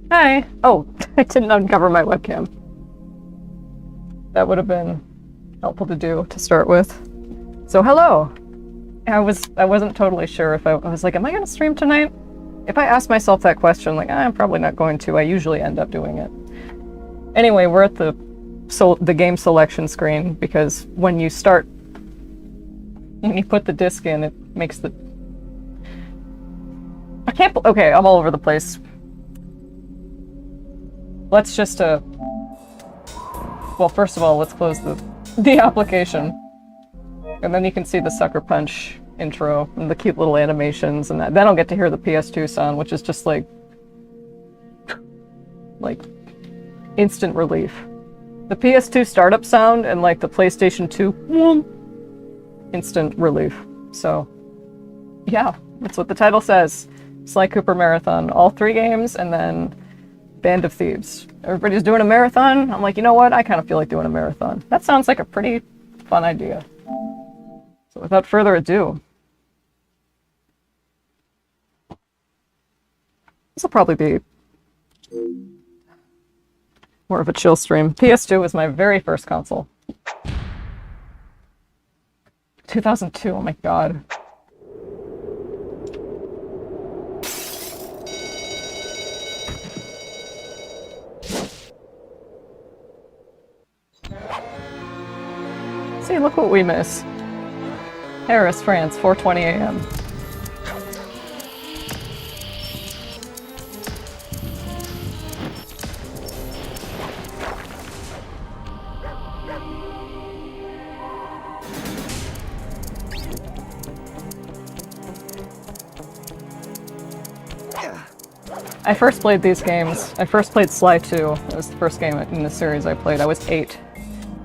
Hi. Oh, I didn't uncover my webcam. That would have been helpful to do to start with. So hello. I wasn't totally sure if I was like, am I gonna stream tonight? If I ask myself that question, like, I'm probably not going to. I usually end up doing it. Anyway, we're at the game selection screen because when you put the disc in, it makes the... Okay, I'm all over the place. Let's just, well, first of all, let's close the application. And then you can see the Sucker Punch intro and the cute little animations and that. Then I'll get to hear the PS2 sound, which is just like instant relief. The PS2 startup sound and like the PlayStation 2, instant relief. So, yeah, that's what the title says. Sly Cooper Marathon. All 3 games and then Band of Thieves. Everybody's doing a marathon. I'm like, you know what? I kind of feel like doing a marathon. That sounds like a pretty fun idea. So without further ado, this will probably be more of a chill stream. PS2 was my very first console. 2002, oh my god. See, look what we miss. Paris, France, 4:20 a.m. I first played these games. I first played Sly 2. That was the first game in the series I played. I was 8.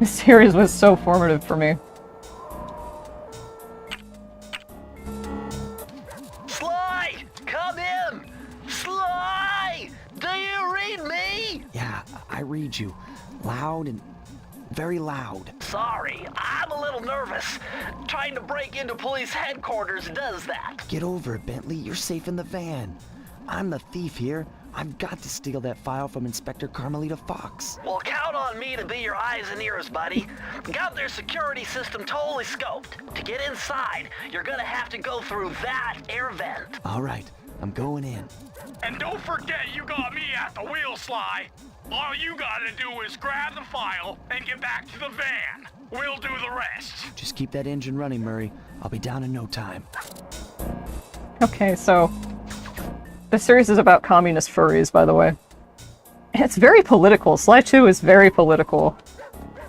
This series was so formative for me. Sly! Come in! Sly! Do you read me? Yeah, I read you. Loud and very loud. Sorry, I'm a little nervous. Trying to break into police headquarters does that. Get over it, Bentley. You're safe in the van. I'm the thief here. I've got to steal that file from Inspector Carmelita Fox. Well, count on me to be your eyes and ears, buddy. Got their security system totally scoped. To get inside, you're gonna have to go through that air vent. All right, I'm going in. And don't forget you got me at the wheel, Sly. All you gotta do is grab the file and get back to the van. We'll do the rest. Just keep that engine running, Murray. I'll be down in no time. Okay, so the series is about communist furries, by the way. It's very political. Sly 2 is very political.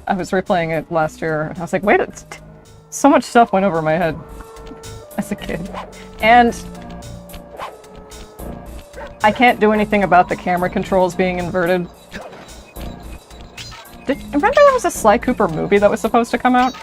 I was replaying it last year, and I was like, wait, so much stuff went over my head as a kid. And I can't do anything about the camera controls being inverted. Remember there was a Sly Cooper movie that was supposed to come out?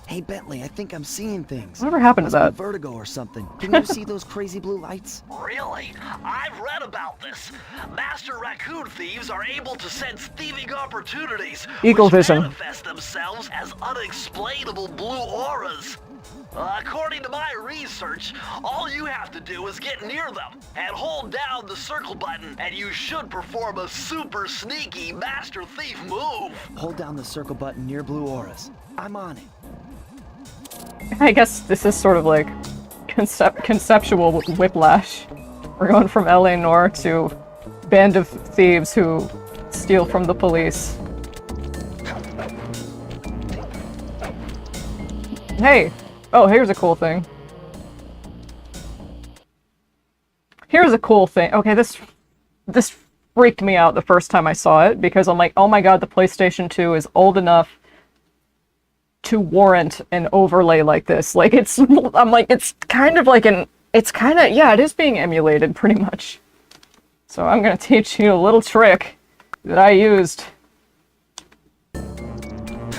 Hey, Bentley, I think I'm seeing things. Whatever happened to Must be that? vertigo or something. Can you see those crazy blue lights? Really? I've read about this. Master raccoon thieves are able to sense thieving opportunities, Eagle which vision. manifest themselves as unexplainable blue auras. According to my research, all you have to do is get near them and hold down the circle button, and you should perform a super sneaky master thief move. Hold down the circle button near blue auras. I'm on it. I guess this is sort of like conceptual whiplash. We're going from LA Noire to Band of Thieves who steal from the police. Hey! Oh, here's a cool thing. Here's a cool thing. Okay, this freaked me out the first time I saw it, because I'm like, oh my god, the PlayStation 2 is old enough to warrant an overlay like this. Like, I'm like, it's kind of, yeah, it is being emulated, pretty much. So I'm gonna teach you a little trick that I used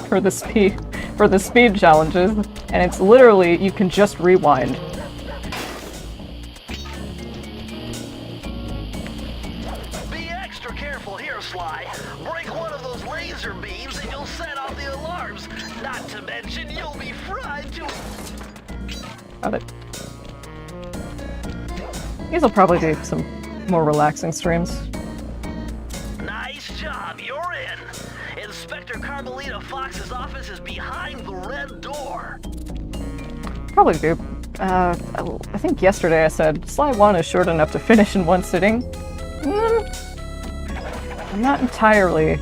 for the speed challenges, and it's literally, you can just rewind. Be extra careful here, Sly. Break one of those laser beams and you'll set off the alarms. Not to mention, you'll be fried to... Got it. These will probably be some more relaxing streams. Nice job, you're in. Inspector Carmelita Fox's office is behind the red door. Probably do. I think yesterday I said Sly 1 is short enough to finish in one sitting. I'm not entirely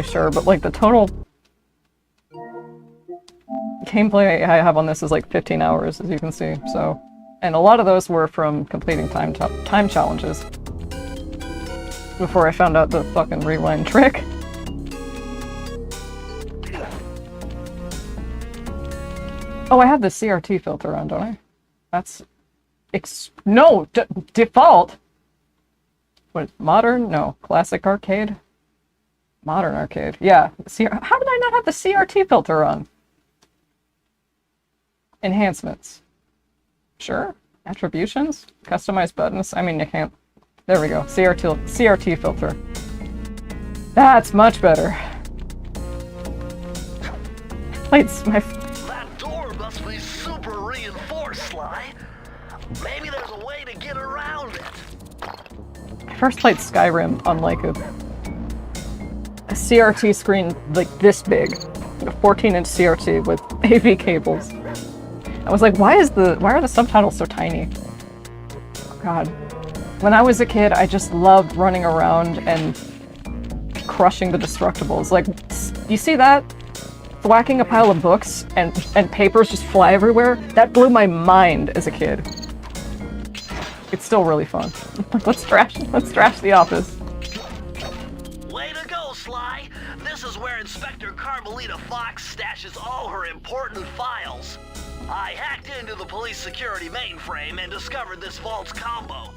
sure, but like the total gameplay I have on this is like 15 hours, as you can see. So, and a lot of those were from completing time challenges before I found out the fucking rewind trick. Oh, I have the CRT filter on, don't I? That's... no! Default! What, modern? No. Classic arcade? Modern arcade. Yeah. How did I not have the CRT filter on? Enhancements. Sure. Attributions? Customize buttons? I mean, you can't... There we go. CRT filter. That's much better. Lights, my... That door must be super reinforced, Sly. Maybe there's a way to get around it. I first played Skyrim on like a CRT screen like this big. A 14-inch CRT with AV cables. I was like, why are the subtitles so tiny? Oh, God. When I was a kid, I just loved running around and crushing the Destructibles. Like, you see that? Whacking a pile of books and papers just fly everywhere? That blew my mind as a kid. It's still really fun. Let's trash the office. Way to go, Sly! This is where Inspector Carmelita Fox stashes all her important files. I hacked into the police security mainframe and discovered this vault's combo.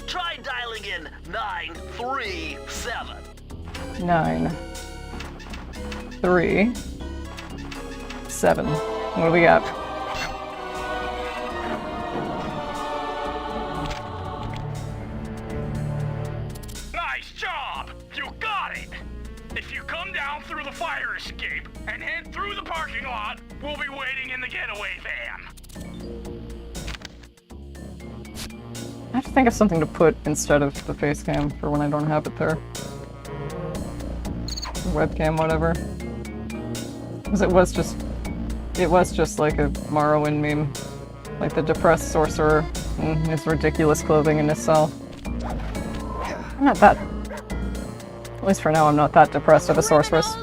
Try dialing in 937. 9, 3, 7. What do we got? Nice job! You got it! If you come down through the fire escape and head through the parking lot, we'll be waiting in the getaway van. I have to think of something to put instead of the face cam for when I don't have it there. Webcam, whatever. Because it was just like a Morrowind meme. Like the depressed sorcerer in his ridiculous clothing in his cell. I'm not that... At least for now, I'm not that depressed of a sorceress.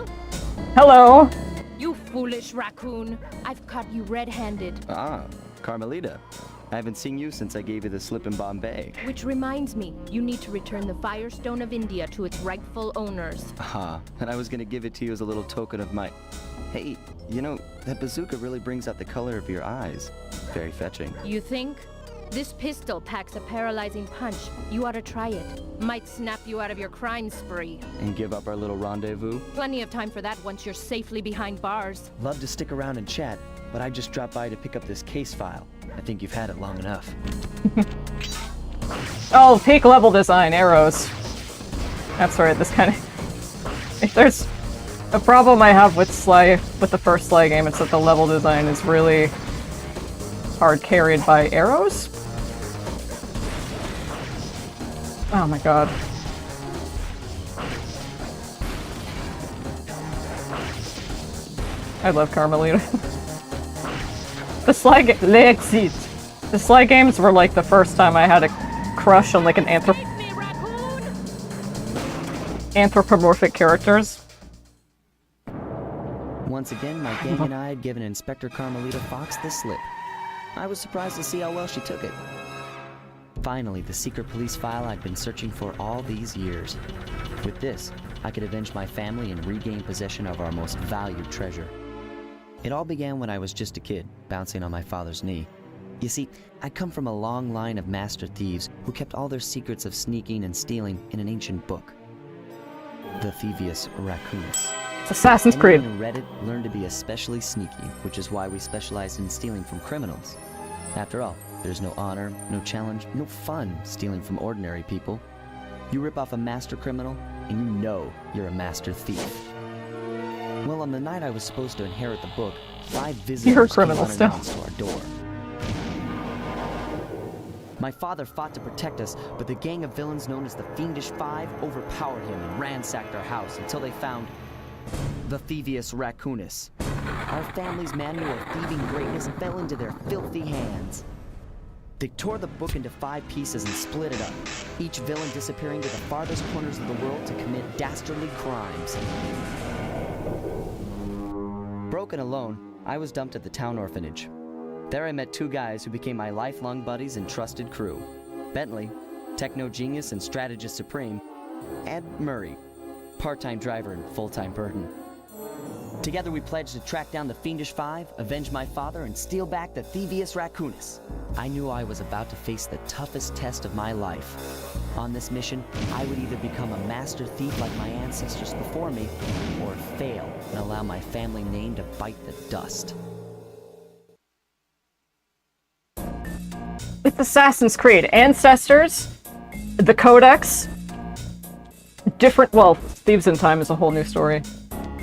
Hello! You foolish raccoon. I've caught you red-handed. Ah, Carmelita. I haven't seen you since I gave you the slip in Bombay. Which reminds me, you need to return the Firestone of India to its rightful owners. And I was gonna give it to you as a little token of my... Hey, you know, that bazooka really brings out the color of your eyes. Very fetching. You think? This pistol packs a paralyzing punch. You ought to try it. Might snap you out of your crime spree. And give up our little rendezvous? Plenty of time for that once you're safely behind bars. Love to stick around and chat, but I just dropped by to pick up this case file. I think you've had it long enough. Oh, peak level design, arrows. That's right, this kind of... If there's a problem I have with the first Sly game, it's that the level design is really hard carried by arrows. Oh my god. I love Carmelita. The Sly games were like the first time I had a crush on like an anthropomorphic characters. Once again, my gang and I had given Inspector Carmelita Fox the slip. I was surprised to see how well she took it. Finally, the secret police file I'd been searching for all these years. With this, I could avenge my family and regain possession of our most valued treasure. It all began when I was just a kid, bouncing on my father's knee. You see, I come from a long line of master thieves who kept all their secrets of sneaking and stealing in an ancient book. The Thievius Raccoonus. It's Assassin's Creed. Anyone who read it learned to be especially sneaky, which is why we specialize in stealing from criminals. After all, there's no honor, no challenge, no fun stealing from ordinary people. You rip off a master criminal, and you know you're a master thief. Well, on the night I was supposed to inherit the book, 5 visitors You're a criminal came still. unannounced to our door. My father fought to protect us, but the gang of villains known as the Fiendish Five overpowered him and ransacked our house until they found the Thievius Raccoonus. Our family's manual of thieving greatness fell into their filthy hands. They tore the book into 5 pieces and split it up, each villain disappearing to the farthest corners of the world to commit dastardly crimes. Broken alone, I was dumped at the town orphanage. There I met 2 guys who became my lifelong buddies and trusted crew. Bentley, techno genius and strategist supreme, and Murray, part-time driver and full-time burden. Together we pledged to track down the Fiendish Five, avenge my father, and steal back the Thievius Raccoonus. I knew I was about to face the toughest test of my life. On this mission, I would either become a master thief like my ancestors before me, or fail and allow my family name to bite the dust. With Assassin's Creed, Ancestors, the Codex, different, well, Thieves in Time is a whole new story.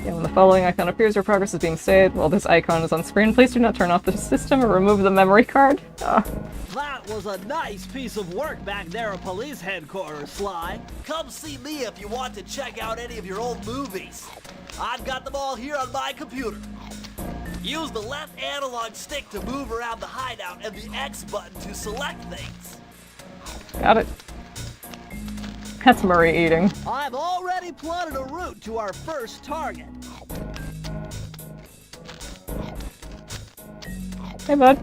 Yeah, when the following icon appears, your progress is being saved. While this icon is on screen, please do not turn off the system or remove the memory card. That was a nice piece of work back there at police headquarters, Sly. Come see me if you want to check out any of your old movies. I've got them all here on my computer. Use the left analog stick to move around the hideout and the X button to select things. Got it. That's Murray eating. I've already plotted a route to our first target. Hey, bud.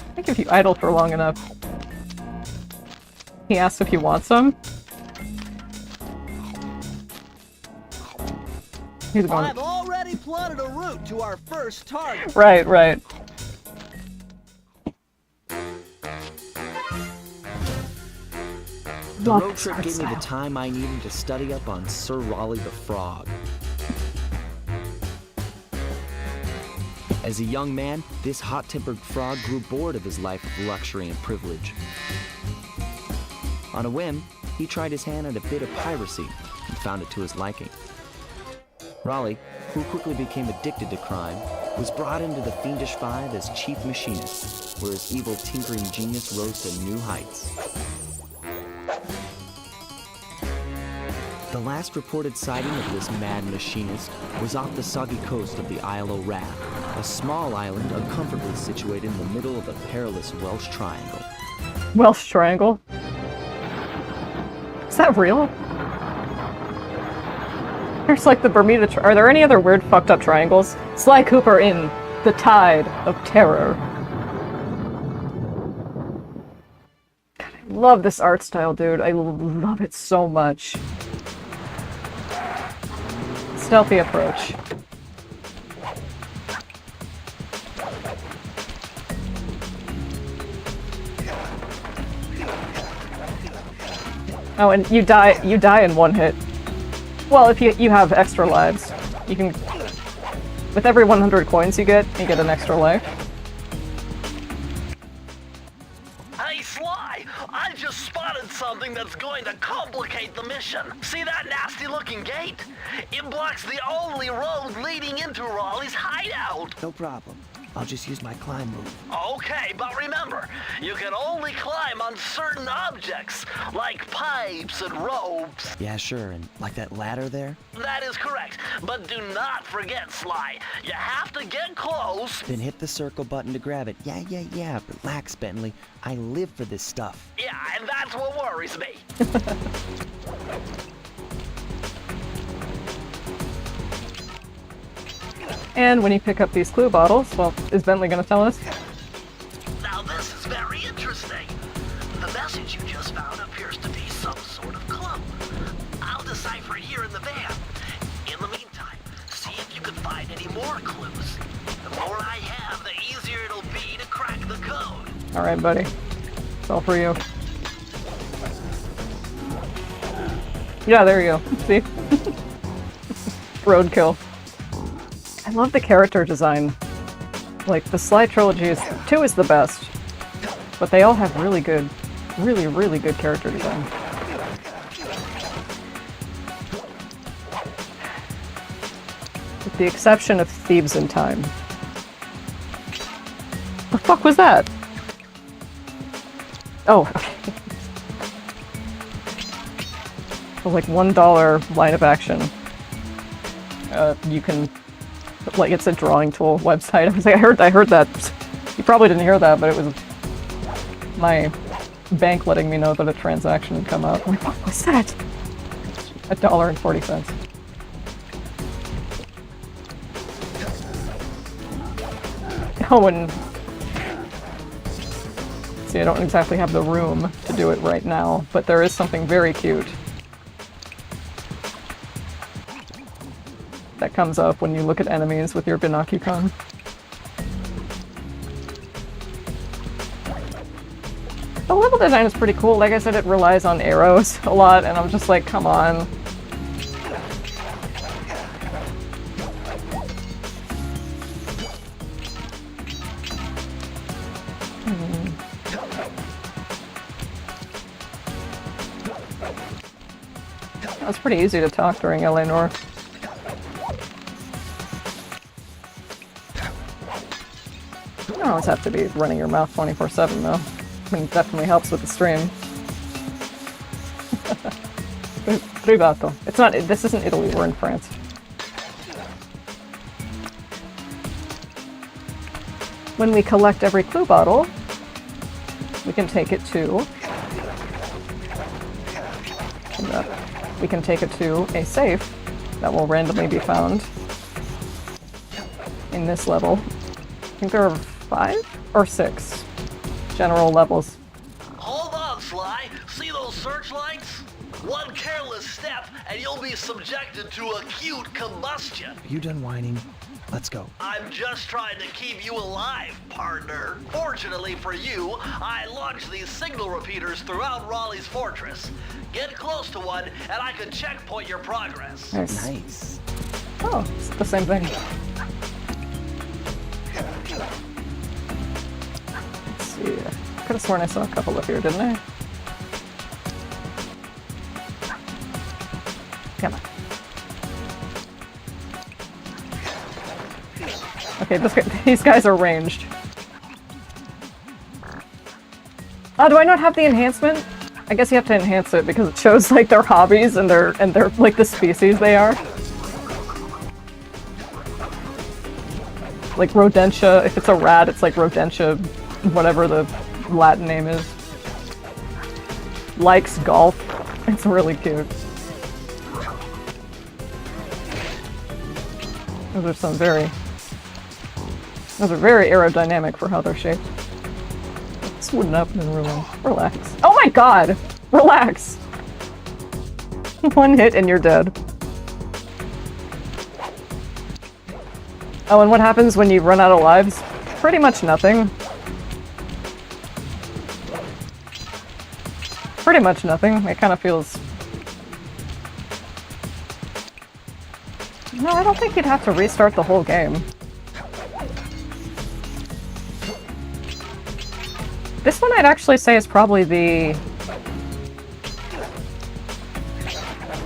I think if you idle for long enough. He asks if you want some. He's going. I've already plotted a route to our first target. Right, right. The road trip gave me the time I needed to study up on Sir Raleigh the Frog. As a young man, this hot-tempered frog grew bored of his life of luxury and privilege. On a whim, he tried his hand at a bit of piracy and found it to his liking. Raleigh, who quickly became addicted to crime, was brought into the Fiendish Five as chief machinist, where his evil tinkering genius rose to new heights. The last reported sighting of this mad machinist was off the soggy coast of the Isle o' Wrath, a small island uncomfortably situated in the middle of the perilous Welsh Triangle. Welsh Triangle? Is that real? There's like the Bermuda Are there any other weird fucked up triangles? Sly Cooper in The Tide of Terror. God, I love this art style, dude. I love it so much. Stealthy approach. Oh, and you die in one hit. Well, if you have extra lives, you can... With every 100 coins you get an extra life. Hey, Sly! I just spotted something that's going to complicate the mission. See that nasty-looking gate? It blocks the only road leading into Raleigh's hideout. No problem. I'll just use my climb move. Okay, but remember, you can only climb on certain objects, like pipes and ropes. Yeah, sure, and like that ladder there? That is correct, but do not forget, Sly. You have to get close. Then hit the circle button to grab it. Yeah. Relax, Bentley. I live for this stuff. Yeah, and that's what worries me. And when you pick up these clue bottles, well, is Bentley gonna tell us? Now this is very interesting. The message you just found appears to be some sort of clue. I'll decipher it here in the van. In the meantime, see if you can find any more clues. The more I have, the easier it'll be to crack the code. Alright, buddy. It's all for you. Yeah, there you go. See? Roadkill. I love the character design. Like, the Sly trilogy 2 is the best. But they all have really good, really good character design. With the exception of Thieves in Time. The fuck was that? Oh, okay. For like $1 line of action. You can, like, it's a drawing tool website. I was like, I heard that. You probably didn't hear that, but it was my bank letting me know that a transaction had come out. I'm like, what was that? $1.40. Oh, and see, I don't exactly have the room to do it right now, but there is something very cute that comes up when you look at enemies with your Binocucon. The level design is pretty cool. Like I said, it relies on arrows a lot, and I'm just like, come on. It was pretty easy to talk during LA North. You don't always have to be running your mouth 24/7 though. I mean, it definitely helps with the stream. Privato. It's not, this isn't Italy, we're in France. When we collect every clue bottle, we can take it to... we can take it to a safe that will randomly be found in this level. I think there are 5 or 6 general levels. Hold on, Sly. See those searchlights? One careless step and you'll be subjected to acute combustion. Are you done whining? Let's go. I'm just trying to keep you alive, partner. Fortunately for you, I launched these signal repeaters throughout Raleigh's fortress. Get close to one, and I can checkpoint your progress. Nice. Nice. Oh, it's the same thing. Let's see. I could have sworn I saw a couple up here, didn't I? Come on. Okay, these guys are ranged. Oh, do I not have the enhancement? I guess you have to enhance it because it shows like their hobbies and their like the species they are. Like Rodentia, if it's a rat, it's like Rodentia, whatever the Latin name is. Likes golf. It's really cute. Those are very aerodynamic for how they're shaped. This wouldn't up and ruin. Relax. Oh my god! Relax! One hit and you're dead. Oh, and what happens when you run out of lives? Pretty much nothing. Pretty much nothing. It kind of feels... No, I don't think you'd have to restart the whole game. This one I'd actually say is probably the...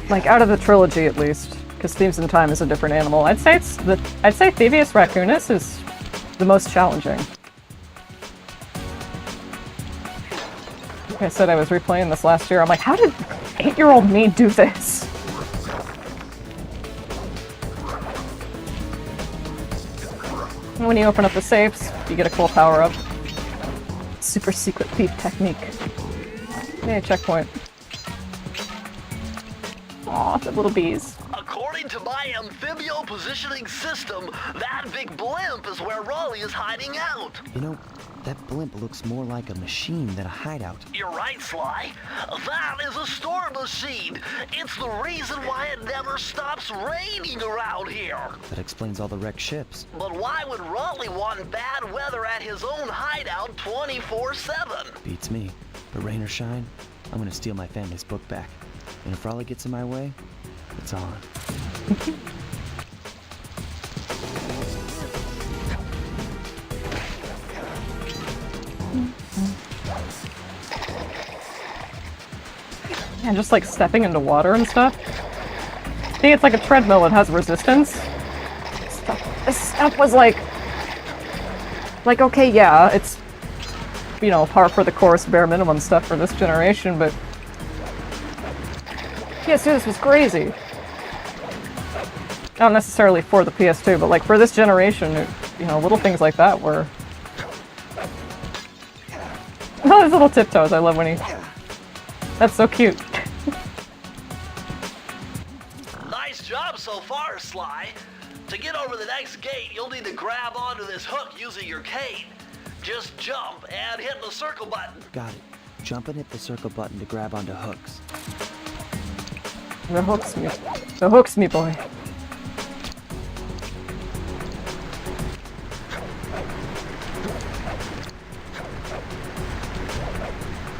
like, out of the trilogy at least. Because Thieves in Time is a different animal. I'd say Thievius Raccoonus is the most challenging. Like I said, I was replaying this last year. I'm like, how did 8-year-old me do this? And when you open up the safes, you get a cool power-up. Super secret thief technique. Yay, checkpoint. Aw, the little bees. According to my amphibio positioning system, that big blimp is where Raleigh is hiding out. You know, that blimp looks more like a machine than a hideout. You're right, Sly. That is a storm machine. It's the reason why it never stops raining around here. That explains all the wrecked ships. But why would Raleigh want bad weather at his own hideout 24/7? Beats me. But rain or shine, I'm gonna steal my family's book back. And if Raleigh gets in my way, it's on. And just like stepping into water and stuff. See, it's like a treadmill, it has resistance. stuff was like, okay, yeah, it's, you know, par for the course, bare minimum stuff for this generation, but PS2, this was crazy. Not necessarily for the PS2, but like for this generation, it, you know, little things like that were... Oh, his little tiptoes, I love when he... That's so cute. Nice job so far, Sly. To get over the next gate, you'll need to grab onto this hook using your cane. Just jump and hit the circle button. Got it. Jump and hit the circle button to grab onto hooks. The hooks me. The hooks me, boy.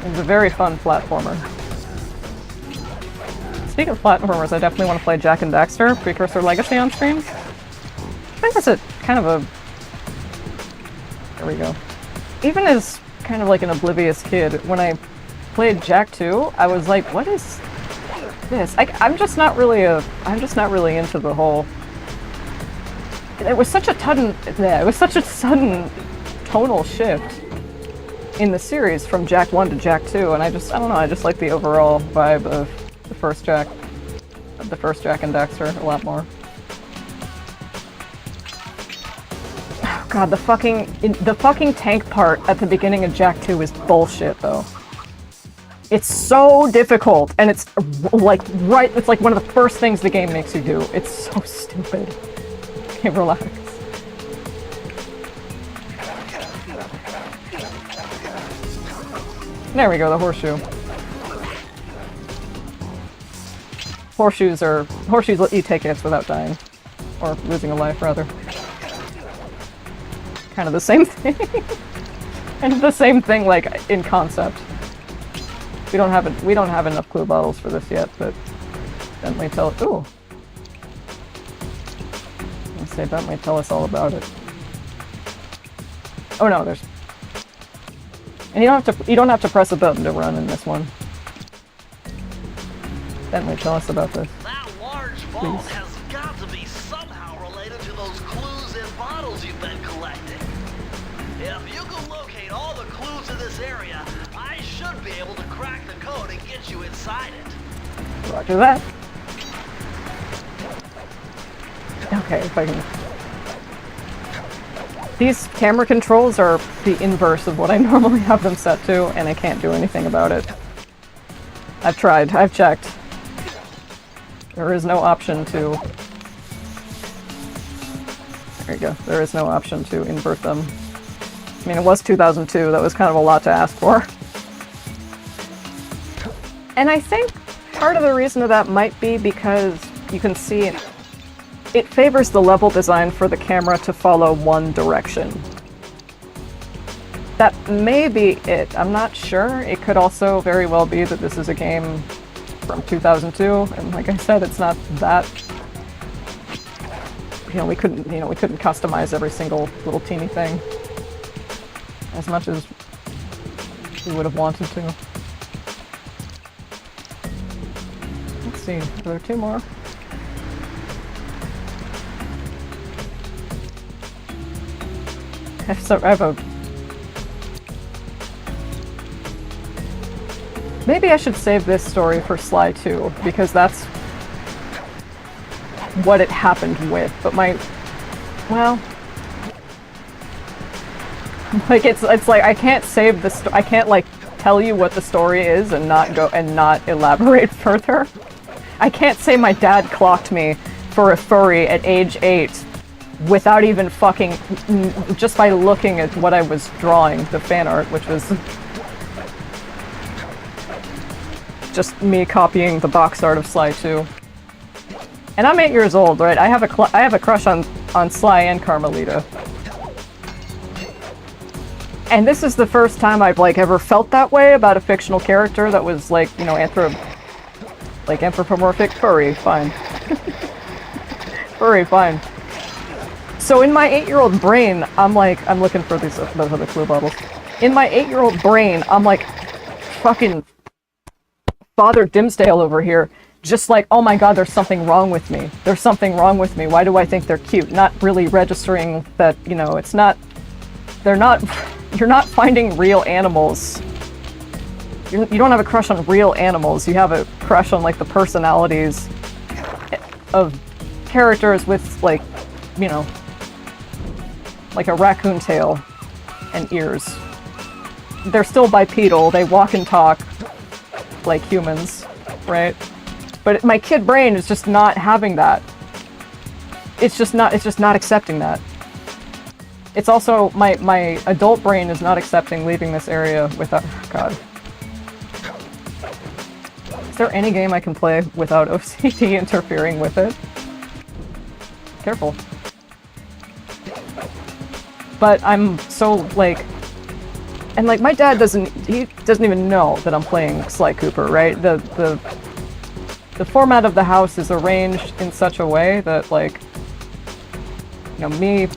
It's a very fun platformer. Speaking of platformers, I definitely want to play Jak and Daxter, Precursor Legacy on stream. I think that's a kind of a... There we go. Even as kind of like an oblivious kid, when I played Jak 2, I was like, what is this? I'm just not really into the whole... It was such a sudden tonal shift in the series from Jak 1 to Jak 2, and I don't know, I just like the overall vibe of the first Jak and Daxter a lot more. Oh god, the fucking tank part at the beginning of Jak 2 is bullshit, though. It's so difficult, and it's like it's like one of the first things the game makes you do. It's so stupid. Okay, relax. There we go, the horseshoe. Horseshoes let you take hits without dying. Or losing a life, rather. Kind of the same thing. And the same thing, like, in concept. We don't have enough clue bottles for this yet, but Bentley ooh. Let's say Bentley tell us all about it. Oh no, there's... And you don't have to press a button to run in this one. Bentley, tell us about this. That large vault has got to be somehow related to those clues in bottles you've been collecting. If you can locate all the clues in this area, I should be able to crack the code and get you inside it. Roger that. Okay, if I can... These camera controls are the inverse of what I normally have them set to, and I can't do anything about it. I've tried. I've checked. There is no option to... There you go. There is no option to invert them. I mean, it was 2002. That was kind of a lot to ask for. And I think part of the reason of that might be because you can see it favors the level design for the camera to follow one direction. That may be it. I'm not sure. It could also very well be that this is a game from 2002, and like I said, it's not that... we couldn't customize every single little teeny thing as much as we would have wanted to. Let's see, are there two more? I have a... Maybe I should save this story for Sly 2, because that's what it happened with, but well... Like, it's like, I can't save the I can't, like, tell you what the story is and not elaborate further. I can't say my dad clocked me for a furry at age 8 without even fucking... just by looking at what I was drawing, the fan art, which was... just me copying the box art of Sly 2. And I'm 8 years old, right? I have a crush on Sly and Carmelita. And this is the first time I've, like, ever felt that way about a fictional character that was, like, you know, anthropomorphic furry, fine. Furry, fine. So in my 8-year-old brain, I'm looking for those other clue bottles. In my 8-year-old brain, I'm like, fucking Father Dimsdale over here, just like, oh my god, there's something wrong with me. There's something wrong with me. Why do I think they're cute? Not really registering that, you know, it's not... They're not... You're not finding real animals. You don't have a crush on real animals. You have a crush on, like, the personalities of characters with, like, you know, like a raccoon tail and ears. They're still bipedal. They walk and talk like humans, right? But my kid brain is just not having that. It's just not accepting that. It's also, my adult brain is not accepting leaving this area without... God. Is there any game I can play without OCD interfering with it? Careful. But I'm so, like... And, like, my dad doesn't even know that I'm playing Sly Cooper, right? The format of the house is arranged in such a way that, like, you know, me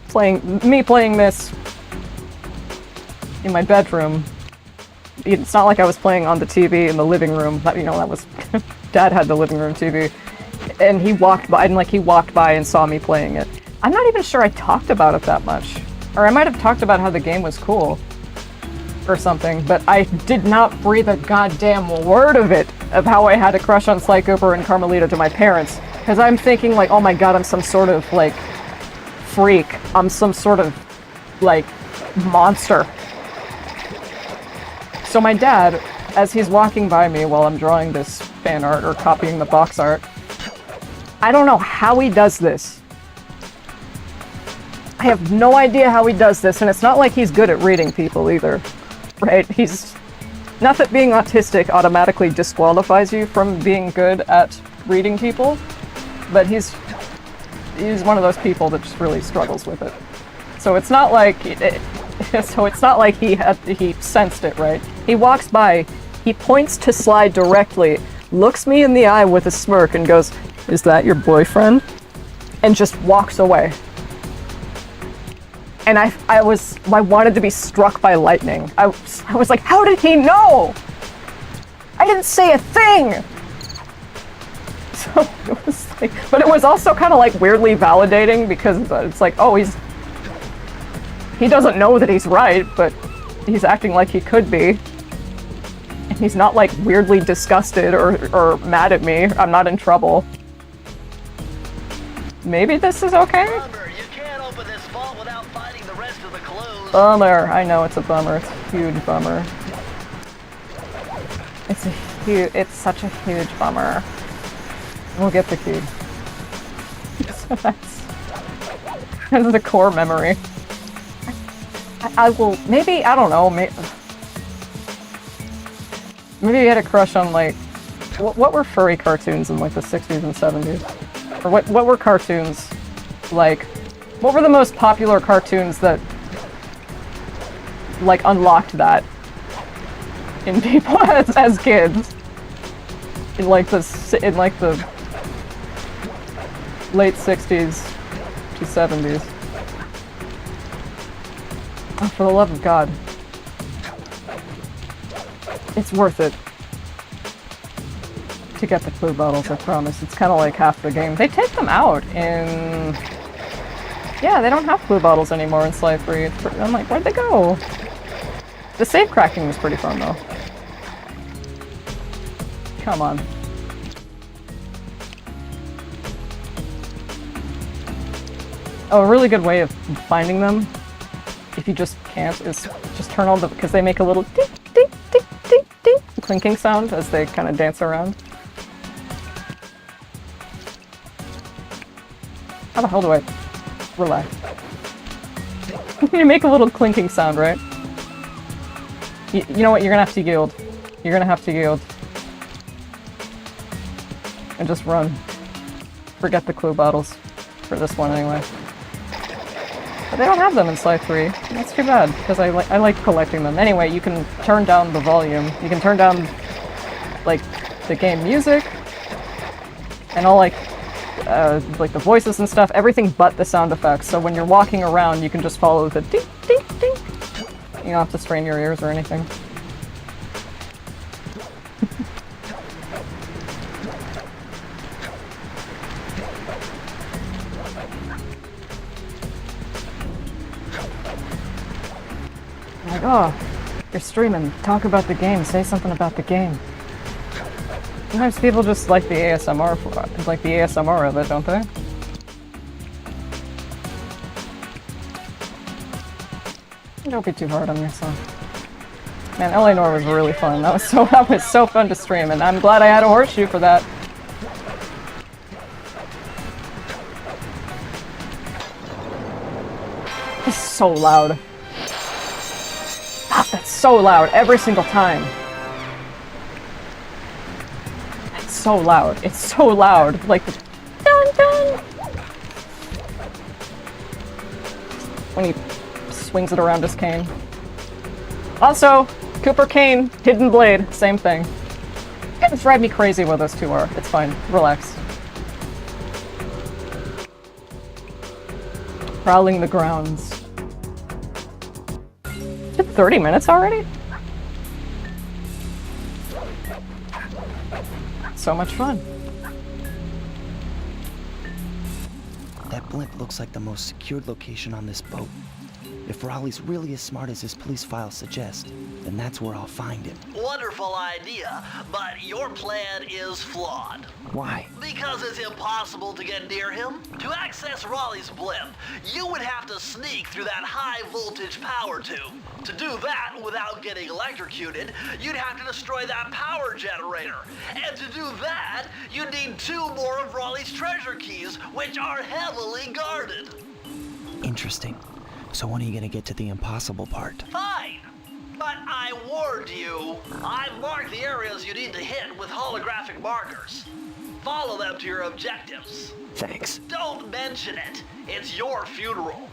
playing this in my bedroom, it's not like I was playing on the TV in the living room. That, you know, that was... Dad had the living room TV. And he walked by and saw me playing it. I'm not even sure I talked about it that much. Or I might have talked about how the game was cool. Or something, but I did not breathe a goddamn word of it, of how I had a crush on Sly Cooper and Carmelita to my parents. Because I'm thinking, like, oh my god, I'm some sort of, like, freak. I'm some sort of, like, monster. So my dad, as he's walking by me while I'm drawing this fan art or copying the box art, I don't know how he does this. I have no idea how he does this, and it's not like he's good at reading people either. Right? He's... Not that being autistic automatically disqualifies you from being good at reading people, but he's one of those people that just really struggles with it. So it's not like... he sensed it, right? He walks by, he points to Sly directly, looks me in the eye with a smirk and goes, "Is that your boyfriend?" And just walks away. And I wanted to be struck by lightning. I was like, how did he know? I didn't say a thing! So it was like, but it was also kind of like weirdly validating because it's like, oh, he doesn't know that he's right, but he's acting like he could be. And he's not like weirdly disgusted or mad at me. I'm not in trouble. Maybe this is okay? Bummer. I know it's a bummer. It's a huge bummer. It's such a huge bummer. We'll get the key. So that's the core memory. I will, maybe, I don't know, maybe you had a crush on, like, what were furry cartoons in, like, the 60s and 70s? Or what were cartoons, like, what were the most popular cartoons that, like, unlocked that in people as kids in like the late 60s to 70s. Oh, for the love of God. It's worth it to get the clue bottles, I promise. It's kind of like half the game. They take them out in... Yeah, they don't have clue bottles anymore in Sly 3. I'm like, where'd they go? The safe cracking was pretty fun, though. Come on. Oh, a really good way of finding them, if you just can't, is just turn on the... because they make a little ding, ding, ding, ding, ding clinking sound as they kind of dance around. How the hell do I... relax? You make a little clinking sound, right? You know what, you're gonna have to yield. You're gonna have to yield. And just run. Forget the clue bottles. For this one, anyway. But they don't have them in Sly 3. That's too bad, because I like collecting them. Anyway, you can turn down the volume. You can turn down, like, the game music, and all, like the voices and stuff, everything but the sound effects. So when you're walking around, you can just follow the ding, ding, ding. You don't have to strain your ears or anything. Like, oh, you're streaming. Talk about the game. Say something about the game. Sometimes people just like the ASMR of it, don't they? Don't be too hard on yourself. Man, LA Noir was really fun. That was so fun to stream, and I'm glad I had a horseshoe for that. It's so loud. Ah, that's so loud every single time. It's so loud. It's so loud. Like the dun dun when he swings it around his cane. Also, Cooper Kane, Hidden Blade, same thing. It drive me crazy where those two are. It's fine. Relax. Prowling the grounds. It's been 30 minutes already? So much fun. That blimp looks like the most secured location on this boat. If Raleigh's really as smart as his police files suggest, then that's where I'll find him. Wonderful idea, but your plan is flawed. Why? Because it's impossible to get near him. To access Raleigh's blimp, you would have to sneak through that high-voltage power tube. To do that without getting electrocuted, you'd have to destroy that power generator. And to do that, you'd need 2 more of Raleigh's treasure keys, which are heavily guarded. Interesting. So when are you gonna get to the impossible part? Fine. But I warned you. I've marked the areas you need to hit with holographic markers. Follow them to your objectives. Thanks. Don't mention it. It's your funeral.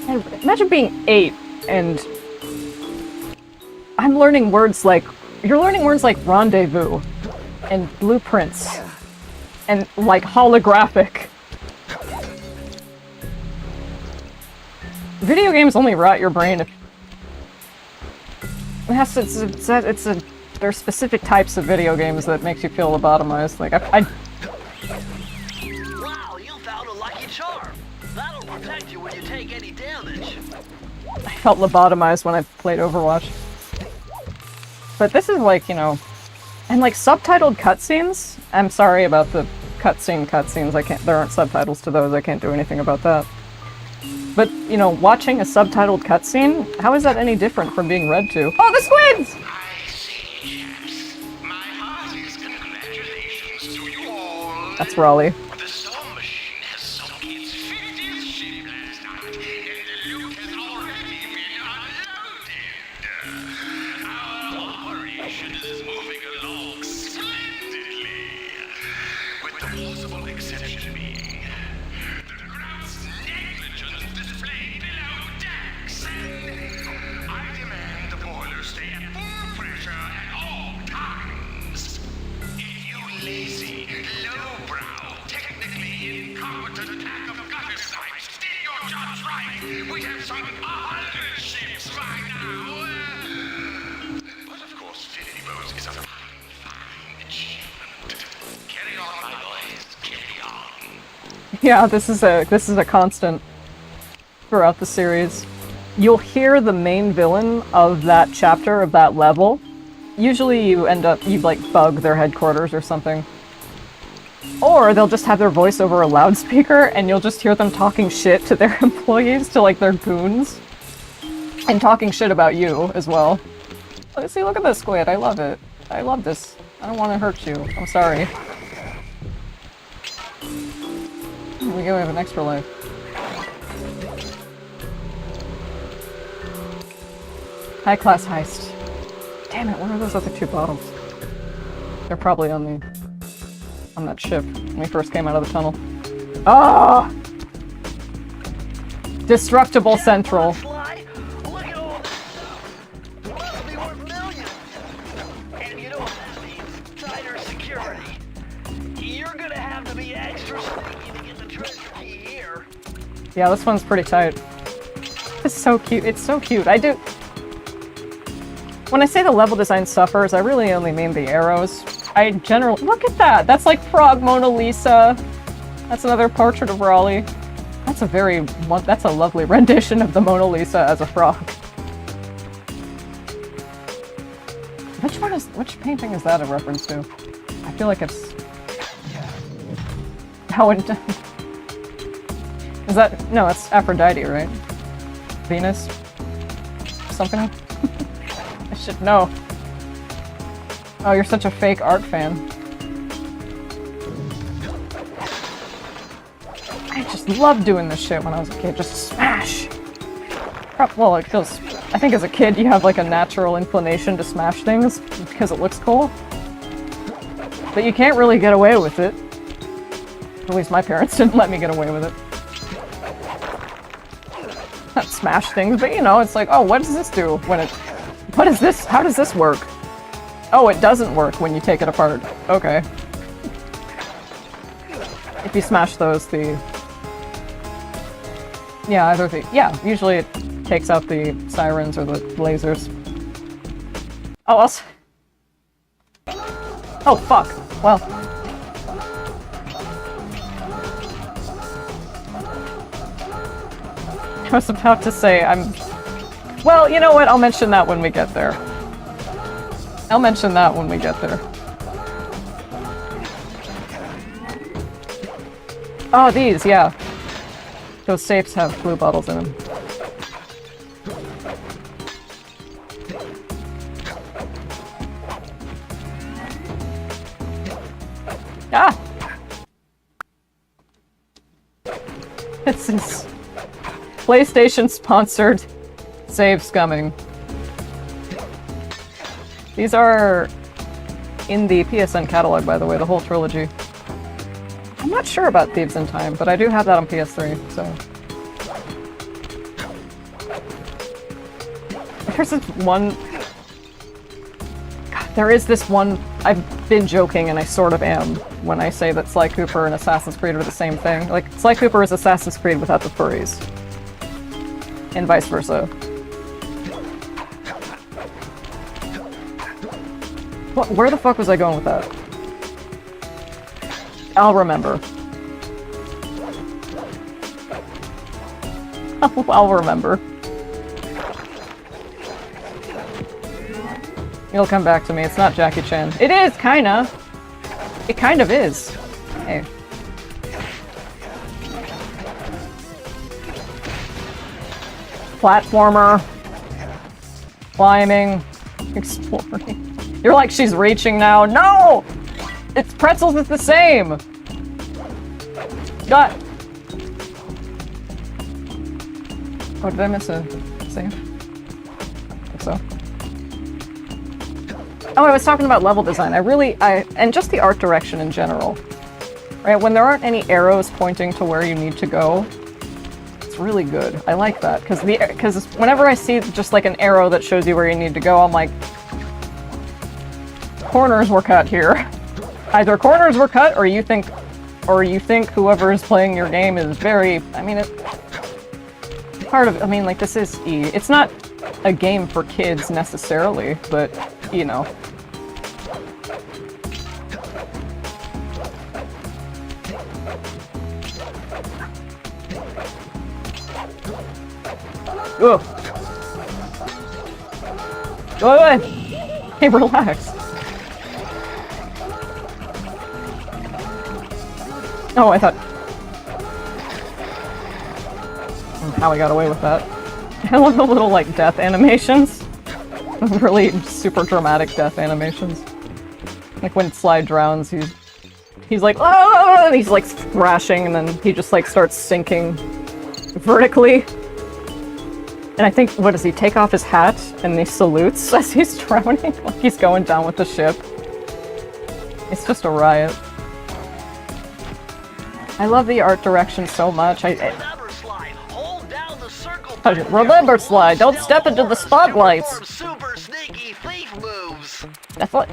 And imagine being 8 and I'm learning words like, you're learning words like rendezvous and blueprints and like holographic. Video games only rot your brain if there's specific types of video games that makes you feel lobotomized. Like Wow, you found a lucky charm. That'll protect you when you take any damage. I felt lobotomized when I played Overwatch. But this is like, you know, and like subtitled cutscenes. I'm sorry about the cutscenes. There aren't subtitles to those. I can't do anything about that. But, you know, watching a subtitled cutscene, how is that any different from being read to? Oh, the squids! I see, chaps. My heartiest congratulations to you all. That's Raleigh. The storm machine has sunk its 50th ship last night, and the loot has already been unloaded. Our operation is moving along splendidly, with the possible exception being the gross negligence displayed below decks. I demand the boilers stay at full pressure at all times. If you lazy, lowbrow, technically incompetent pack of gutter snipes did your jobs right, we'd have sunk 100 ships by now. But of course, 50 boats is a fine achievement. Carry on, my boys, carry on. Yeah, this is a constant throughout the series. You'll hear the main villain of that chapter, of that level. Usually you like bug their headquarters or something. Or they'll just have their voice over a loudspeaker and you'll just hear them talking shit to their employees, to like their goons. And talking shit about you as well. See, look at this squid, I love it. I love this. I don't want to hurt you. I'm sorry. Here we go, we have an extra life. High class heist. Damn it, where are those other 2 bottles? They're probably on that ship when we first came out of the tunnel. Ah! Destructible Central. Fly? Look at all this stuff. Must be worth millions. And you know what that means? Tighter security. You're gonna have to be extra sneaky to get the treasure key here. Yeah, this one's pretty tight. It's so cute. It's so cute. When I say the level design suffers, I really only mean the arrows. I generally... Look at that! That's like Frog Mona Lisa. That's another portrait of Raleigh. That's a lovely rendition of the Mona Lisa as a frog. Which painting is that a reference to? I feel like it's... How it... Is that... No, it's Aphrodite, right? Venus? Something? I should know. Oh, you're such a fake art fan. I just loved doing this shit when I was a kid. Just smash! Well, it feels... I think as a kid you have like a natural inclination to smash things because it looks cool. But you can't really get away with it. At least my parents didn't let me get away with it. Not smash things, but you know, it's like, oh, what does this do when it... What is this? How does this work? Oh, it doesn't work when you take it apart. Okay. If you smash those, the... Yeah, either the... Yeah, usually it takes out the sirens or the lasers. Oh, else... Oh, fuck. Well... I was about to say, Well, you know what? I'll mention that when we get there. I'll mention that when we get there. Oh, these, yeah. Those safes have blue bottles in them. Ah! This is... PlayStation-sponsored save scumming. These are in the PSN catalog, by the way, the whole trilogy. I'm not sure about Thieves in Time, but I do have that on PS3, so... There's this one... God, there is this one... I've been joking, and I sort of am, when I say that Sly Cooper and Assassin's Creed are the same thing. Like, Sly Cooper is Assassin's Creed without the furries. And vice versa. What? Where the fuck was I going with that? I'll remember. I'll remember. It'll come back to me. It's not Jackie Chan. It is, kinda! It kind of is. Hey. Platformer. Climbing. Exploring. You're like, she's reaching now. No! It's pretzels, it's the same! Got... Oh, did I miss a save? I think so. Oh, I was talking about level design. And just the art direction in general. Right, when there aren't any arrows pointing to where you need to go, it's really good. I like that, because whenever I see just like an arrow that shows you where you need to go, I'm like, corners were cut here. Either corners were cut, or you think whoever is playing your game is very, I mean, like, this is it's not a game for kids necessarily, but, you know. Ugh. Go away! Hey, relax. Oh, I thought... How I got away with that. I love the little, like, death animations. Really super dramatic death animations. Like, when Sly drowns, he's like, oh! And he's, like, thrashing, and then he just, like, starts sinking vertically. And I think, what does he take off his hat and he salutes as he's drowning? Like he's going down with the ship. It's just a riot. I love the art direction so much. Remember, Sly, hold down the circle button. Remember, Sly, don't step into the spotlights. Super sneaky thief moves. That's what...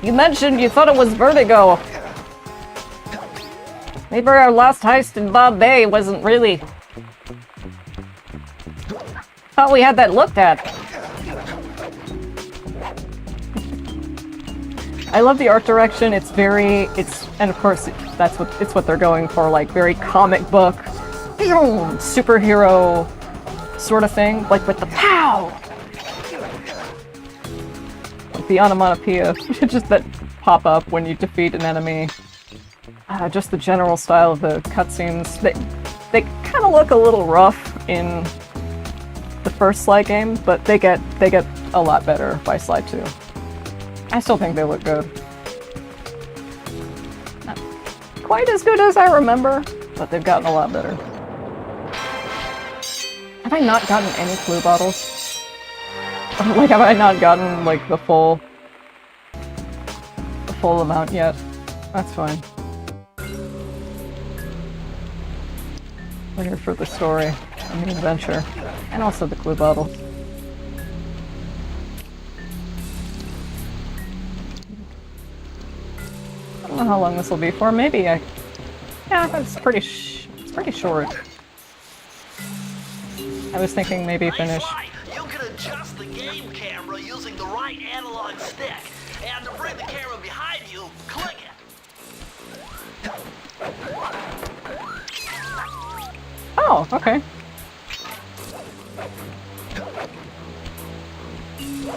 You mentioned you thought it was Vertigo. Maybe our last heist in Bob Bay wasn't really... Thought we had that looked at. I love the art direction. It's and of course it's what they're going for, like very comic book, superhero sort of thing, like with the pow. the onomatopoeia just that pop up when you defeat an enemy. Just the general style of the cutscenes. They kind of look a little rough in the first Sly game, but they get a lot better by Sly 2. I still think they look good. Not quite as good as I remember, but they've gotten a lot better. Have I not gotten any clue bottles? Like, have I not gotten, like, the full amount yet? That's fine. We're here for the story and the adventure, and also the clue bottles. I don't know how long this will be for. Maybe yeah, it's pretty short. I was thinking maybe finish. Sly, you can adjust the game camera using the right analog stick. And to bring the camera behind you, click it. Oh, okay.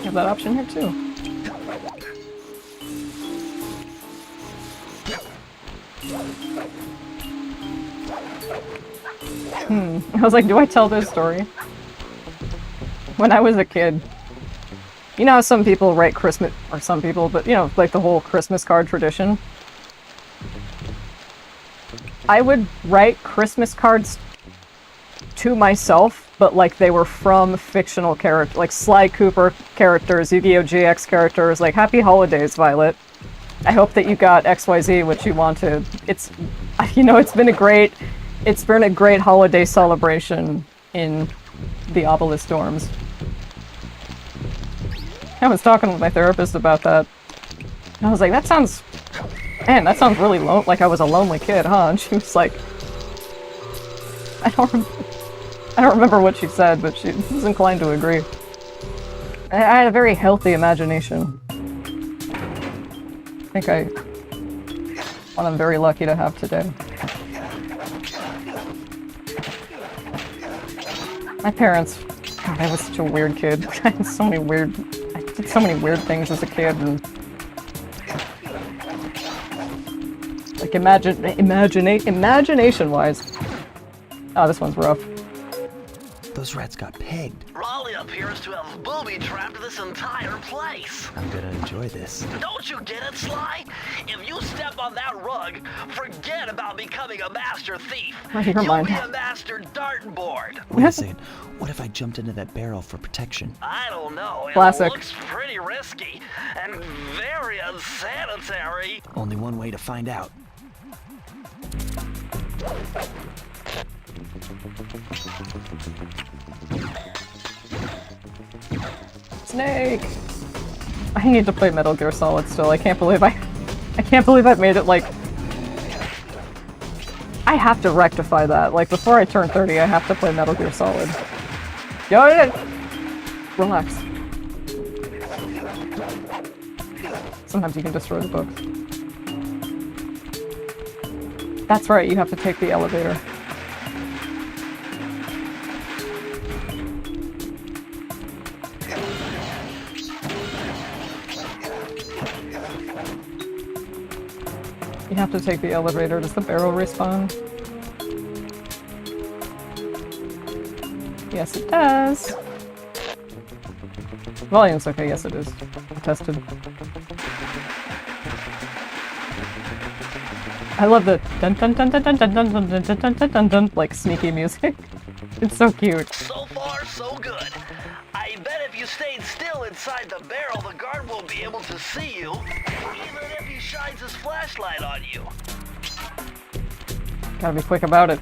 Have that option here too. I was like, do I tell this story? When I was a kid, you know how some people write Christmas, or some people, but you know, like the whole Christmas card tradition? I would write Christmas cards to myself, but like they were from fictional characters, like Sly Cooper characters, Yu-Gi-Oh! GX characters, like Happy Holidays, Violet. I hope that you got XYZ, what you wanted. It's, you know, it's been a great holiday celebration in the Obelisk dorms. I was talking with my therapist about that. And I was like, that sounds really like I was a lonely kid, huh? And she was like, I don't remember what she said, but she was inclined to agree. I had a very healthy imagination. I think one I'm very lucky to have today. My parents, God, I was such a weird kid. I did so many weird things as a kid, and like imagination-wise. Oh, this one's rough. Those rats got pegged. Raleigh appears to have booby-trapped this entire place. I'm gonna enjoy this. Don't you get it, Sly? If you step on that rug, forget about becoming a master thief. Never mind. You'll be a master dartboard. Wait a second. What if I jumped into that barrel for protection? I don't know. Classic. It looks pretty risky and very unsanitary. Only one way to find out. Snake! I need to play Metal Gear Solid still. I can't believe I've made it, like... I have to rectify that. Like, before I turn 30, I have to play Metal Gear Solid. Yo, relax. Sometimes you can destroy the books. That's right, you have to take the elevator. You have to take the elevator. Does the barrel respawn? Yes, it does. Volume's okay. Yes, it is. Tested. I love the dun dun dun dun dun dun dun dun dun dun dun dun dun like sneaky music. It's so cute. So far, so good. I bet if you stayed still inside the barrel, the guard won't be able to see you, even if he shines his flashlight on you. Gotta be quick about it.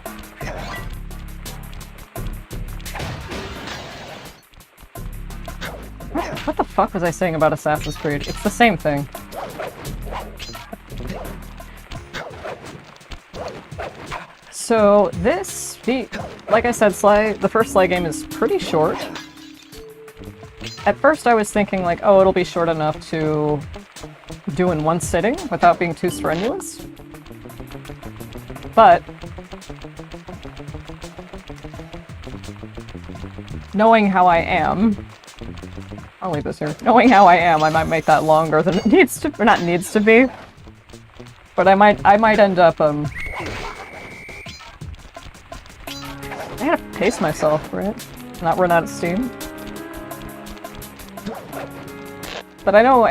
What the fuck was I saying about Assassin's Creed? It's the same thing. So this, like I said, the first Sly game is pretty short. At first I was thinking like, oh, it'll be short enough to do in one sitting without being too strenuous. But knowing how I am, I'll leave this here. Knowing how I am, I might make that longer than it needs to, or not needs to be. But I might end up, I gotta pace myself, right? Not run out of steam. But I know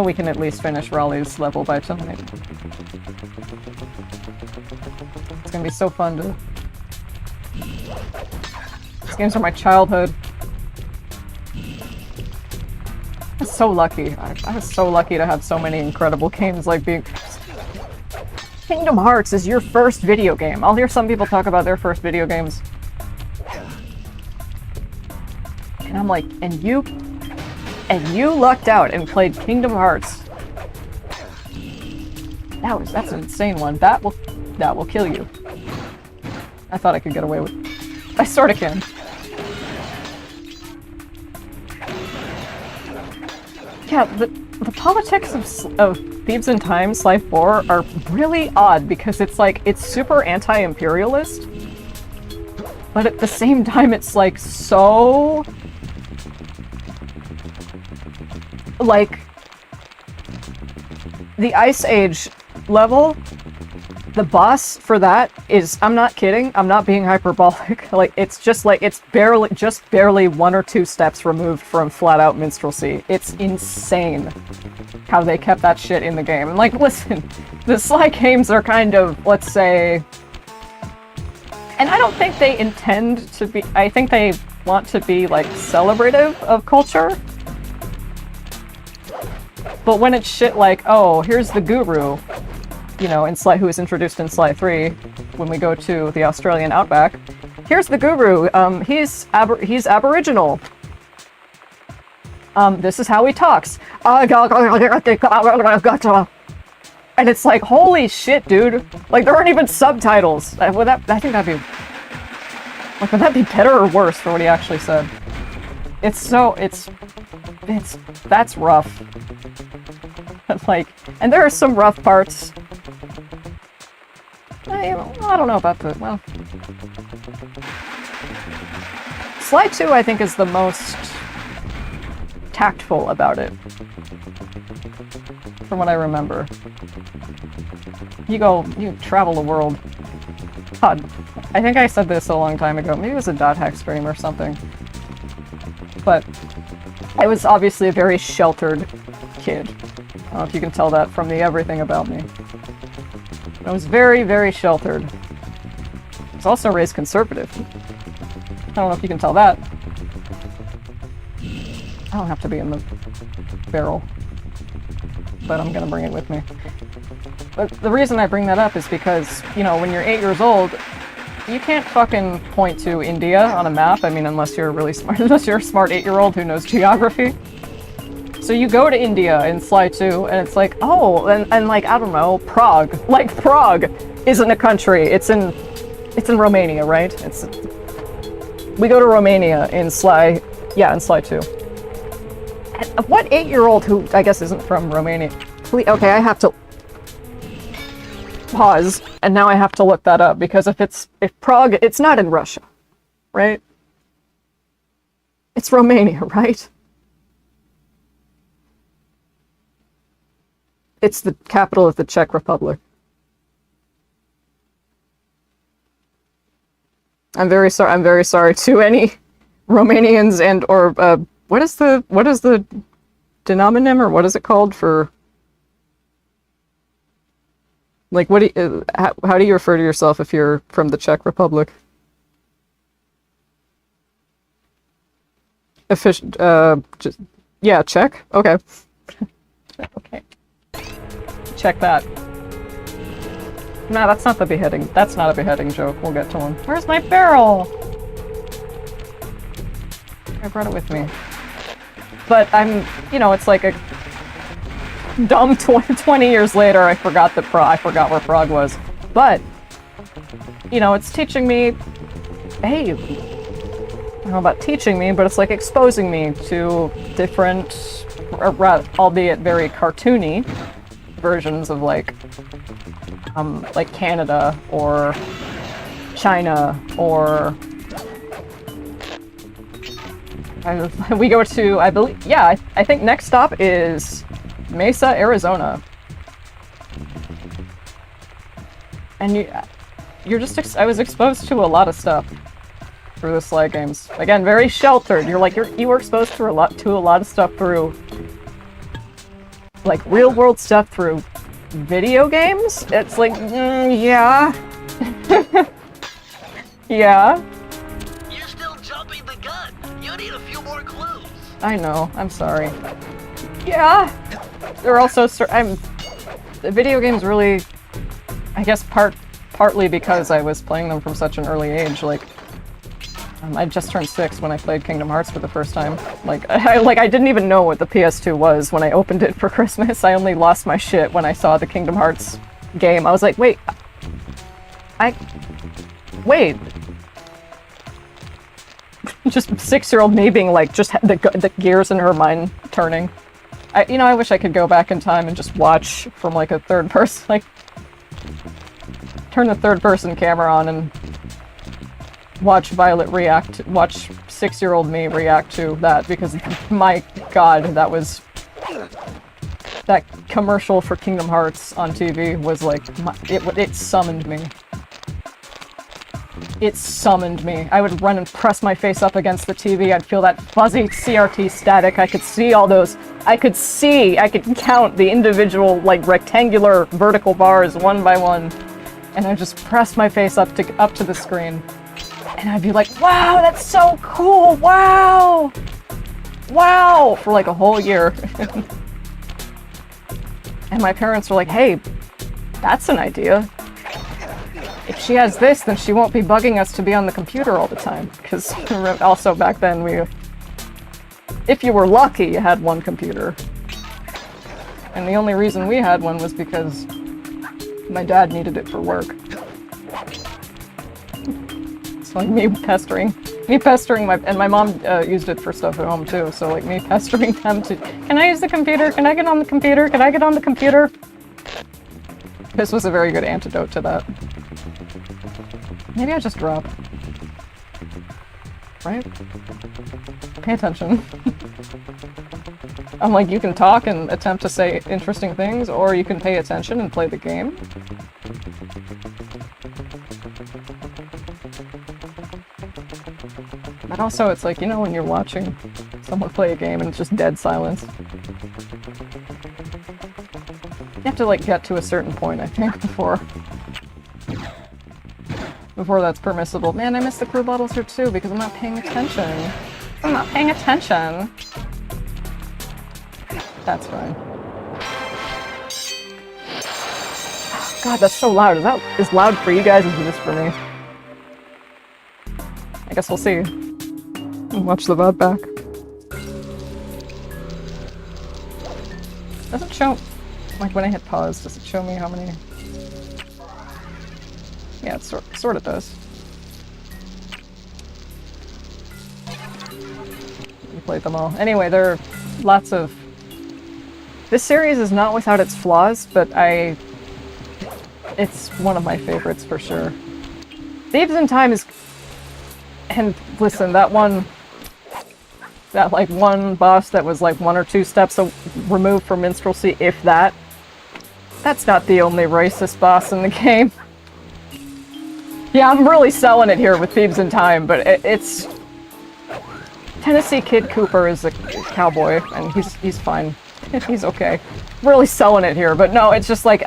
we can at least finish Raleigh's level by tonight. It's gonna be so fun to... These games are my childhood. I was so lucky. I was so lucky to have so many incredible games like being... Kingdom Hearts is your first video game. I'll hear some people talk about their first video games. And I'm like, and you lucked out and played Kingdom Hearts. That's an insane one. That will kill you. I thought I could get away with it. I sorta can. Yeah, the politics of Thieves in Time Sly 4 are really odd because it's like, it's super anti-imperialist, but at the same time it's like so... like, the Ice Age level, the boss for that is, I'm not kidding, I'm not being hyperbolic, like, it's just like, it's just barely 1 or 2 steps removed from flat-out minstrelsy. It's insane how they kept that shit in the game. And like, listen, the Sly games are kind of, let's say... And I don't think they intend to be, I think they want to be, like, celebrative of culture. But when it's shit like, oh, here's the guru, you know, in Sly, who is introduced in Sly 3, when we go to the Australian outback. Here's the guru, he's Aboriginal. This is how he talks. And it's like, holy shit, dude. Like, there aren't even subtitles. I think that'd be... Like, would that be better or worse for what he actually said? That's rough. Like, and there are some rough parts. I don't know about the, well... Sly 2, I think, is the most tactful about it. From what I remember. You travel the world. God, I think I said this a long time ago. Maybe it was a Dot Hack stream or something. But I was obviously a very sheltered kid. I don't know if you can tell that from the everything about me. I was very, very sheltered. I was also raised conservative. I don't know if you can tell that. I don't have to be in the barrel. But I'm gonna bring it with me. But the reason I bring that up is because, you know, when you're 8 years old, you can't fucking point to India on a map. I mean, unless you're really smart, unless you're a smart 8-year-old who knows geography. So you go to India in Sly 2, and it's like, oh, and like, I don't know, Prague. Like, Prague isn't a country, it's in Romania, right? We go to Romania in Sly, yeah, in Sly 2. What 8-year-old who, I guess, isn't from Romania? Okay, I have to pause, and now I have to look that up, because if Prague, it's not in Russia, right? It's Romania, right? It's the capital of the Czech Republic. I'm very sorry to any Romanians and or what is the denominator, or what is it called for, like, what do you, how do you refer to yourself if you're from the Czech Republic? Just, yeah, Czech? Okay. Okay. Check that. Nah, that's not the beheading. That's not a beheading joke. We'll get to one. Where's my barrel? I brought it with me. But I'm, you know, it's like a dumb 20 years later, I forgot where Prague was. But, you know, it's teaching me, hey, I don't know about teaching me, but it's like exposing me to different, albeit very cartoony, versions of like Canada or China or we go to, I believe, yeah, I think next stop is Mesa, Arizona. And you're just, I was exposed to a lot of stuff through the Sly games. Again, very sheltered. You're like, you were exposed to a lot of stuff through, like, real world stuff through video games? It's like, yeah. Yeah. You're still jumping the gun. You need a few more clues. I know, I'm sorry. Yeah! They're also, the video games really, I guess partly because I was playing them from such an early age, like, I just turned 6 when I played Kingdom Hearts for the first time. Like, I didn't even know what the PS2 was when I opened it for Christmas. I only lost my shit when I saw the Kingdom Hearts game. I was like, wait. Wait. Just 6-year-old me being like, just the gears in her mind turning. I wish I could go back in time and just watch from like a third person, like, turn the third person camera on and watch Violet watch 6-year-old me react to that, because my god, that commercial for Kingdom Hearts on TV was like, it summoned me. It summoned me. I would run and press my face up against the TV. I'd feel that fuzzy CRT static. I could see all those. I could count the individual, like, rectangular vertical bars one by one. And I'd just press my face up to the screen. And I'd be like, wow, that's so cool, wow! Wow! For like a whole year. And my parents were like, hey, that's an idea. If she has this, then she won't be bugging us to be on the computer all the time. Because also back then, if you were lucky, you had one computer. And the only reason we had one was because my dad needed it for work. So like me pestering my mom used it for stuff at home too. So like me pestering them to, can I use the computer? Can I get on the computer? Can I get on the computer? This was a very good antidote to that. Maybe I just drop. Right? Pay attention. I'm like, you can talk and attempt to say interesting things, or you can pay attention and play the game. But also, it's like, when you're watching someone play a game and it's just dead silence. You have to, like, get to a certain point, I think, before that's permissible. Man, I missed the clue bottles here too because I'm not paying attention. I'm not paying attention. That's fine. God, that's so loud. Is that as loud for you guys as it is for me? I guess we'll see. Watch the VOD back. Does it show, like when I hit pause, does it show me how many? Yeah, it sort of does. We played them all. Anyway, there are lots of... This series is not without its flaws, but it's one of my favorites for sure. Thieves in Time is... And listen, that one boss that was like 1 or 2 steps removed from minstrelsy, if that. That's not the only racist boss in the game. Yeah, I'm really selling it here with Thieves in Time, but it's... Tennessee Kid Cooper is a cowboy, and he's fine. He's okay. Really selling it here, but no, it's just like,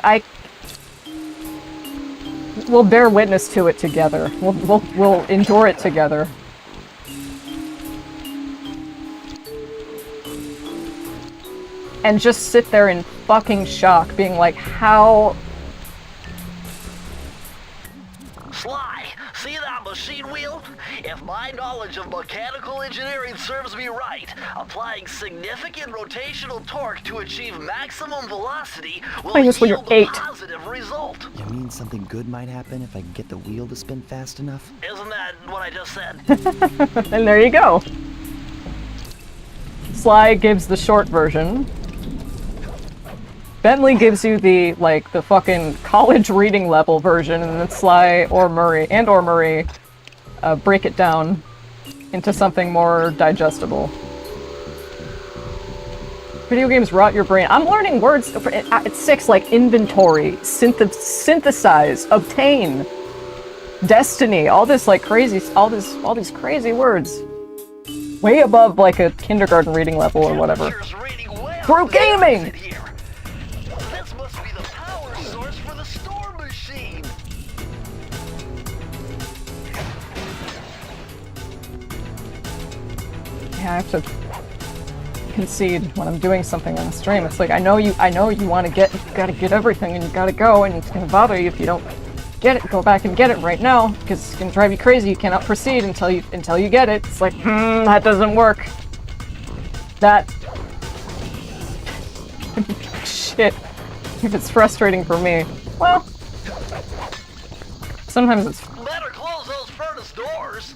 we'll bear witness to it together. We'll endure it together. And just sit there in fucking shock, being like, how... Sly, see that machine wheel? If my knowledge of mechanical engineering serves me right, applying significant rotational torque to achieve maximum velocity will Playing this when you're yield 8. a positive result. You mean something good might happen if I can get the wheel to spin fast enough? Isn't that what I just said? And there you go. Sly gives the short version. Bentley gives you the fucking college reading level version, and then Sly or Murray break it down into something more digestible. Video games rot your brain. I'm learning words at 6, like inventory, synthesize, obtain, destiny, all this like crazy, all these crazy words. Way above like a kindergarten reading level or whatever. Temperature's reading way up Through the gaming! opposite here. This must be the power source for the storm machine. Yeah, I have to concede when I'm doing something on the stream. It's like I know you want to get, you gotta get everything and you gotta go, and it's gonna bother you if you don't get it. Go back and get it right now because it's gonna drive you crazy. You cannot proceed until you get it. It's like, that doesn't work. That shit. If it's frustrating for me, well, sometimes it's. Better close those furnace doors.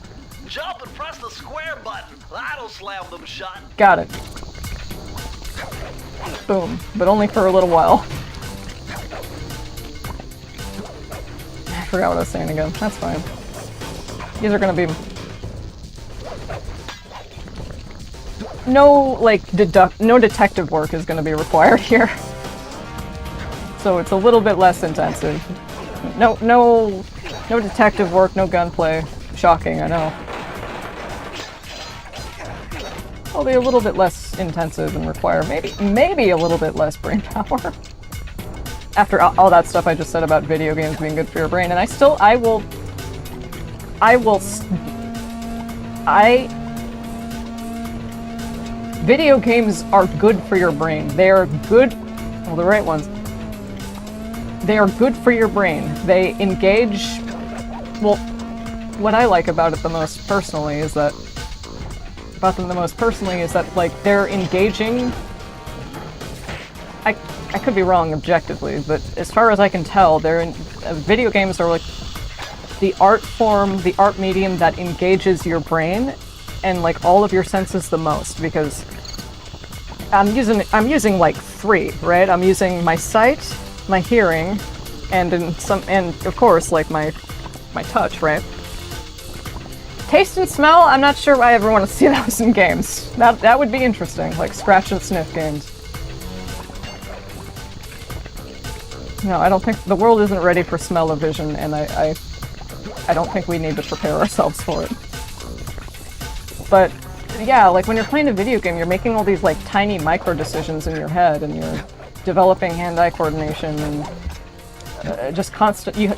Jump and press the square button. That'll slam them shut. Got it. Boom. But only for a little while. I forgot what I was saying again. That's fine. These are gonna be... No, like, no detective work is gonna be required here. So it's a little bit less intensive. No detective work, no gunplay. Shocking, I know. Will be a little bit less intensive and require maybe a little bit less brain power. After all that stuff I just said about video games being good for your brain, and video games are good for your brain. They are good, well, the right ones. They are good for your brain. They engage, well, what I like about it the most personally is that like they're engaging. I could be wrong objectively, but as far as I can tell, video games are like the art form, the art medium that engages your brain and like all of your senses the most, because I'm using like 3, right? I'm using my sight, my hearing, and of course like my touch, right? Taste and smell, I'm not sure I ever want to see those in games. That would be interesting, like scratch and sniff games. No, I don't think the world isn't ready for smell-o-vision, and I don't think we need to prepare ourselves for it. But yeah, like when you're playing a video game, you're making all these like tiny micro decisions in your head, and you're developing hand-eye coordination, and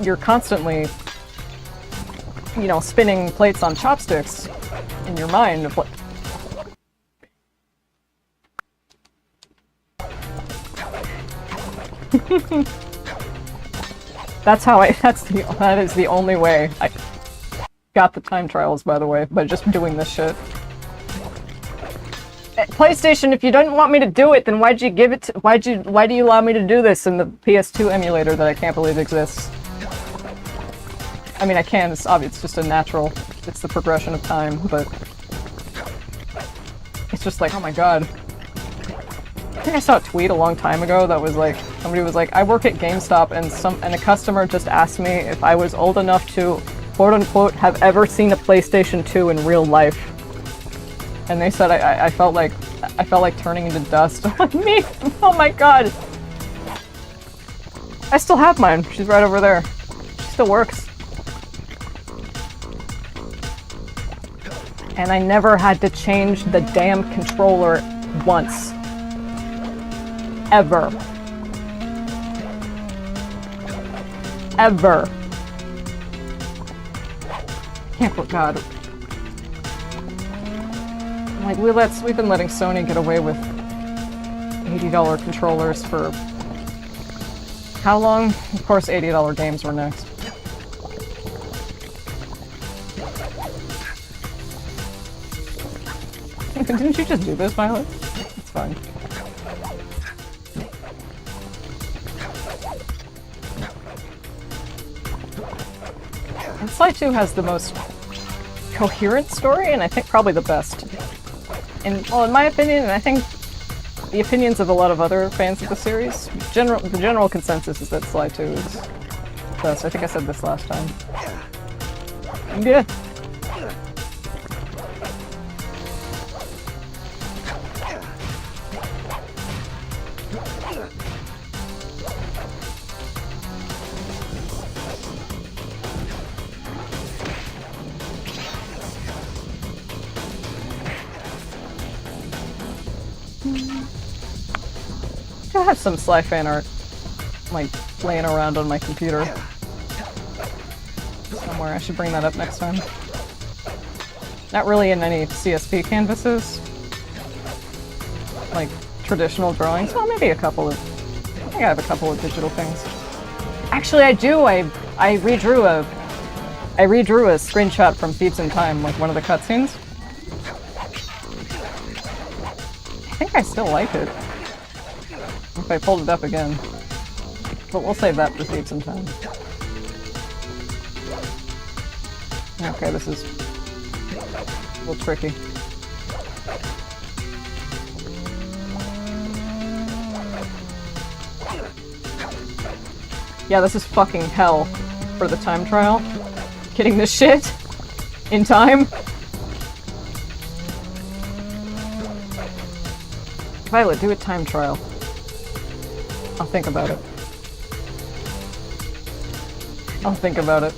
you're constantly, you know, spinning plates on chopsticks in your mind of what. That is the only way I got the time trials, by the way, by just doing this shit. PlayStation, if you didn't want me to do it, then why'd you give it to, why do you allow me to do this in the PS2 emulator that I can't believe exists? I mean, I can, it's obvious, it's just a natural, it's the progression of time, but it's just like, oh my god. I think I saw a tweet a long time ago that was like, somebody was like, I work at GameStop, and a customer just asked me if I was old enough to, quote unquote, have ever seen a PlayStation 2 in real life. And they said I felt like turning into dust. Like me? Oh my god. I still have mine. She's right over there. She still works. And I never had to change the damn controller once. Ever. Ever. Can't quote God. Like, we've been letting Sony get away with $80 controllers for how long? Of course, $80 games were next. Didn't you just do this, Violet? It's fine. And Sly 2 has the most coherent story, and I think probably the best. Well, in my opinion, and I think the opinions of a lot of other fans of the series, the general consensus is that Sly 2 is best. I think I said this last time. Yeah. have some Sly fan art, like, laying around on my computer. Somewhere, I should bring that up next time. Not really in any CSP canvases. Like, traditional drawings. Well, maybe a couple of... I think I have a couple of digital things. Actually, I do! I redrew a screenshot from Thieves in Time, like one of the cutscenes. I think I still like it. If I pulled it up again. But we'll save that for Thieves in Time. Okay, this is a little tricky. Yeah, this is fucking hell for the time trial. Getting this shit in time. Violet, do a time trial. I'll think about it. I'll think about it.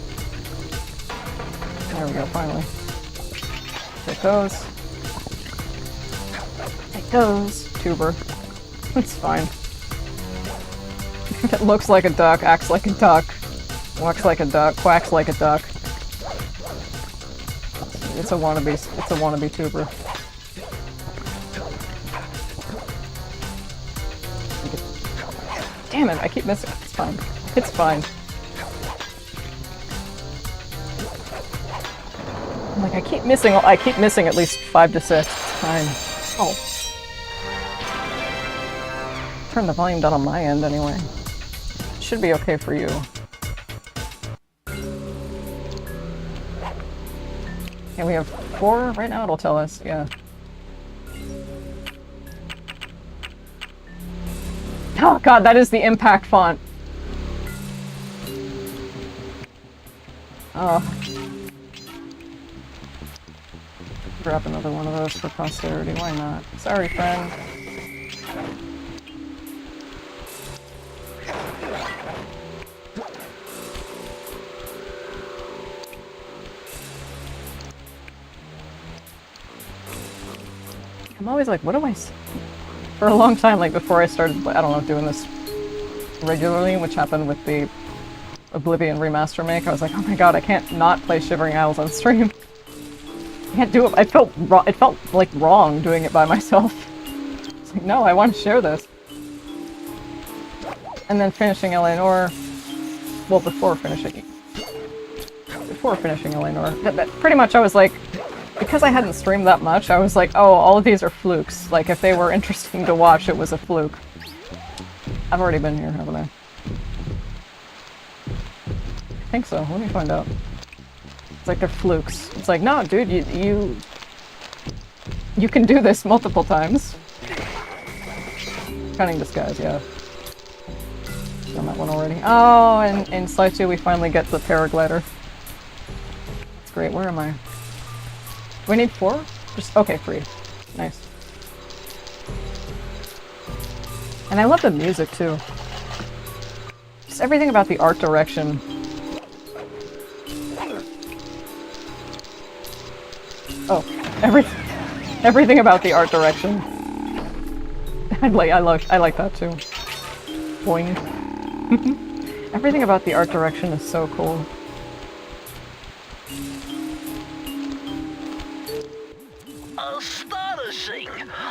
There we go, finally. Take those. Take those. Tuber. It's fine. It looks like a duck, acts like a duck, walks like a duck, quacks like a duck. It's a wannabe tuber. Damn it, I keep missing. It's fine. It's fine. Like, I keep missing at least 5 to 6 times. Oh. Turn the volume down on my end anyway. Should be okay for you. Yeah, we have 4 right now, it'll tell us, yeah. Oh god, that is the impact font. Oh. Grab another one of those for posterity, why not? Sorry, friend. I'm always like, what do I say? For a long time, like before I started, I don't know, doing this regularly, which happened with the Oblivion remaster make, I was like, oh my god, I can't not play Shivering Isles on stream. I can't do it. It felt like wrong doing it by myself. It's like, no, I want to share this. And then finishing LA Noire, well, before finishing LA Noire, pretty much I was like, because I hadn't streamed that much, I was like, oh, all of these are flukes. Like, if they were interesting to watch, it was a fluke. I've already been here, haven't I? I think so. Let me find out. It's like they're flukes. It's like, no, dude, you can do this multiple times. Cunning Disguise, yeah. Done that one already. Oh, and in Sly 2 we finally get the paraglider. That's great. Where am I? Do we need 4? Just, okay, 3. Nice. And I love the music, too. Just everything about the art direction. Oh, everything about the art direction. I like that, too. Boing. Everything about the art direction is so cool. Astonishing!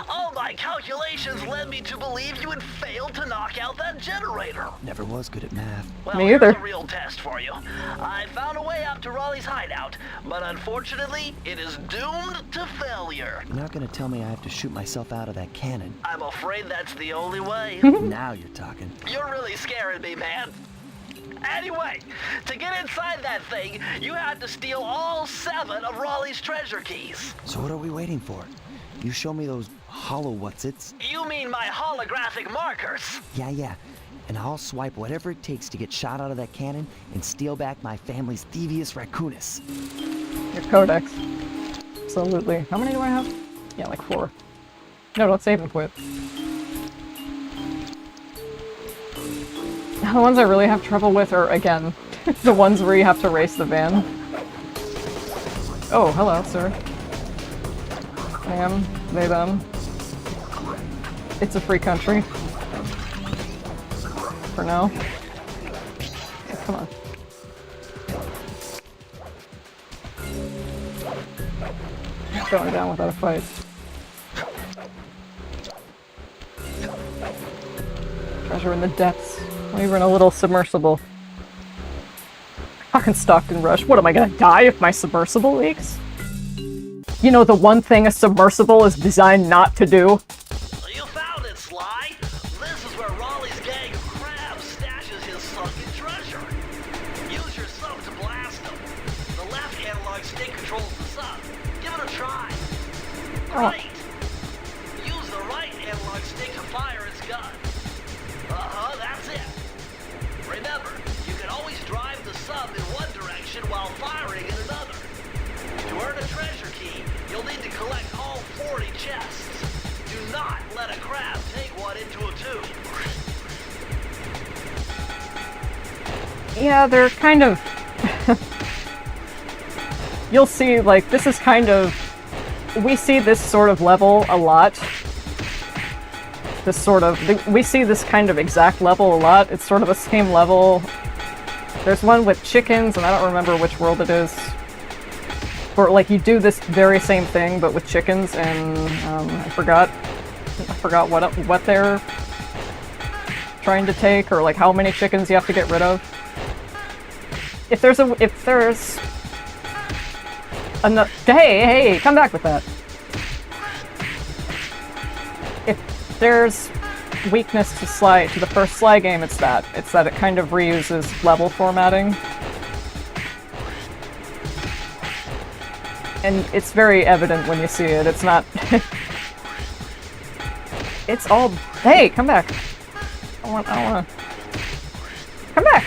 All my calculations led me to believe you had failed to knock out that generator. Never was good at math. Well, Me either. here's a real test for you. I found a way up to Raleigh's hideout, but unfortunately, it is doomed to failure. You're not gonna tell me I have to shoot myself out of that cannon. I'm afraid that's the only way. Now you're talking. You're really scaring me, man. Anyway, to get inside that thing, you had to steal all 7 of Raleigh's treasure keys. So what are we waiting for? You show me those hollow what's-its? You mean my holographic markers? Yeah. And I'll swipe whatever it takes to get shot out of that cannon and steal back my family's thievius raccoonus. Your codex. Absolutely. How many do I have? Yeah, like 4. No, don't save and quit. The ones I really have trouble with are, again, the ones where you have to race the van. Oh, hello, sir. Ma'am, they, them. It's a free country. for now. Yeah, come on. Not going down without a fight. Treasure in the depths. Not even a little submersible. Fucking Stockton Rush. What, am I gonna die if my submersible leaks? You know, the one thing a submersible is designed not to do? You found it, Sly. This is where Raleigh's gang of crabs stashes his sunken treasure. Use your sub to blast them. The left analog stick controls the sub. Give it a try. Right. Use the right analog stick to fire its gun. That's it. Remember, you can always drive the sub in one direction while firing in another. To earn a treasure key, you'll need to collect all 40 chests. Do not let a crab take one into a tube. Yeah, they're kind of... You'll see, like, this is kind of... We see this sort of level a lot. This sort of... We see this kind of exact level a lot. It's sort of the same level. There's one with chickens, and I don't remember which world it is. Where, like, you do this very same thing, but with chickens, and I forgot what they're trying to take, or like how many chickens you have to get rid of. If there's hey, come back with that. If there's weakness to the first Sly game, it's that it kind of reuses level formatting. And it's very evident when you see it. It's not... It's all... Hey, come back! I don't wanna... Come back!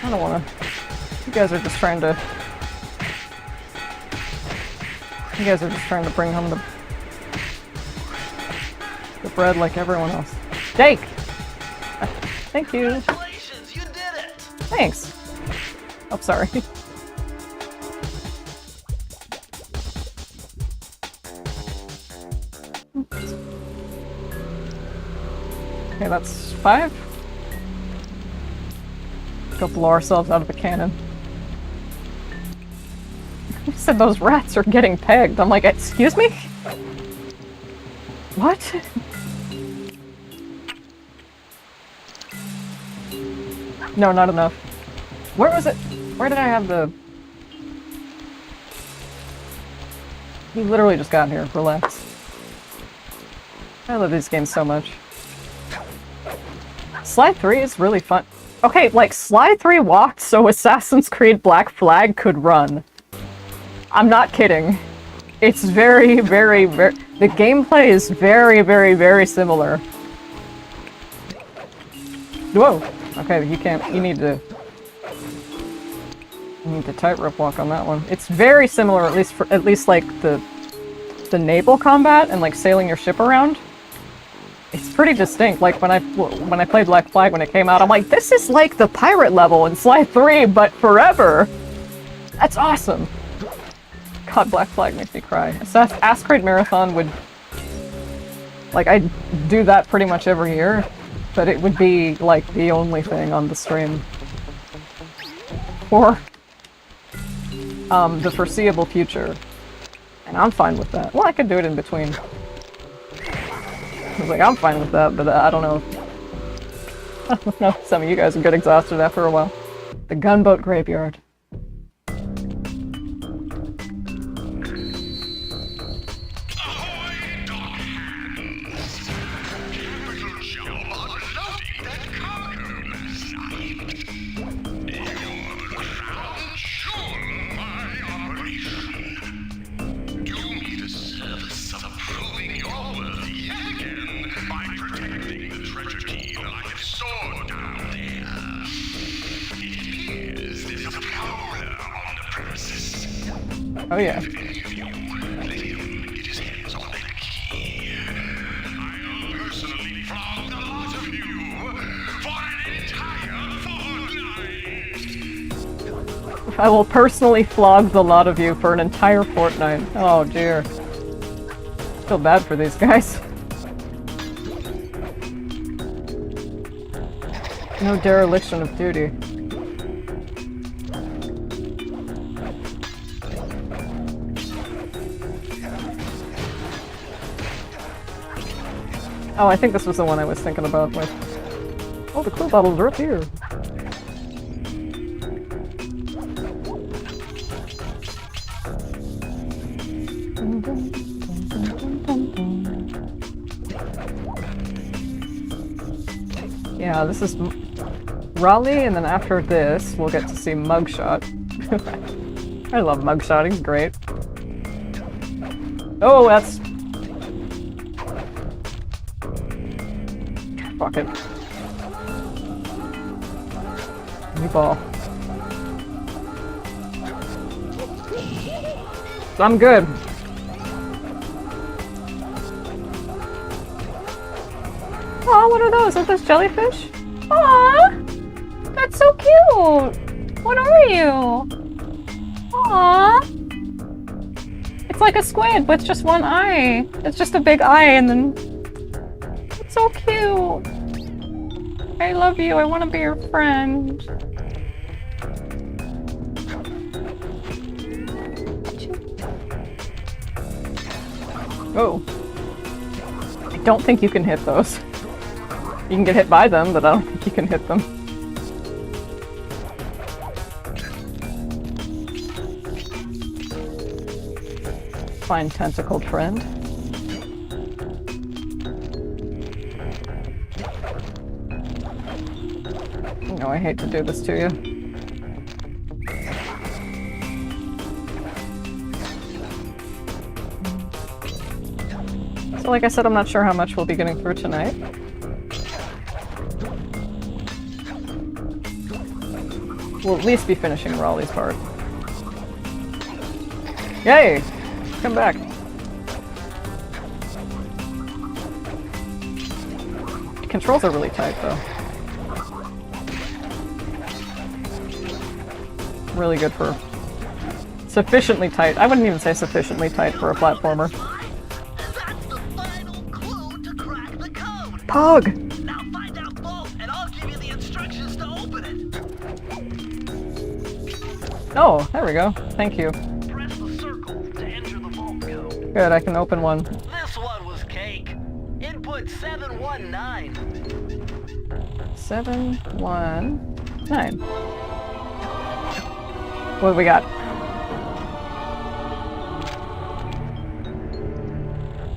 I don't wanna... You guys are just trying to... You guys are just trying to bring home the bread like everyone else. Jake! Thank you! Congratulations, you did it! Thanks! Oh, sorry. Okay, that's 5. Go blow ourselves out of the cannon. You said those rats are getting pegged. I'm like, excuse me? What? No, not enough. Where was it? Where did I have the... You literally just got here. Relax. I love these games so much. Sly 3 is really fun. Okay, like, Sly 3 walked so Assassin's Creed Black Flag could run. I'm not kidding. It's very, very, very... The gameplay is very, very, very similar. Whoa! Okay, you can't... You need to tightrope walk on that one. It's very similar, at least like the naval combat and like sailing your ship around. It's pretty distinct. Like when I played Black Flag when it came out, I'm like, this is like the pirate level in Sly 3, but forever. That's awesome. God, Black Flag makes me cry. Asteroid Marathon would... Like, I do that pretty much every year, but it would be like the only thing on the stream. For the foreseeable future. And I'm fine with that. Well, I could do it in between. I was like, I'm fine with that, but I don't know. I don't know. Some of you guys would get exhausted after a while. The gunboat graveyard. Oh yeah. I will personally flog the lot of you for an entire fortnight. Oh dear. Feel bad for these guys. No dereliction of duty. Oh, I think this was the one I was thinking about with... Oh, the clue bottles are up here. Yeah, this is Raleigh, and then after this, we'll get to see Mugshot. I love Mugshot, he's great. Oh, that's... Fuck it. New ball. I'm good. Aw, what are those? Are those jellyfish? Aw! That's so cute! What are you? Aw! It's like a squid with just one eye. It's just a big eye and then... It's so cute! I love you, I want to be your friend. Oh. I don't think you can hit those. You can get hit by them, but I don't think you can hit them. Fine tentacled friend. No, I hate to do this to you. So like I said, I'm not sure how much we'll be getting through tonight. We'll at least be finishing Raleigh's part. Yay! Come back. Controls are really tight, though. Really good for... Sufficiently tight. I wouldn't even say sufficiently tight for a platformer. That's the final clue to crack the code. Pog! Now find out both, and I'll give you the instructions to open it. Oh, there we go. Thank you. Press the circle to enter the vault code. Good, I can open one. This one was cake. Input 719. 719. What do we got?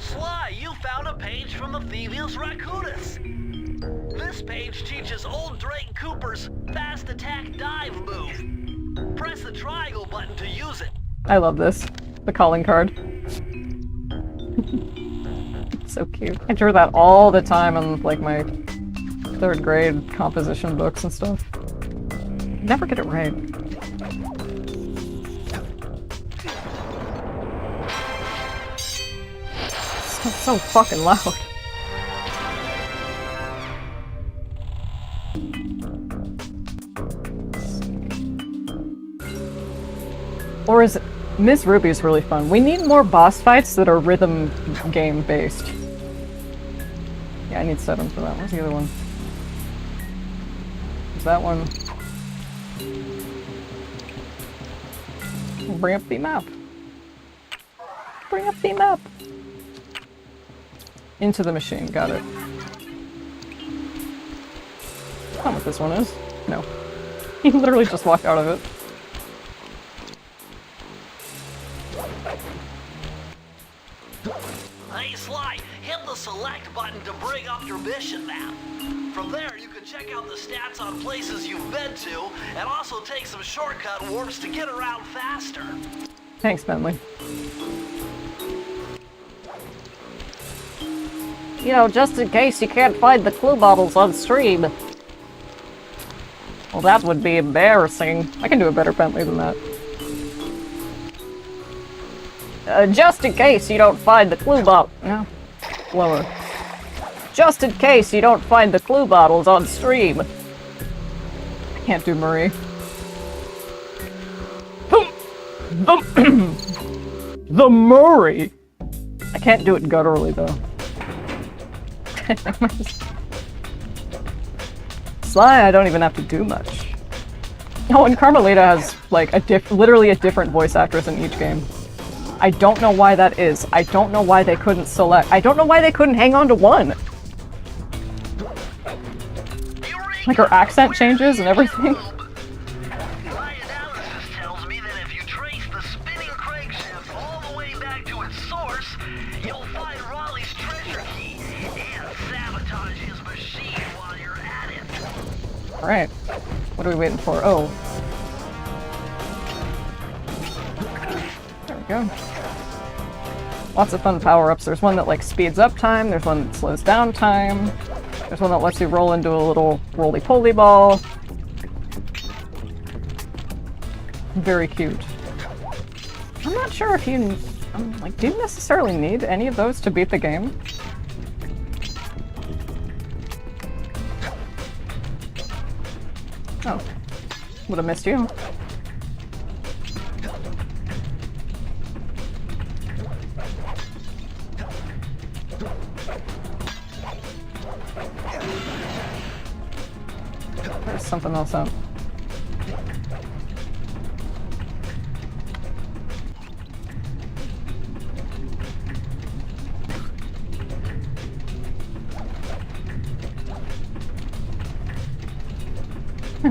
Sly, you found a page from the Thievius Raccoonus. This page teaches old Drake Cooper's fast attack dive move. Press the triangle button to use it. I love this. The calling card. So cute. I drew that all the time on like my 3rd grade composition books and stuff. Never get it right. So fucking loud. Or is it... Ms. Ruby's really fun. We need more boss fights that are rhythm game based. Yeah, I need 7 for that. Where's the other one? Is that one? Bring up the map. Bring up the map. Into the machine, got it. I don't know what this one is. No. He literally just walked out of it. Hey Sly, hit the select button to bring up your mission map. From there, you can check out the stats on places you've been to, and also take some shortcut warps to get around faster. Thanks, Bentley. You know, just in case you can't find the clue bottles on stream. Well, that would be embarrassing. I can do a better Bentley than that. Just in case you don't find the clue bottle. No. Lower. Just in case you don't find the clue bottles on stream. I can't do Marie. The Murray! I can't do it gutturally, though. Sly, I don't even have to do much. Oh, and Carmelita has, like, literally a different voice actress in each game. I don't know why that is. I don't know why they couldn't select. I don't know why they couldn't hang on to one. Like, her accent changes and everything. My analysis tells me that if you trace the spinning crankshaft all the way back to its source, you'll find Raleigh's treasure key and sabotage his machine while you're at it. Alright. What are we waiting for? Oh. There we go. Lots of fun power-ups. There's one that, like, speeds up time. There's one that slows down time. There's one that lets you roll into a little roly-poly ball. Very cute. I'm not sure if you... like, do you necessarily need any of those to beat the game? Oh. Would have missed you. There's something else up.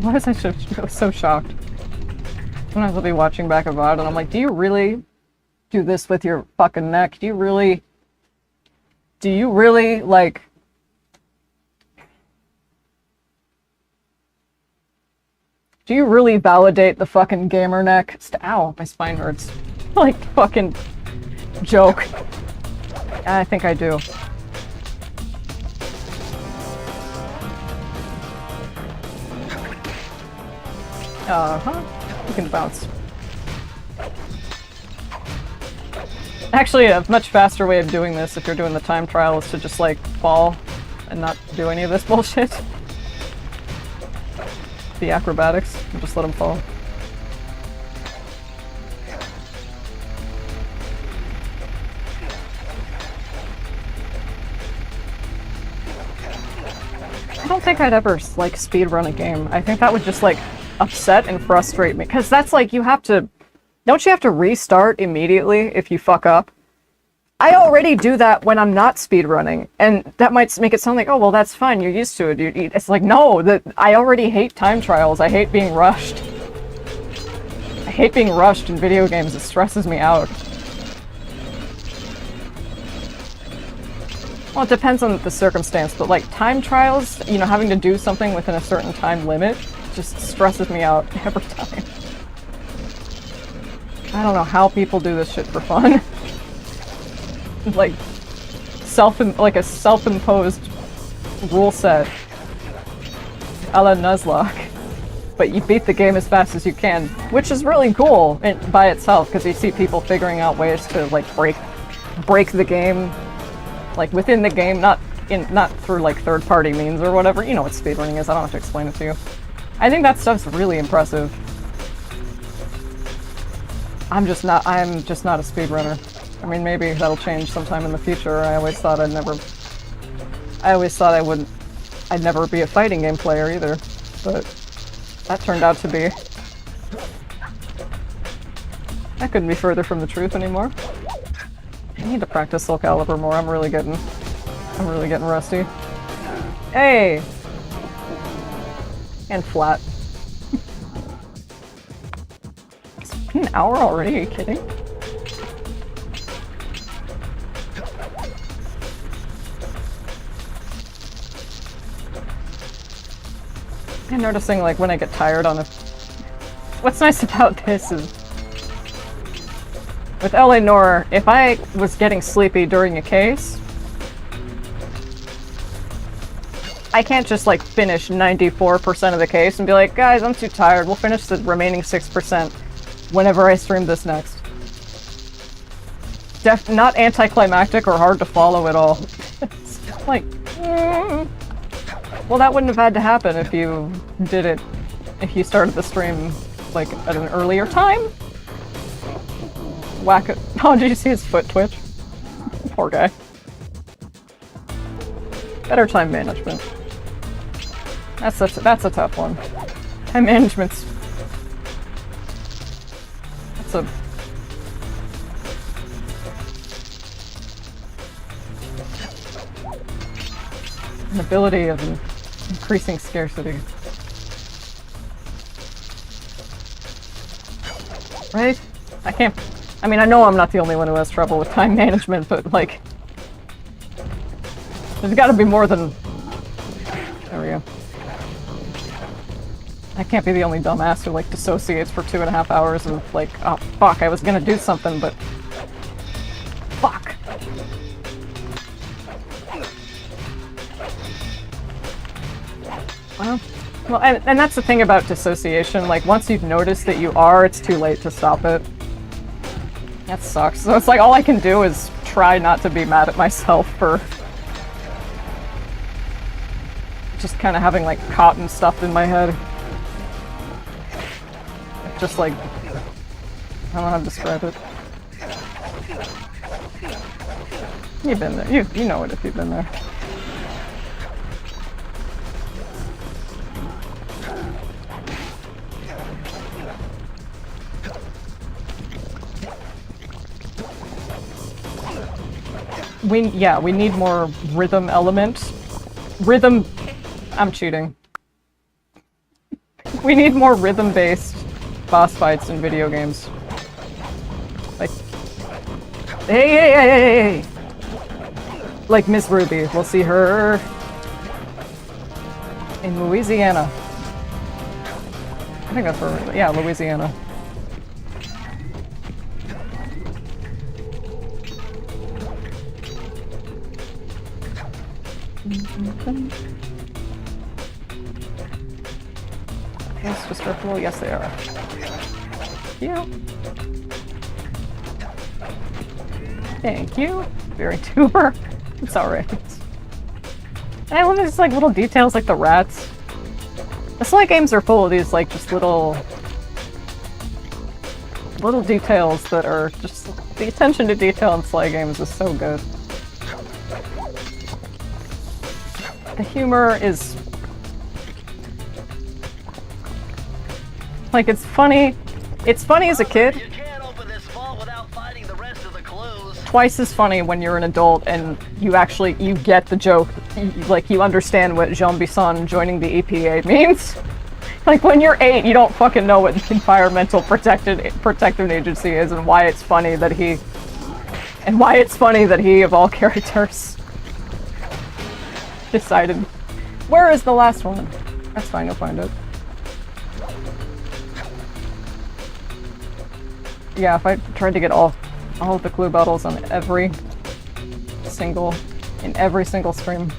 Why was I so shocked? Sometimes I'll be watching back a VOD and I'm like, do you really do this with your fucking neck? Do you really, like... Do you really validate the fucking gamer neck? Ow, my spine hurts. Like, fucking joke. I think I do. Uh-huh. You can bounce. Actually, a much faster way of doing this, if you're doing the time trial, is to just, like, fall and not do any of this bullshit. The acrobatics, and just let them fall. I don't think I'd ever, like, speedrun a game. I think that would just, like, upset and frustrate me. Because that's like, you have to... Don't you have to restart immediately if you fuck up? I already do that when I'm not speedrunning, and that might make it sound like, oh, well, that's fine, you're used to it. It's like, no, I already hate time trials. I hate being rushed. I hate being rushed in video games. It stresses me out. Well, it depends on the circumstance, but like time trials, you know, having to do something within a certain time limit just stresses me out every time. I don't know how people do this shit for fun. Like, a self-imposed rule set a la Nuzlocke. But you beat the game as fast as you can, which is really cool by itself, because you see people figuring out ways to, like, break the game, like, within the game, not through, like, third-party means or whatever. You know what speedrunning is, I don't have to explain it to you. I think that stuff's really impressive. I'm just not a speedrunner. I mean, maybe that'll change sometime in the future. I always thought I'd never be a fighting game player either, but that turned out to be. That couldn't be further from the truth anymore. I need to practice Soul Calibur more. I'm really getting rusty. Hey! And flat. It's been an hour already, are you kidding? I'm noticing, like, when I get tired on a... What's nice about this is... With LA Noire, if I was getting sleepy during a case, I can't just, like, finish 94% of the case and be like, guys, I'm too tired, we'll finish the remaining 6% whenever I stream this next. Not anticlimactic or hard to follow at all. It's like... Well, that wouldn't have had to happen if you started the stream, like, at an earlier time? Whack it. Oh, did you see his foot twitch? Poor guy. Better time management. That's a tough one. Time management's... That's a... An ability of increasing scarcity. Right? I can't... I mean, I know I'm not the only one who has trouble with time management, but, like... There's gotta be more than... There we go. I can't be the only dumbass who, like, dissociates for 2.5 hours and, like, oh, fuck, I was gonna do something, but... Fuck! Well, and that's the thing about dissociation, like, once you've noticed that you are, it's too late to stop it. That sucks. So it's like, all I can do is try not to be mad at myself for... just kind of having, like, cotton stuffed in my head. Just like... I don't know how to describe it. You've been there. You know it if you've been there. We need more rhythm element. Rhythm... I'm cheating. We need more rhythm-based boss fights in video games. Like... Hey! Like Miss Ruby. We'll see her... in Louisiana. I think that's where... Yeah, Louisiana. Yes, destructible? Yes, they are. Yeah. Thank you. Very tuber. It's alright. I love these, like, little details like the rats. The Sly games are full of these, like, just little details that are just... The attention to detail in Sly games is so good. The humor is... Like, it's funny. It's funny as a kid. You can't open this vault without finding the rest of the clues. Twice as funny when you're an adult and you actually, you get the joke. Like, you understand what Jean Bisson joining the EPA means. Like, when you're 8, you don't fucking know what the Environmental Protective Agency is and why it's funny that he... And why it's funny that he, of all characters, decided... Where is the last one? That's fine, you'll find it. Yeah, if I tried to get all of the clue bottles on in every single stream,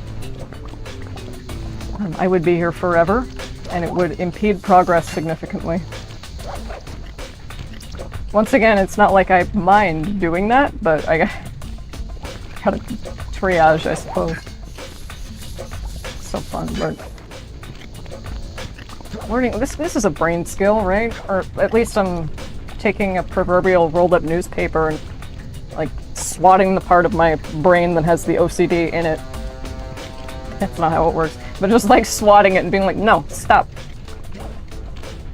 I would be here forever, and it would impede progress significantly. Once again, it's not like I mind doing that, but I gotta triage, I suppose. So fun, but... Learning, this is a brain skill, right? Or at least I'm taking a proverbial rolled up newspaper and, like, swatting the part of my brain that has the OCD in it. That's not how it works. But just, like, swatting it and being like, no, stop.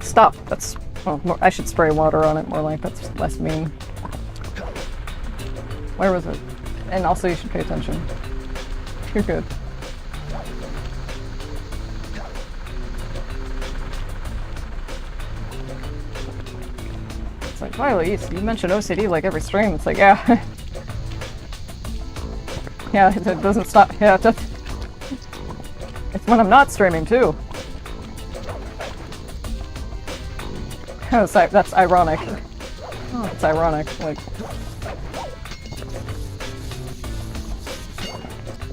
Stop. That's... Oh, I should spray water on it more, like, that's less mean. Where was it? And also you should pay attention. You're good. It's like, Violet, you mention OCD like every stream. It's like, yeah. Yeah, it doesn't stop. Yeah, it does. It's when I'm not streaming, too. That's ironic. Oh, it's ironic. Like...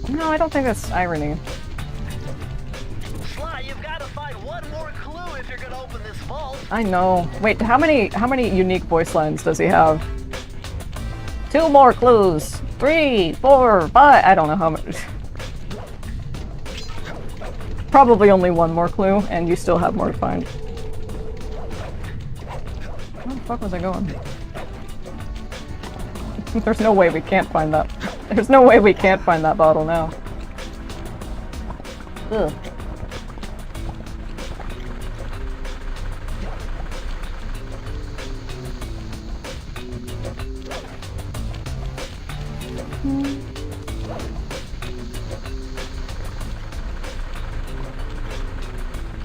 No, I don't think that's irony. Sly, you've got to find one more clue if you're gonna open this vault. I know. Wait, how many unique voice lines does he have? 2 more clues. 3, 4, 5. I don't know how much. Probably only 1 more clue, and you still have more to find. Where the fuck was I going? There's no way we can't find that. There's no way we can't find that bottle now. Ugh.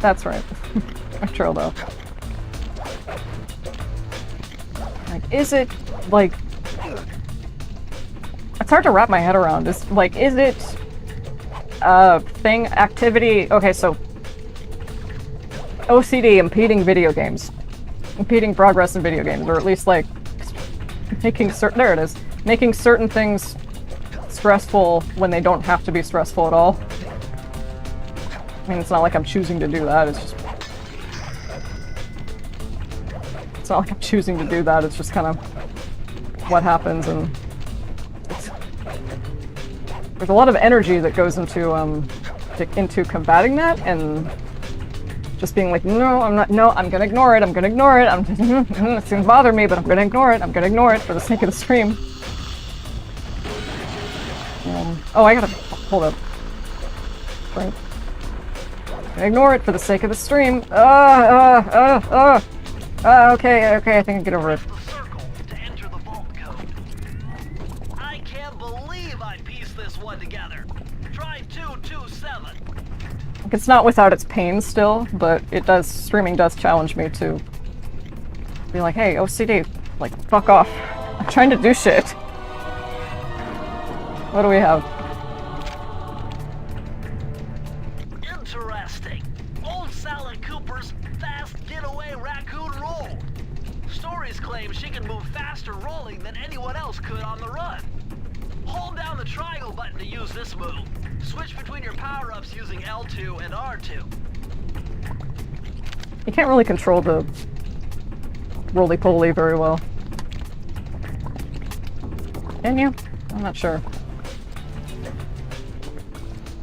That's right. True though. Like, is it like? It's hard to wrap my head around. Is it thing activity? Okay, so OCD impeding video games, impeding progress in video games, or at least like making certain. There it is. Making certain things stressful when they don't have to be stressful at all. I mean, it's not like I'm choosing to do that. It's not like I'm choosing to do that. It's just kind of what happens, and there's a lot of energy that goes into combating that, and just being like, no, I'm not. No, I'm gonna ignore it. I'm gonna ignore it. It's gonna bother me, but I'm gonna ignore it. I'm gonna ignore it for the sake of the stream. Oh, I gotta hold up. Right. Ignore it for the sake of the stream. Okay, I think I can get over it. The circle to enter the vault code. I can't believe I pieced this one together. Try 227. It's not without its pain still, but streaming does challenge me to be like, hey, OCD, like, fuck off. I'm trying to do shit. What do we have? Interesting. Old Sally Cooper's fast getaway raccoon roll. Stories claim she can move faster rolling than anyone else could on the run. Hold down the triangle button to use this move. Switch between your power-ups using L2 and R2. You can't really control the roly-poly very well. Can you? I'm not sure.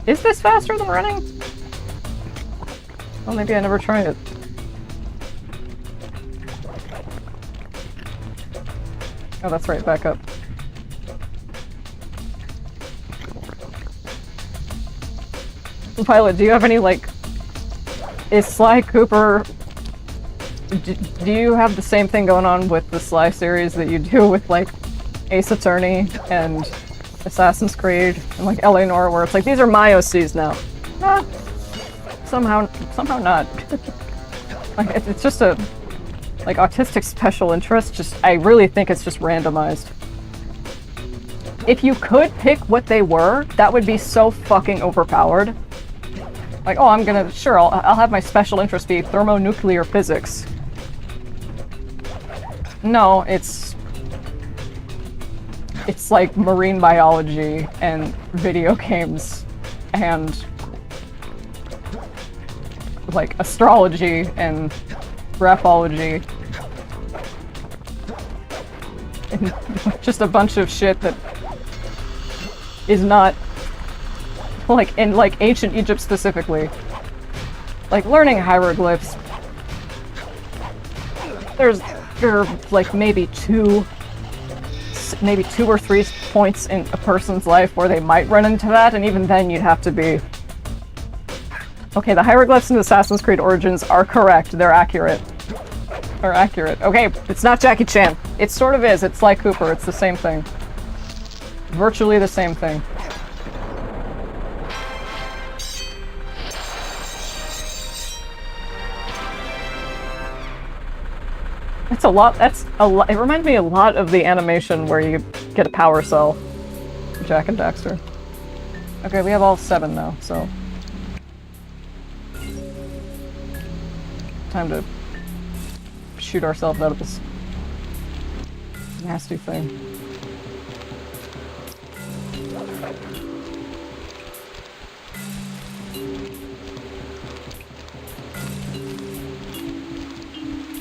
Is this faster than running? Well, maybe I never tried it. Oh, that's right, back up. Pilot, do you have any, like... Is Sly Cooper... Do you have the same thing going on with the Sly series that you do with, like, Ace Attorney and Assassin's Creed and, like, LA Noire, where it's like, these are my OCs now? Nah. Somehow not. Like, it's just a... Like, autistic special interest, I really think it's just randomized. If you could pick what they were, that would be so fucking overpowered. Like, oh, I'm gonna... Sure, I'll have my special interest be thermonuclear physics. No, it's like marine biology and video games and like astrology and graphology and just a bunch of shit that is not like in like ancient Egypt specifically. Like learning hieroglyphs. There are like maybe two or three points in a person's life where they might run into that, and even then you'd have to be... Okay, the hieroglyphs in Assassin's Creed Origins are correct. They're accurate. Are accurate. Okay, it's not Jackie Chan. It sort of is. It's like Cooper. It's the same thing. Virtually the same thing. That's a lot. It reminds me a lot of the animation where you get a power cell. Jak and Daxter. Okay, we have all 7 now, so... Time to shoot ourselves out of this nasty thing.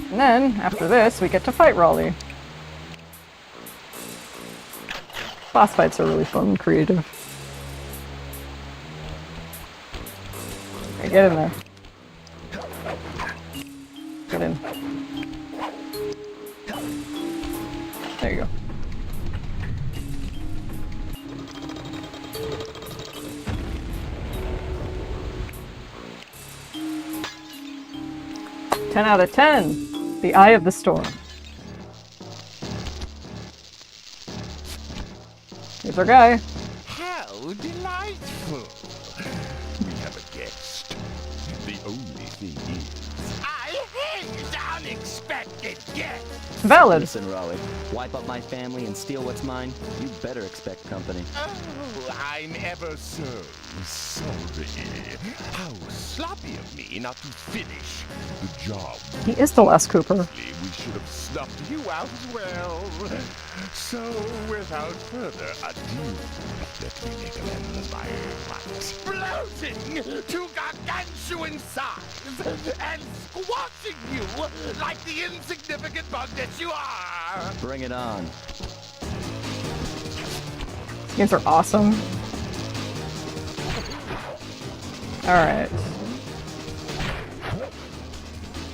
And then, after this, we get to fight Raleigh. Boss fights are really fun and creative. Okay, get in there. Get in. There you go. Ten out of 10. The Eye of the Storm. Here's our guy. How delightful! We have a guest. The only thing expected yet. Valid. Listen, Raleigh, wipe up my family and steal what's mine, you better expect company. Oh, I'm ever so sorry. How sloppy of me not to finish the job. He is the last Cooper. We should have snuffed you out as well. So, without further ado, let me make amends by exploding to gargantuan size and squashing you like the insignificant bug that you are. Bring it on. These games are awesome. Alright.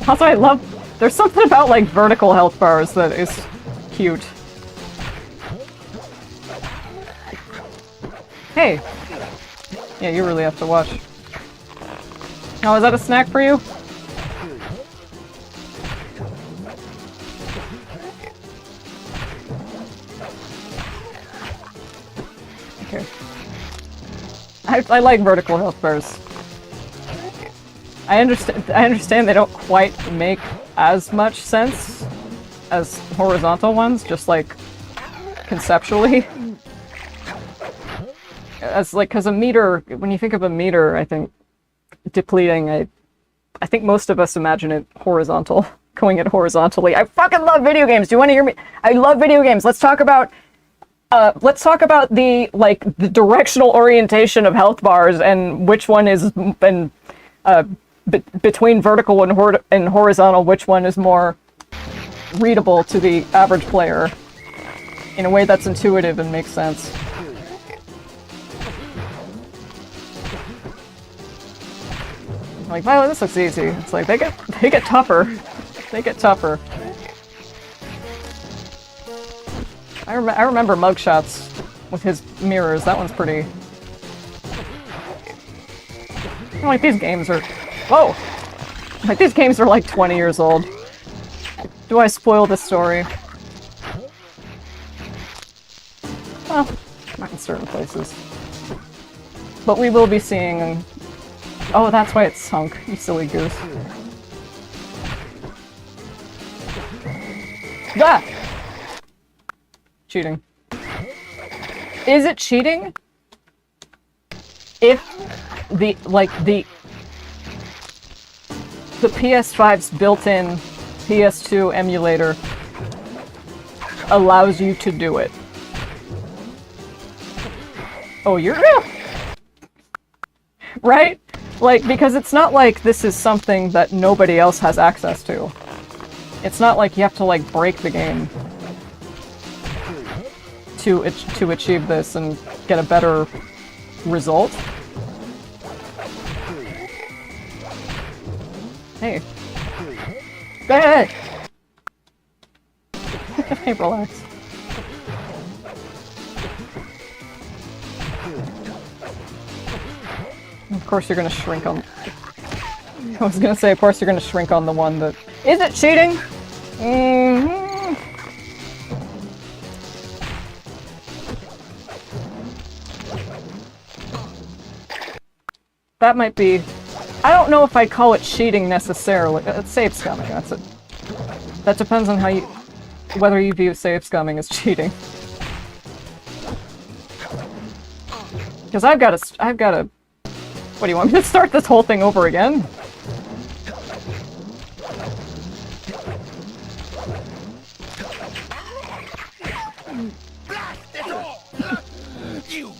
Also, I love... There's something about, like, vertical health bars that is cute. Hey! Yeah, you really have to watch. Oh, is that a snack for you? Okay. I like vertical health bars. I understand they don't quite make as much sense as horizontal ones, just like conceptually. As like, cause a meter, when you think of a meter, I think depleting, I think most of us imagine it horizontal, going it horizontally. I fucking love video games. Do you want to hear me? I love video games. Let's talk about the, like, the directional orientation of health bars and which one is, and between vertical and horizontal, which one is more readable to the average player in a way that's intuitive and makes sense. Like, wow, this looks easy. It's like, they get tougher. They get tougher. I remember mugshots with his mirrors. That one's pretty... Like, these games are... Whoa! Like, these games are like 20 years old. Do I spoil the story? Well, not in certain places. But we will be seeing... Oh, that's why it's sunk, you silly goose. Ah! Cheating. Is it cheating if the PS5's built-in PS2 emulator allows you to do it? Oh, you're real! Right? Like, because it's not like this is something that nobody else has access to. It's not like you have to, like, break the game to achieve this and get a better result. Hey. Hey! Hey, relax. Of course you're gonna shrink on... I was gonna say, of course you're gonna shrink on the one that... Is it cheating? Mm-hmm. That might be... I don't know if I'd call it cheating necessarily. It's save scumming, that's it. That depends on how you... whether you view save scumming as cheating. Because I've got a... What do you want me to start this whole thing over again? Blast it all! You've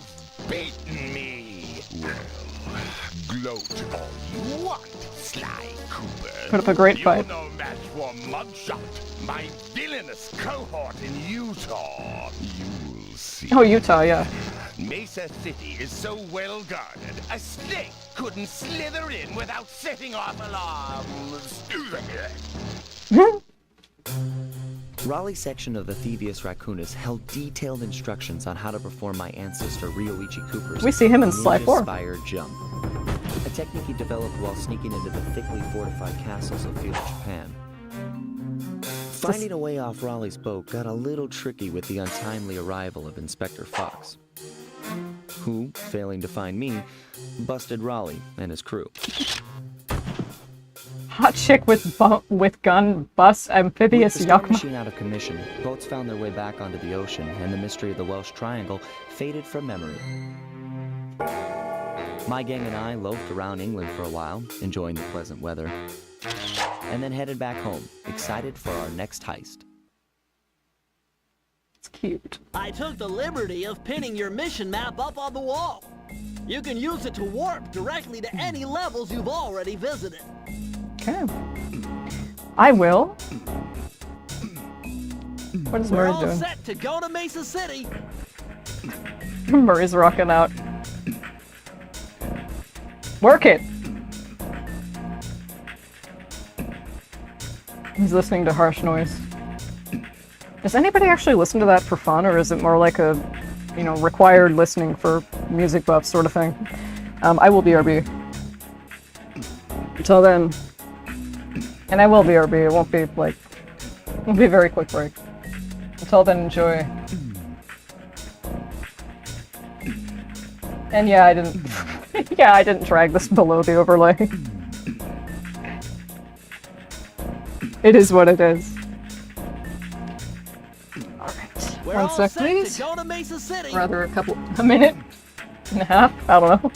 beaten me! Well, gloat all you want, Sly Cooper. Put up a great fight. You're no match for Mugshot, my villainous cohort in Utah. You'll see. Oh, Utah, yeah. Mesa City is so well guarded, a snake couldn't slither in without setting off alarms. Raleigh's section of the Thievius Raccoonus held detailed instructions on how to perform my ancestor Ryoichi Cooper's We see him in Sly 4. ninja-inspired jump. A technique he developed while sneaking into the thickly fortified castles of feudal Japan. Finding a way off Raleigh's boat got a little tricky with the untimely arrival of Inspector Fox, who, failing to find me, busted Raleigh and his crew. Hot chick with gun, bus, amphibious With the star Yakima. machine out of commission, boats found their way back onto the ocean, and the mystery of the Welsh Triangle faded from memory. My gang and I loafed around England for a while, enjoying the pleasant weather, and then headed back home, excited for our next heist. It's cute. I took the liberty of pinning your mission map up on the wall. You can use it to warp directly to any levels you've already visited. Okay. I will. What is We're Murray all doing? set to go to Mesa City. Murray's rocking out. Work it! He's listening to harsh noise. Does anybody actually listen to that for fun, or is it more like a, you know, required listening for music buffs sort of thing? I will BRB. Until then. And I will BRB, it won't be like... It'll be a very quick break. Until then, enjoy. And yeah, I didn't... yeah, I didn't drag this below the overlay. It is what it is. Alright. We're One all sec, set please. to go to Mesa City. Rather a minute and a half, I don't know.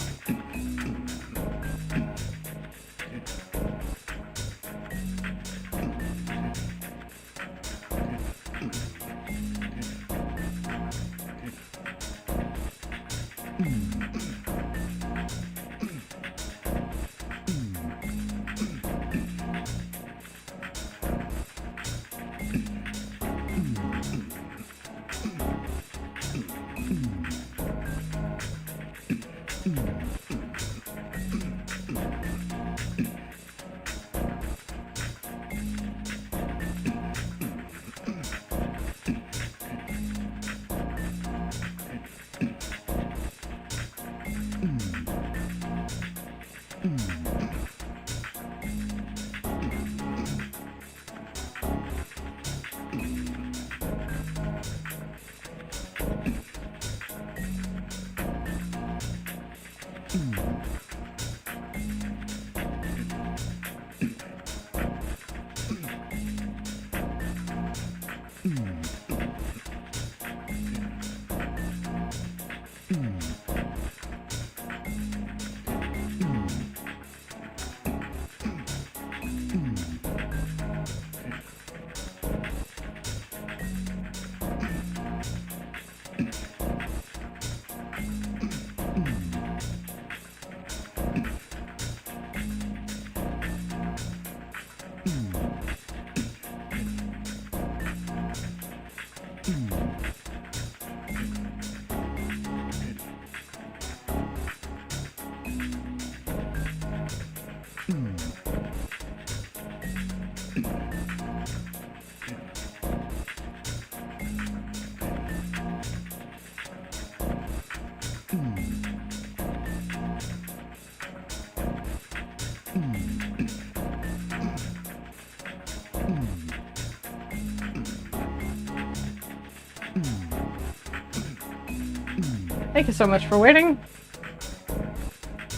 Thank you so much for waiting.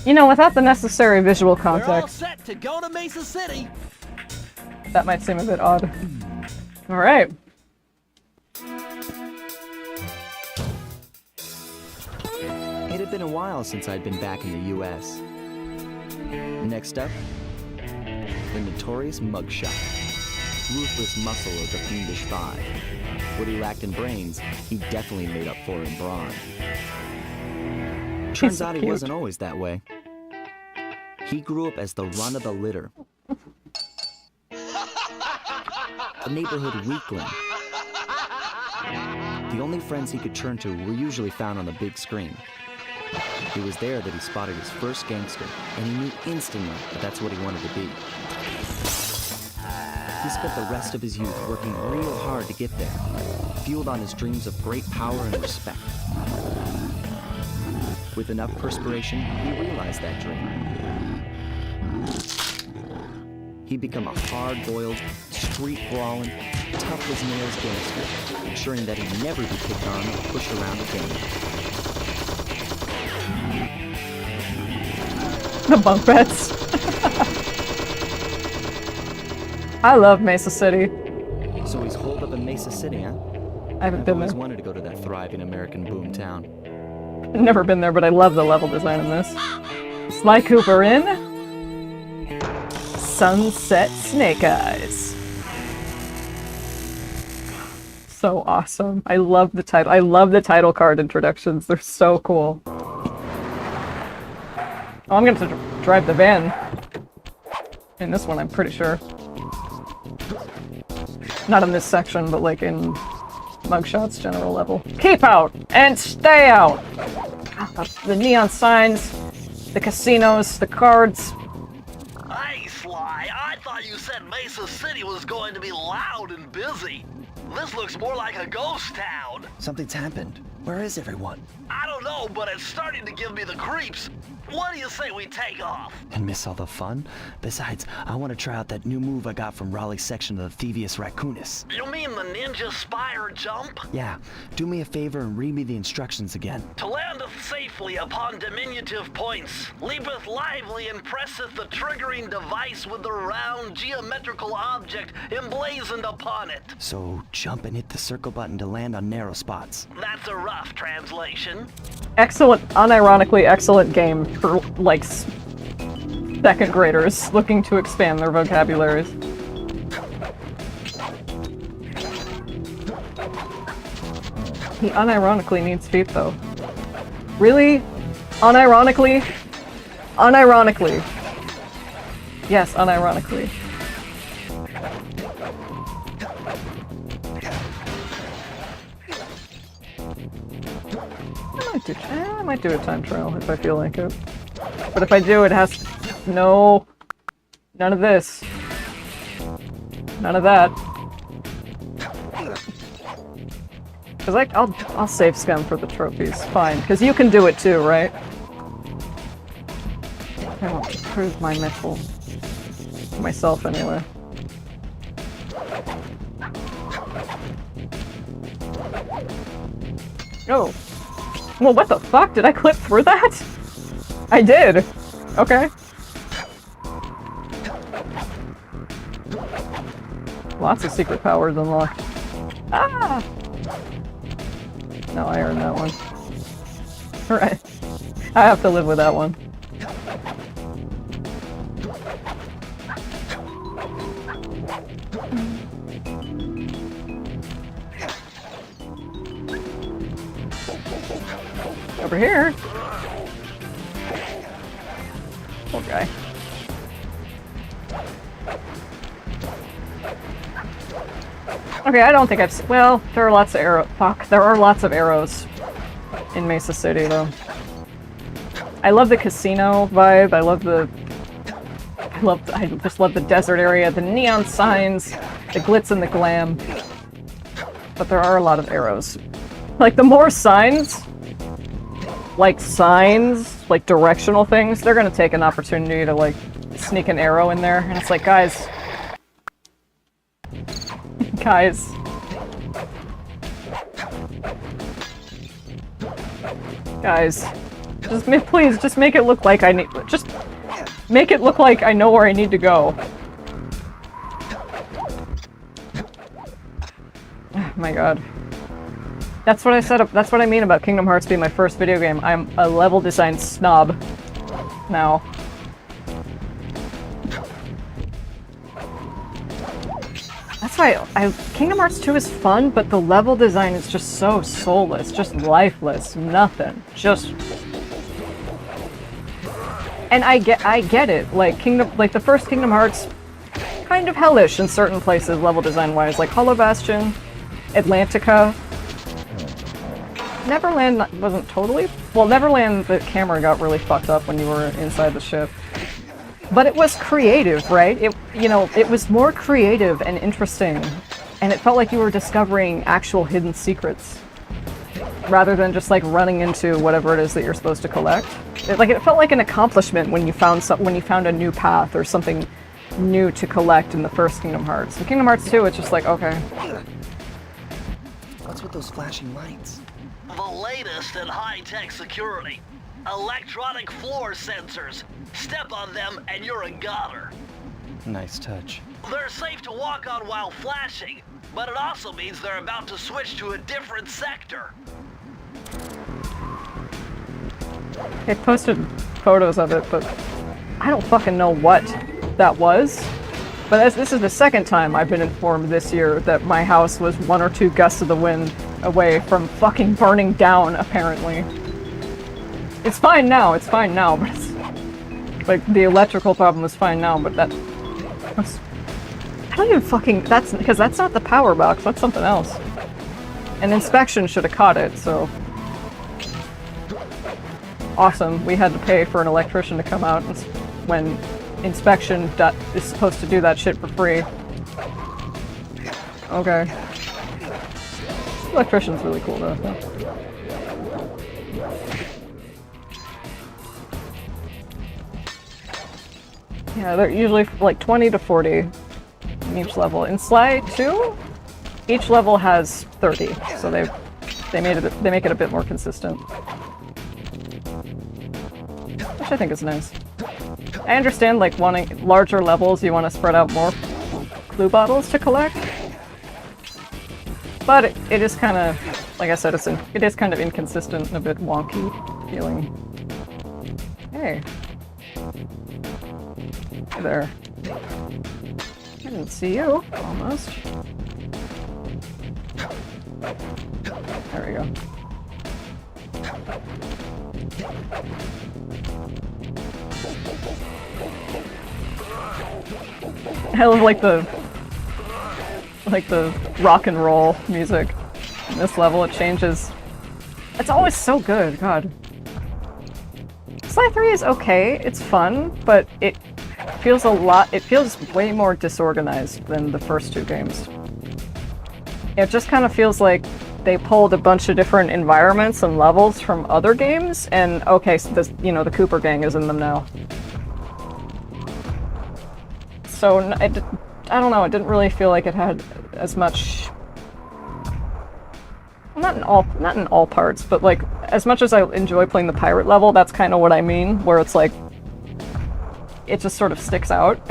You know, without the necessary visual We're all context, set to go to Mesa City. that might seem a bit odd. Alright. It had been a while since I'd been back in the US. Next up, the notorious mugshot. Ruthless muscle of the fiendish five. What he lacked in brains, he definitely made up for in brawn. Turns so out he cute. wasn't always that way. He grew up as the run of the litter. A neighborhood weakling. The only friends he could turn to were usually found on the big screen. It was there that he spotted his first gangster, and he knew instantly that that's what he wanted to be. He spent the rest of his youth working real hard to get there, fueled on his dreams of great power and respect. With enough perspiration, he realized that dream. He'd become a hard-boiled, street-brawling, tough-as-nails gangster, ensuring that he'd never be picked on or pushed around again. The bunk beds. I love Mesa City. So he's holed up in Mesa City, huh? I haven't I've been always there. wanted to go to that thriving American boom town. Never been there, but I love the level design in this. Sly Cooper in Sunset Snake Eyes. So awesome. I love the title. I love the title card introductions. They're so cool. Oh, I'm gonna drive the van. In this one, I'm pretty sure. Not in this section, but like in Mugshots general level. Keep out and stay out! The neon signs, the casinos, the cards. Hey, Sly, I thought you said Mesa City was going to be loud and busy. This looks more like a ghost town. Something's happened. Where is everyone? I don't know, but it's starting to give me the creeps. What do you say we take off? And miss all the fun? Besides, I want to try out that new move I got from Raleigh's section of the Thievius Raccoonus. You mean the ninja spire jump? Yeah, do me a favor and read me the instructions again. To landeth safely upon diminutive points, leapeth lively and presseth the triggering device with the round geometrical object emblazoned upon it. So jump and hit the circle button to land on narrow spots. That's a rough translation. Excellent, unironically excellent game for like second graders looking to expand their vocabularies. He unironically needs feet though. Really? Unironically? Unironically. Yes, unironically. I might do a time trial if I feel like it. But if I do, it has to... No. None of this. None of that. Cause I'll save Scum for the trophies. Fine. Cause you can do it too, right? I want to prove my mettle. Myself anyway. Oh. Well, what the fuck? Did I clip through that? I did. Okay. Lots of secret powers unlocked. Ah! No, I earned that one. Alright. I have to live with that one. Over here. Poor guy. Okay, I don't think I've well, there are lots of there are lots of arrows in Mesa City, though. I love the casino vibe. I just love the desert area, the neon signs, the glitz and the glam. But there are a lot of arrows. Like, the more signs, like directional things, they're gonna take an opportunity to, like, sneak an arrow in there. And it's like, guys. Guys. Guys. Please, just make it look like just make it look like I know where I need to go. Oh my god. That's what I said. That's what I mean about Kingdom Hearts being my first video game. I'm a level design snob now. That's why Kingdom Hearts 2 is fun, but the level design is just so soulless, just lifeless, nothing. Just and I get it. Like the first Kingdom Hearts, kind of hellish in certain places, level design wise, like Hollow Bastion, Atlantica. Neverland wasn't totally... Well, Neverland, the camera got really fucked up when you were inside the ship. But it was creative, right? It was more creative and interesting. And it felt like you were discovering actual hidden secrets. Rather than just, like, running into whatever it is that you're supposed to collect. It felt like an accomplishment when you found a new path or something new to collect in the first Kingdom Hearts. In Kingdom Hearts 2, it's just like, okay. What's with those flashing lights? The latest in high-tech security. Electronic floor sensors. Step on them and you're a goner. Nice touch. They're safe to walk on while flashing, but it also means they're about to switch to a different sector. I posted photos of it, but I don't fucking know what that was. But as this is the second time I've been informed this year that my house was 1 or 2 gusts of the wind away from fucking burning down, apparently. It's fine now, but it's... Like, the electrical problem is fine now, but that... I don't even fucking... That's... Because that's not the power box, that's something else. An inspection should have caught it, so... Awesome, we had to pay for an electrician to come out when inspection is supposed to do that shit for free. Okay. Electrician's really cool though. Yeah, they're usually like 20 to 40 in each level. In Sly 2, each level has 30, so they make it a bit more consistent. Which I think is nice. I understand, like, wanting larger levels, you want to spread out more clue bottles to collect. But it is kind of, like I said, it is kind of inconsistent and a bit wonky feeling. Hey. Hey there. I didn't see you, almost. There we go. I love like the rock and roll music in this level. It changes. It's always so good. God. Sly 3 is okay. It's fun, but it feels way more disorganized than the first 2 games. It just kind of feels like they pulled a bunch of different environments and levels from other games, and okay, so this, the Cooper gang is in them now. So I don't know. It didn't really feel like it had as much. Well, not in all parts, but like as much as I enjoy playing the pirate level, that's kind of what I mean. Where it's like it just sort of sticks out.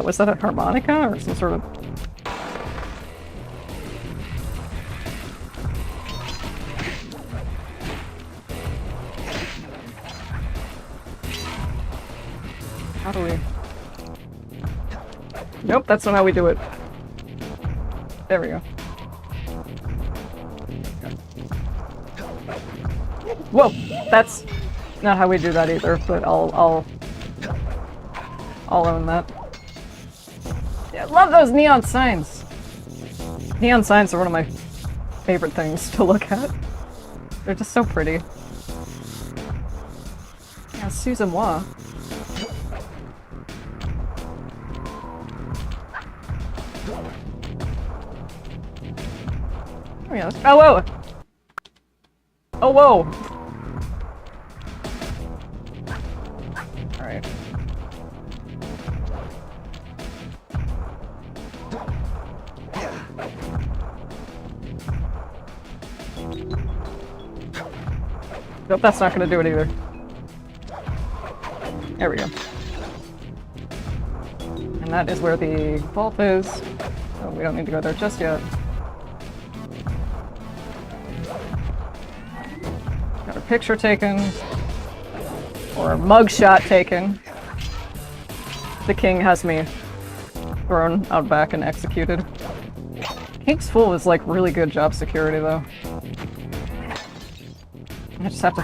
Was that a harmonica or some sort of... How do we... Nope, that's not how we do it. There we go. Whoa! That's not how we do that either, but I'll own that. I love those neon signs! Neon signs are one of my favorite things to look at. They're just so pretty. Yeah, Susan Wah. Oh yeah, oh whoa! Oh whoa! Alright. Nope, that's not gonna do it either. There we go. And that is where the vault is. So we don't need to go there just yet. Got a picture taken. Or a mugshot taken. The king has me thrown out back and executed. King's Fool is like really good job security though. I just have to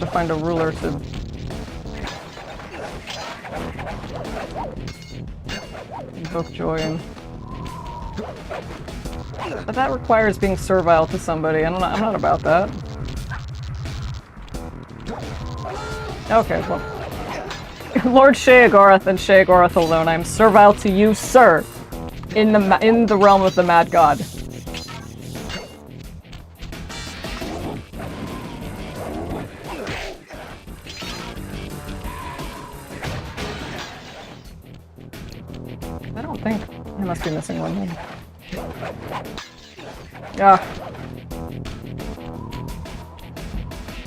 find a ruler to invoke joy in. But that requires being servile to somebody. I'm not about that. Okay, well. Lord Sheogorath and Sheogorath alone, I am servile to you, sir, in the realm of the Mad God. I don't think I must be missing one then. Ah.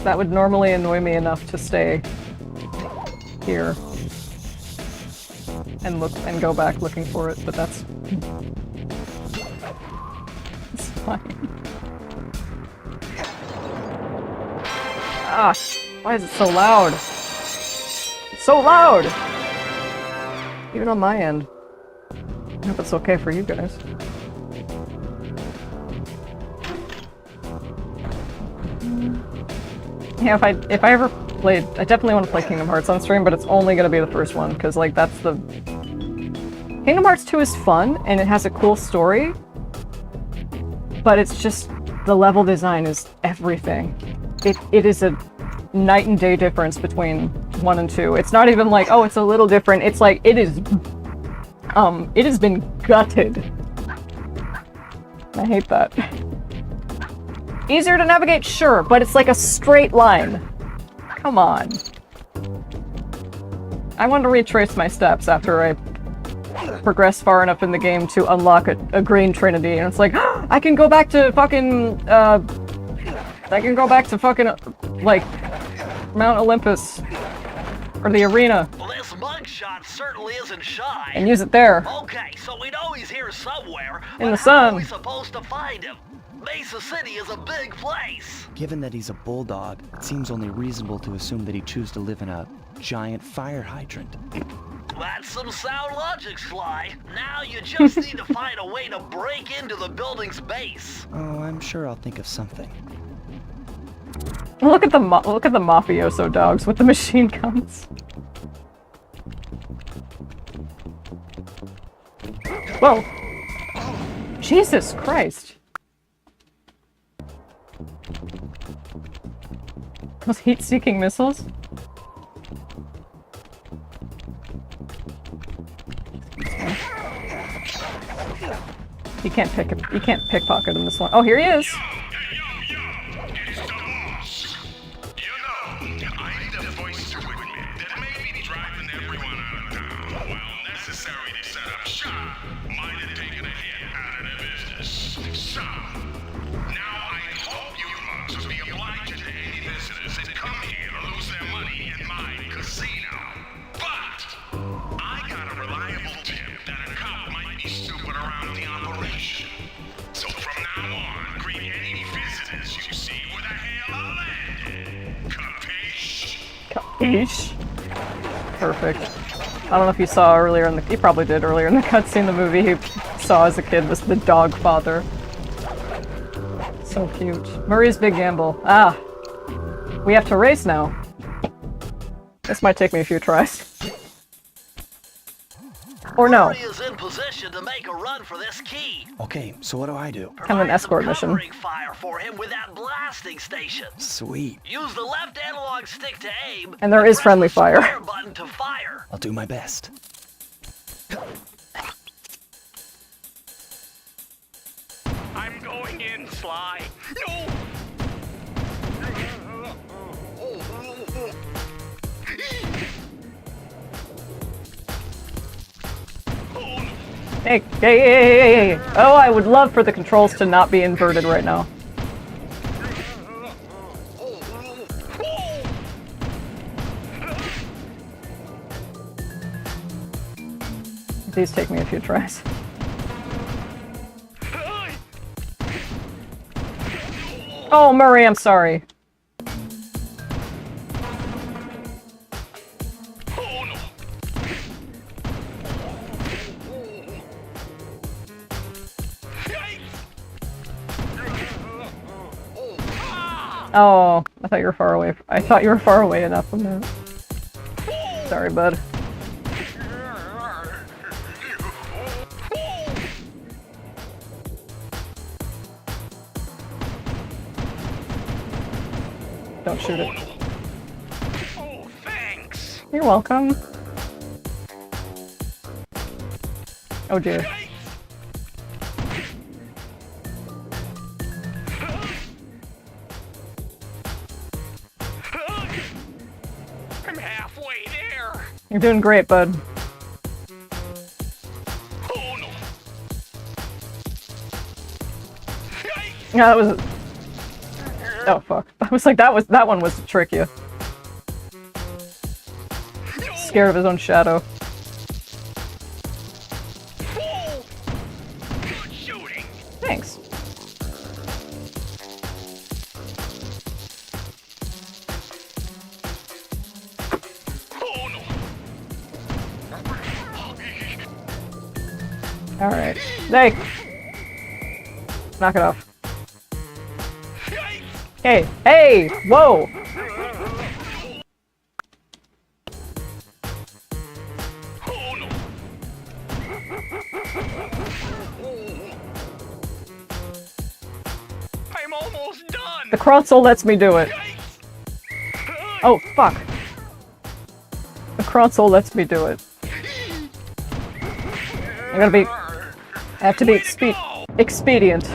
That would normally annoy me enough to stay here and look and go back looking for it, but that's it's fine. Ah, why is it so loud? It's so loud! Even on my end. I hope it's okay for you guys. Yeah, if I ever played, I definitely want to play Kingdom Hearts on stream, but it's only gonna be the first one, because like that's the... Kingdom Hearts 2 is fun, and it has a cool story, but it's just, the level design is everything. It is a night and day difference between 1 and 2. It's not even like, oh, it's a little different, it's like, it has been gutted. I hate that. Easier to navigate, sure, but it's like a straight line. Come on. I want to retrace my steps after I progress far enough in the game to unlock a green trinity, and it's like, I can go back to fucking, like, Mount Olympus. Or the arena. Well, this mugshot certainly isn't shy. And use it there. Okay, so we know he's here somewhere, In the but sun. how are we supposed to find him? Mesa City is a big place. Given that he's a bulldog, it seems only reasonable to assume that he'd choose to live in a giant fire hydrant. That's some sound logic, Sly. Now you just need to find a way to break into the building's base. Oh, I'm sure I'll think of something. Look at the mafioso dogs with the machine guns. Whoa! Jesus Christ! Those heat-seeking missiles? You can't pickpocket in this one. Oh, here he is! Capiche? Perfect. I don't know if you saw earlier in the- you probably did earlier in the cutscene, the movie he saw as a kid was the dog father. So cute. Murray's Big Gamble. Ah! We have to race now. This might take me a few tries. Or no. Murray is in position to make a run for this key. Okay, so what do I do? Kind of an escort mission. Covering fire for him with that blasting station. Sweet. Use the left analog stick to aim. And there is press friendly the fire. square button to fire. I'll do my best. I'm going in, Sly. No! Hey, hey. Oh, I would love for the controls to not be inverted right now. These take me a few tries. Oh, Murray, I'm sorry. Oh, I thought you were far away. I thought you were far away enough from that. Sorry, bud. Don't shoot it. Oh, thanks. You're welcome. Oh dear. I'm halfway there. You're doing great, bud. Yeah, that was. Oh fuck! I was like, that one was to trick you. Scared of his own shadow. Oh! Good shooting! Thanks. Oh no! All right. Hey. Knock it off. Yikes! Hey. Hey. Whoa. Oh no! I'm almost done! The console lets me do it. Yikes! Oh fuck. The console lets me do it. I gotta be. I have to be expedient.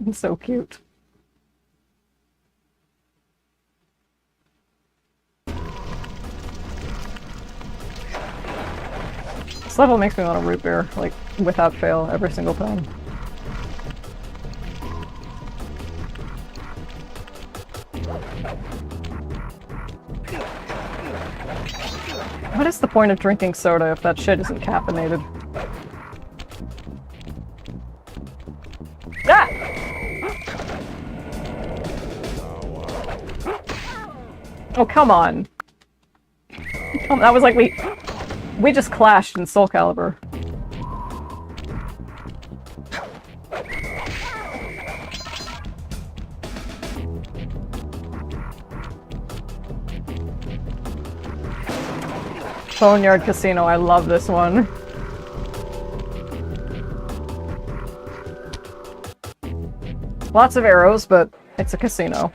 It's so cute. This level makes me want a root beer, like, without fail, every single time. What is the point of drinking soda if that shit isn't caffeinated? Ah! Oh, come on. That was like we just clashed in Soul Calibur. Boneyard Casino, I love this one. Lots of arrows, but it's a casino.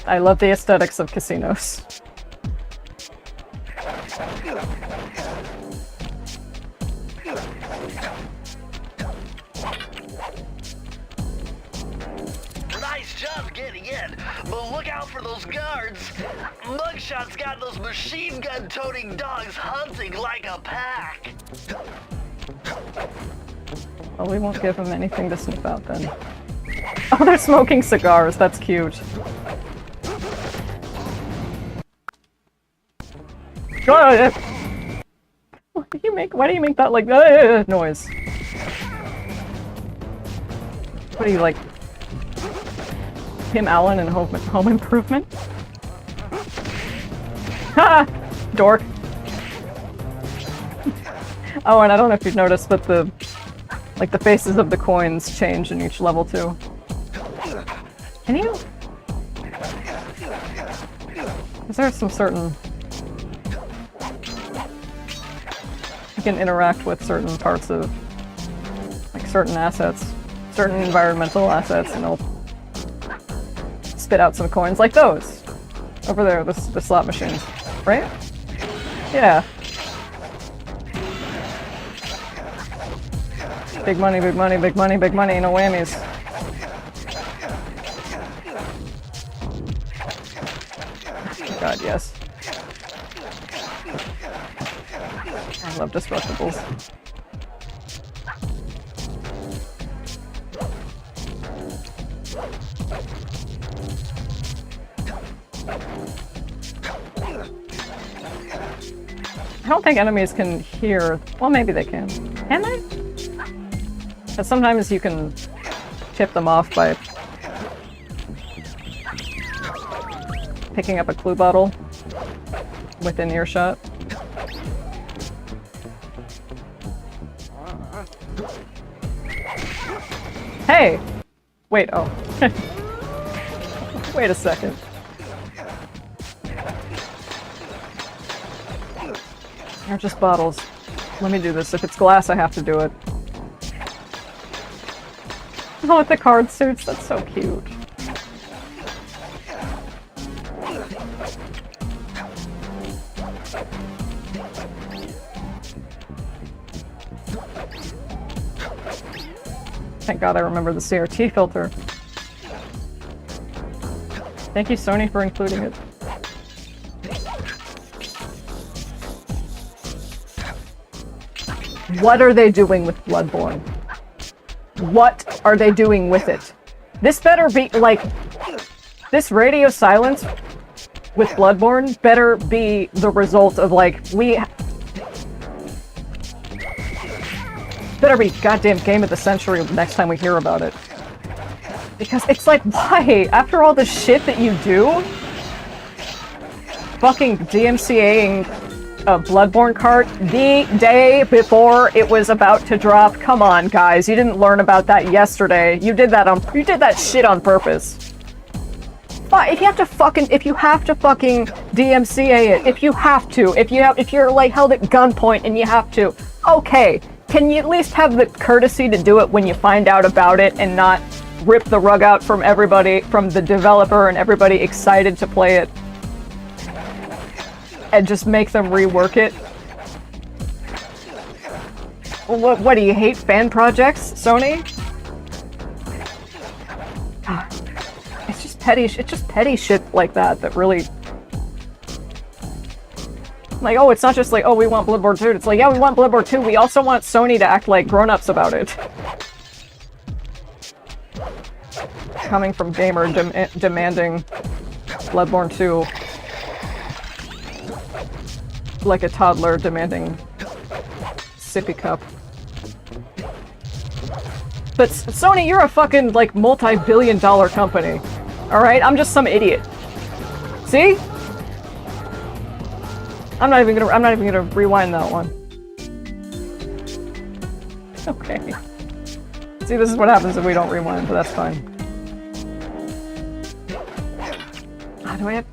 I love the aesthetics of casinos. Nice job getting in, but look out for those guards. Mugshot's got those machine gun toting dogs hunting like a pack. Well, we won't give them anything to sniff out then. Oh, they're smoking cigars. That's cute. Why do you make that like noise? What are you like? Tim Allen in Home Improvement? Ha! Dork. Oh, and I don't know if you've noticed, but the faces of the coins change in each level too. Can you? Is there some certain? You can interact with certain parts of, like certain assets, certain environmental assets, and they'll spit out some coins like those over there. The slot machines, right? Yeah. Big money, big money, big money, big money, no whammies. God, yes. I love Destructibles. I don't think enemies can hear. Well, maybe they can. Can they? But sometimes you can tip them off by picking up a clue bottle within earshot. Hey! Wait, oh. Wait a second. They're just bottles. Let me do this. If it's glass, I have to do it. Oh, with the card suits, that's so cute. Thank God I remember the CRT filter. Thank you, Sony, for including it. What are they doing with Bloodborne? What are they doing with it? This better be, like... This radio silence with Bloodborne better be the result of, like, better be goddamn game of the century the next time we hear about it. Because it's like, why? After all the shit that you do? Fucking DMCAing a Bloodborne cart the day before it was about to drop. Come on, guys. You didn't learn about that yesterday. You did that shit on purpose. But if you have to fucking DMCA it, if you're like held at gunpoint and you have to, okay, can you at least have the courtesy to do it when you find out about it and not rip the rug out from everybody, from the developer and everybody excited to play it, and just make them rework it? What do you hate fan projects, Sony? God. It's just petty shit like that that really... Like, oh, it's not just like, oh, we want Bloodborne 2. It's like, yeah, we want Bloodborne 2. We also want Sony to act like grown-ups about it. Coming from gamer demanding Bloodborne 2. Like a toddler demanding sippy cup. But Sony, you're a fucking, like, multi-billion-dollar company. Alright? I'm just some idiot. See? I'm not even gonna rewind that one. Okay. See, this is what happens if we don't rewind, but that's fine. Ah, do I have...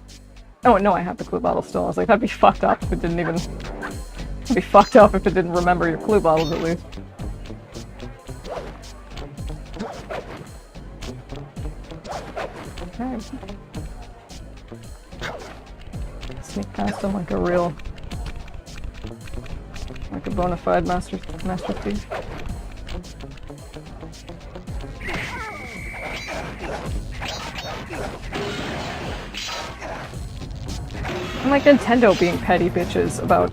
Oh, no, I have the clue bottle still. I was like, that'd be fucked up if it didn't even... It'd be fucked up if it didn't remember your clue bottles, at least. Okay. Sneak past him like a real... Like a bona fide master thief. And like Nintendo being petty bitches about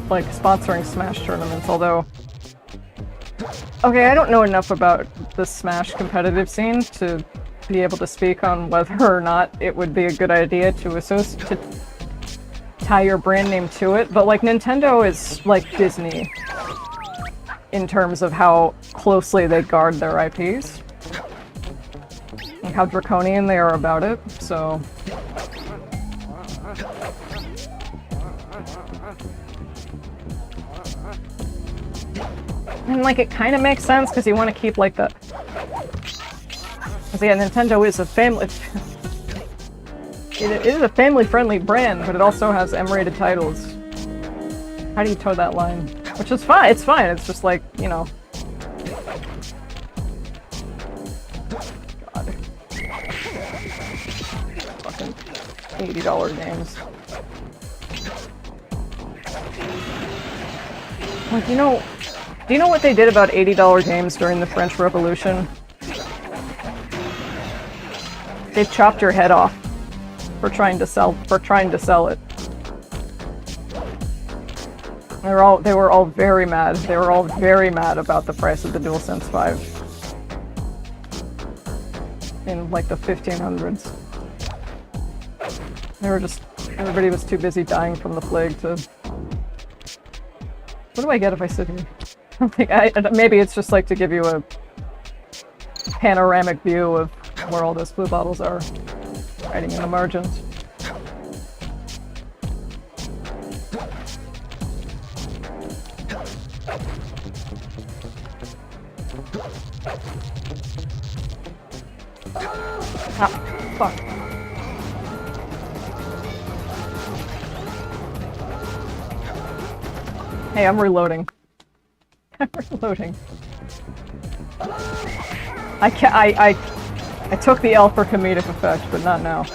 like sponsoring Smash tournaments, although okay, I don't know enough about the Smash competitive scene to be able to speak on whether or not it would be a good idea to tie your brand name to it, but like Nintendo is like Disney in terms of how closely they guard their IPs. And how draconian they are about it, so... And like it kind of makes sense because you want to keep like the... Because yeah, Nintendo is a family... It is a family-friendly brand, but it also has M-rated titles. How do you toe that line? Which is fine, it's fine, it's just like, you know... God. Fucking $80 games. Like, do you know what they did about $80 games during the French Revolution? They chopped your head off for trying to sell it. They were all very mad. They were all very mad about the price of the DualSense 5 in like the 1500s. Everybody was too busy dying from the plague to... What do I get if I sit here? I don't think maybe it's just like to give you a panoramic view of where all those blue bottles are, hiding in the margins. Ah, fuck. Hey, I'm reloading. I'm reloading. I took the L for comedic effect, but not now.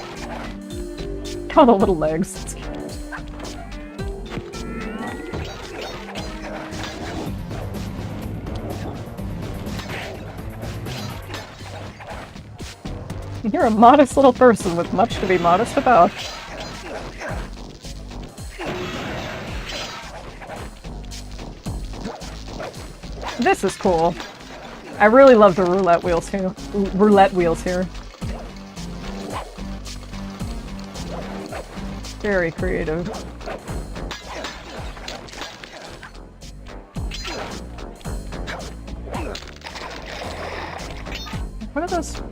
Oh, the little legs. It's cute. You're a modest little person with much to be modest about. This is cool. I really love the roulette wheels here. Very creative. What are those?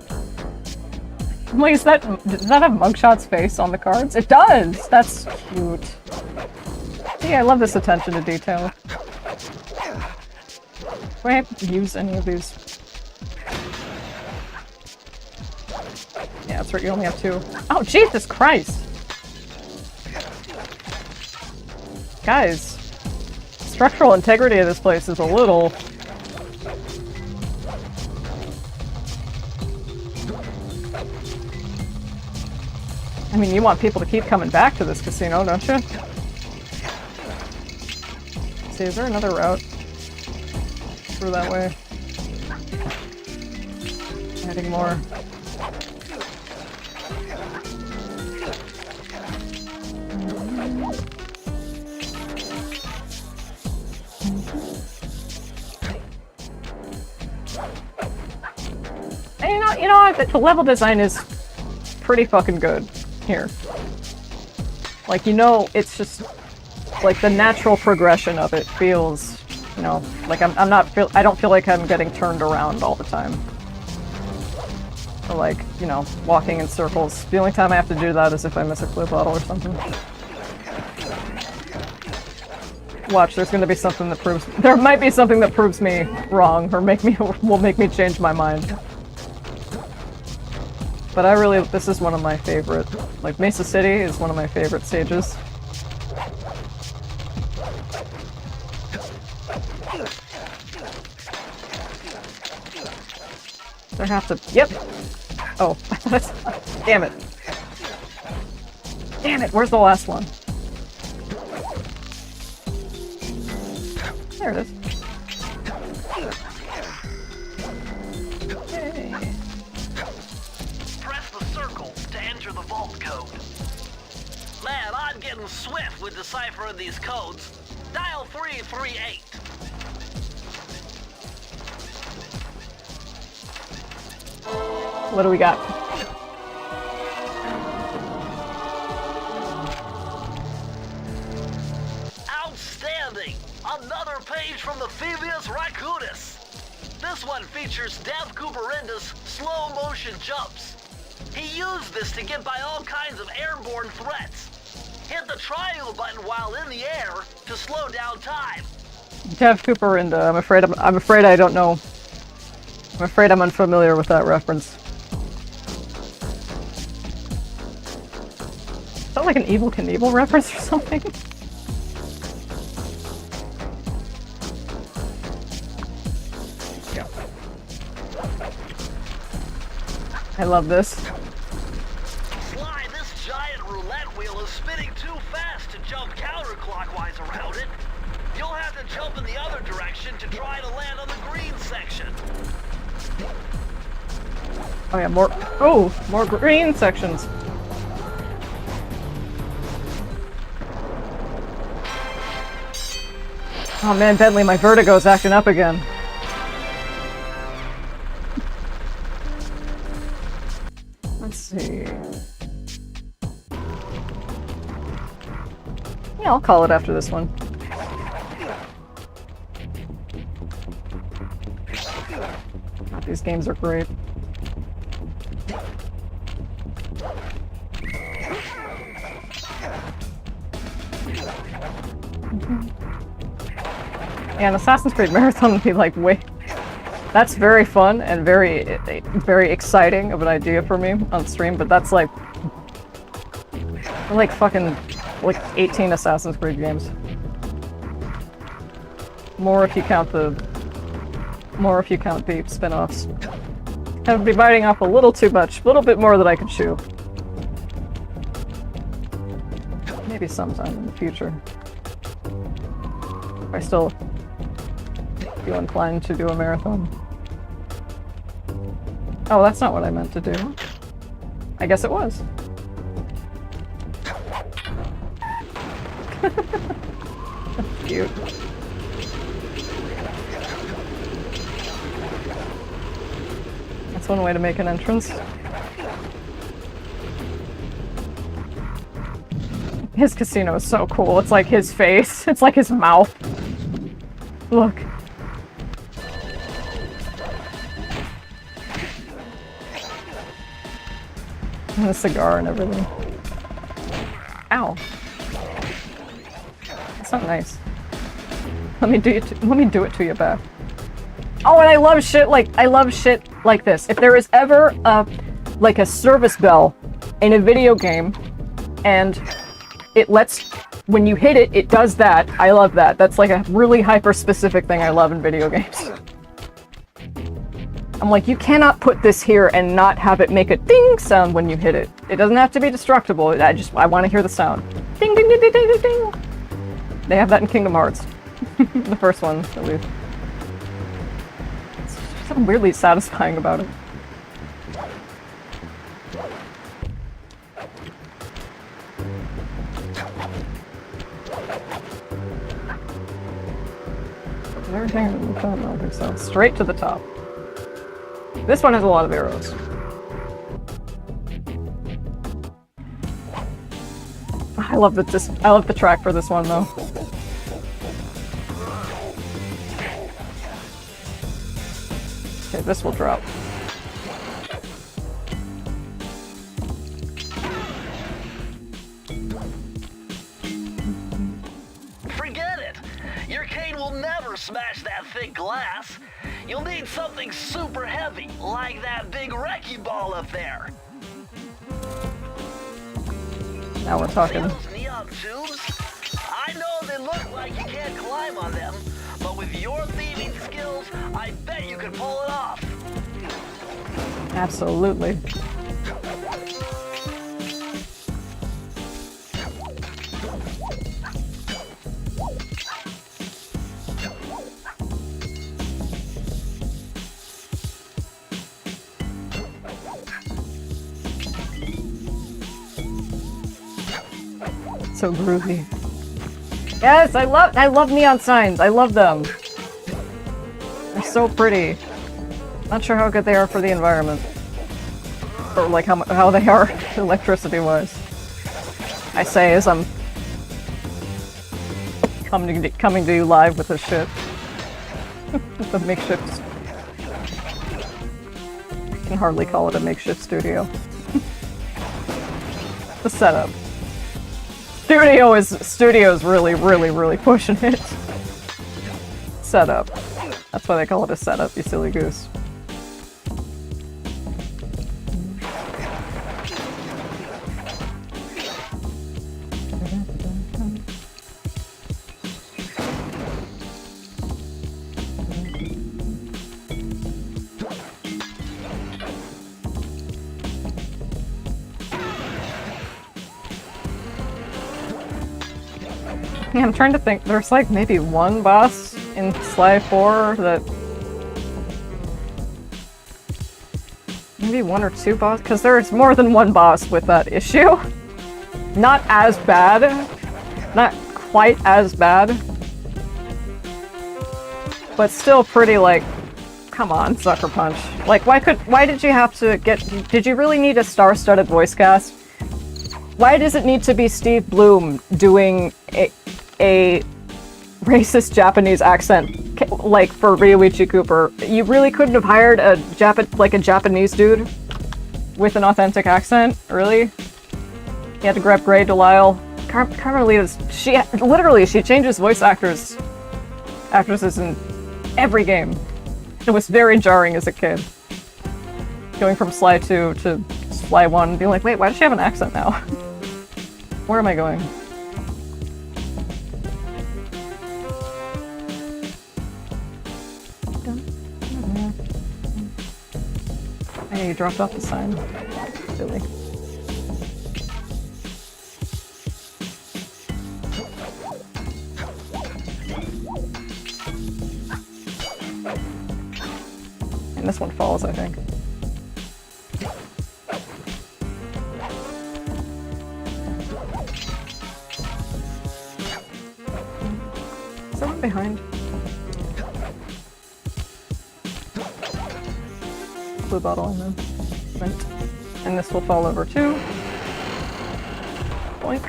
Wait, does that have Mugshot's face on the cards? It does! That's cute. Yeah, I love this attention to detail. Do I have to use any of these? Yeah, that's right, you only have 2. Oh, Jesus Christ! Guys, structural integrity of this place is a little... I mean, you want people to keep coming back to this casino, don't you? Let's see, is there another route through that way? Adding more. And you know, the level design is pretty fucking good here. Like, you know, it's just like the natural progression of it feels, you know, like I don't feel like I'm getting turned around all the time. Or like, you know, walking in circles. The only time I have to do that is if I miss a clue bottle or something. Watch, there's gonna be something that proves— there might be something that proves me wrong, or will make me change my mind. But I really— this is one of my favorite— like, Mesa City is one of my favorite stages. There have to— yep! Oh, damn it. Damn it, where's the last one? There it is. Hey. Press the circle to enter the vault code. Man, I'm getting swift with deciphering these codes. Dial 338. What do we got? Outstanding! Another page from the Phoebius Raccoonus. This one features Dev Cooperenda's slow motion jumps. He used this to get by all kinds of airborne threats. Hit the triangle button while in the air to slow down time. Dev Cooperenda. I'm afraid I don't know. I'm afraid I'm unfamiliar with that reference. Is that like an Evel Knievel reference or something? Yeah. I love this. Sly, this giant roulette wheel is spinning too fast to jump counterclockwise around it. You'll have to jump in the other direction to try to land on the green section. Oh yeah, more green sections. Oh man, Bentley, my vertigo's acting up again. Let's see. Yeah, I'll call it after this one. God, these games are great. Yeah, an Assassin's Creed Marathon would be like, wait. That's very fun and very exciting of an idea for me on stream, but that's like fucking 18 Assassin's Creed games. More if you count the spin-offs. I would be biting off a little too much, a little bit more than I could chew. Maybe sometime in the future. I still feel inclined to do a marathon. Oh, that's not what I meant to do. I guess it was. Cute. That's one way to make an entrance. His casino is so cool. It's like his face. It's like his mouth. Look. And the cigar and everything. Ow. That's not nice. Let me do it to you back. Oh, and I love shit like this. If there is ever like a service bell in a video game and it lets, when you hit it, it does that. I love that. That's like a really hyper-specific thing I love in video games. I'm like, you cannot put this here and not have it make a ding sound when you hit it. It doesn't have to be destructible. I want to hear the sound. Ding, ding, ding, ding, ding, ding, ding. They have that in Kingdom Hearts. The first one, at least. There's something weirdly satisfying about it. Is everything? I don't think so. Straight to the top. This one has a lot of arrows. I love the track for this one though. Okay, this will drop. Forget it! Your cane will never smash that thick glass. You'll need something super heavy, like that big wrecking ball up there. Now we're talking. See those neon tubes? I know they look like you can't climb on them, but with your thieving skills, I bet you could pull it off. Absolutely. So groovy. Yes, I love neon signs. I love them. They're so pretty. Not sure how good they are for the environment. Or like how they are electricity-wise. I say as I'm coming to you live with this shit. The makeshift. I can hardly call it a makeshift studio. The setup. Studio is really pushing it. Setup. That's why they call it a setup, you silly goose. Yeah, I'm trying to think. There's like maybe one boss in Sly 4 that... Maybe one or two boss? Because there's more than one boss with that issue. Not as bad. Not quite as bad. But still pretty like... Come on, Sucker Punch. Like, why did you have to get... Did you really need a star-studded voice cast? Why does it need to be Steve Bloom doing a racist Japanese accent, like for Ryuichi Cooper? You really couldn't have hired a Japanese dude with an authentic accent, really? You had to grab Grey Delisle. Carmelita's, she changes voice actresses in every game. It was very jarring as a kid. Going from Sly 2 to Sly 1 and being like, wait, why does she have an accent now? Where am I going? Hey, you dropped off the sign. Silly. And this one falls, I think. someone behind? Blue bottle and then vent. And this will fall over too. Boink.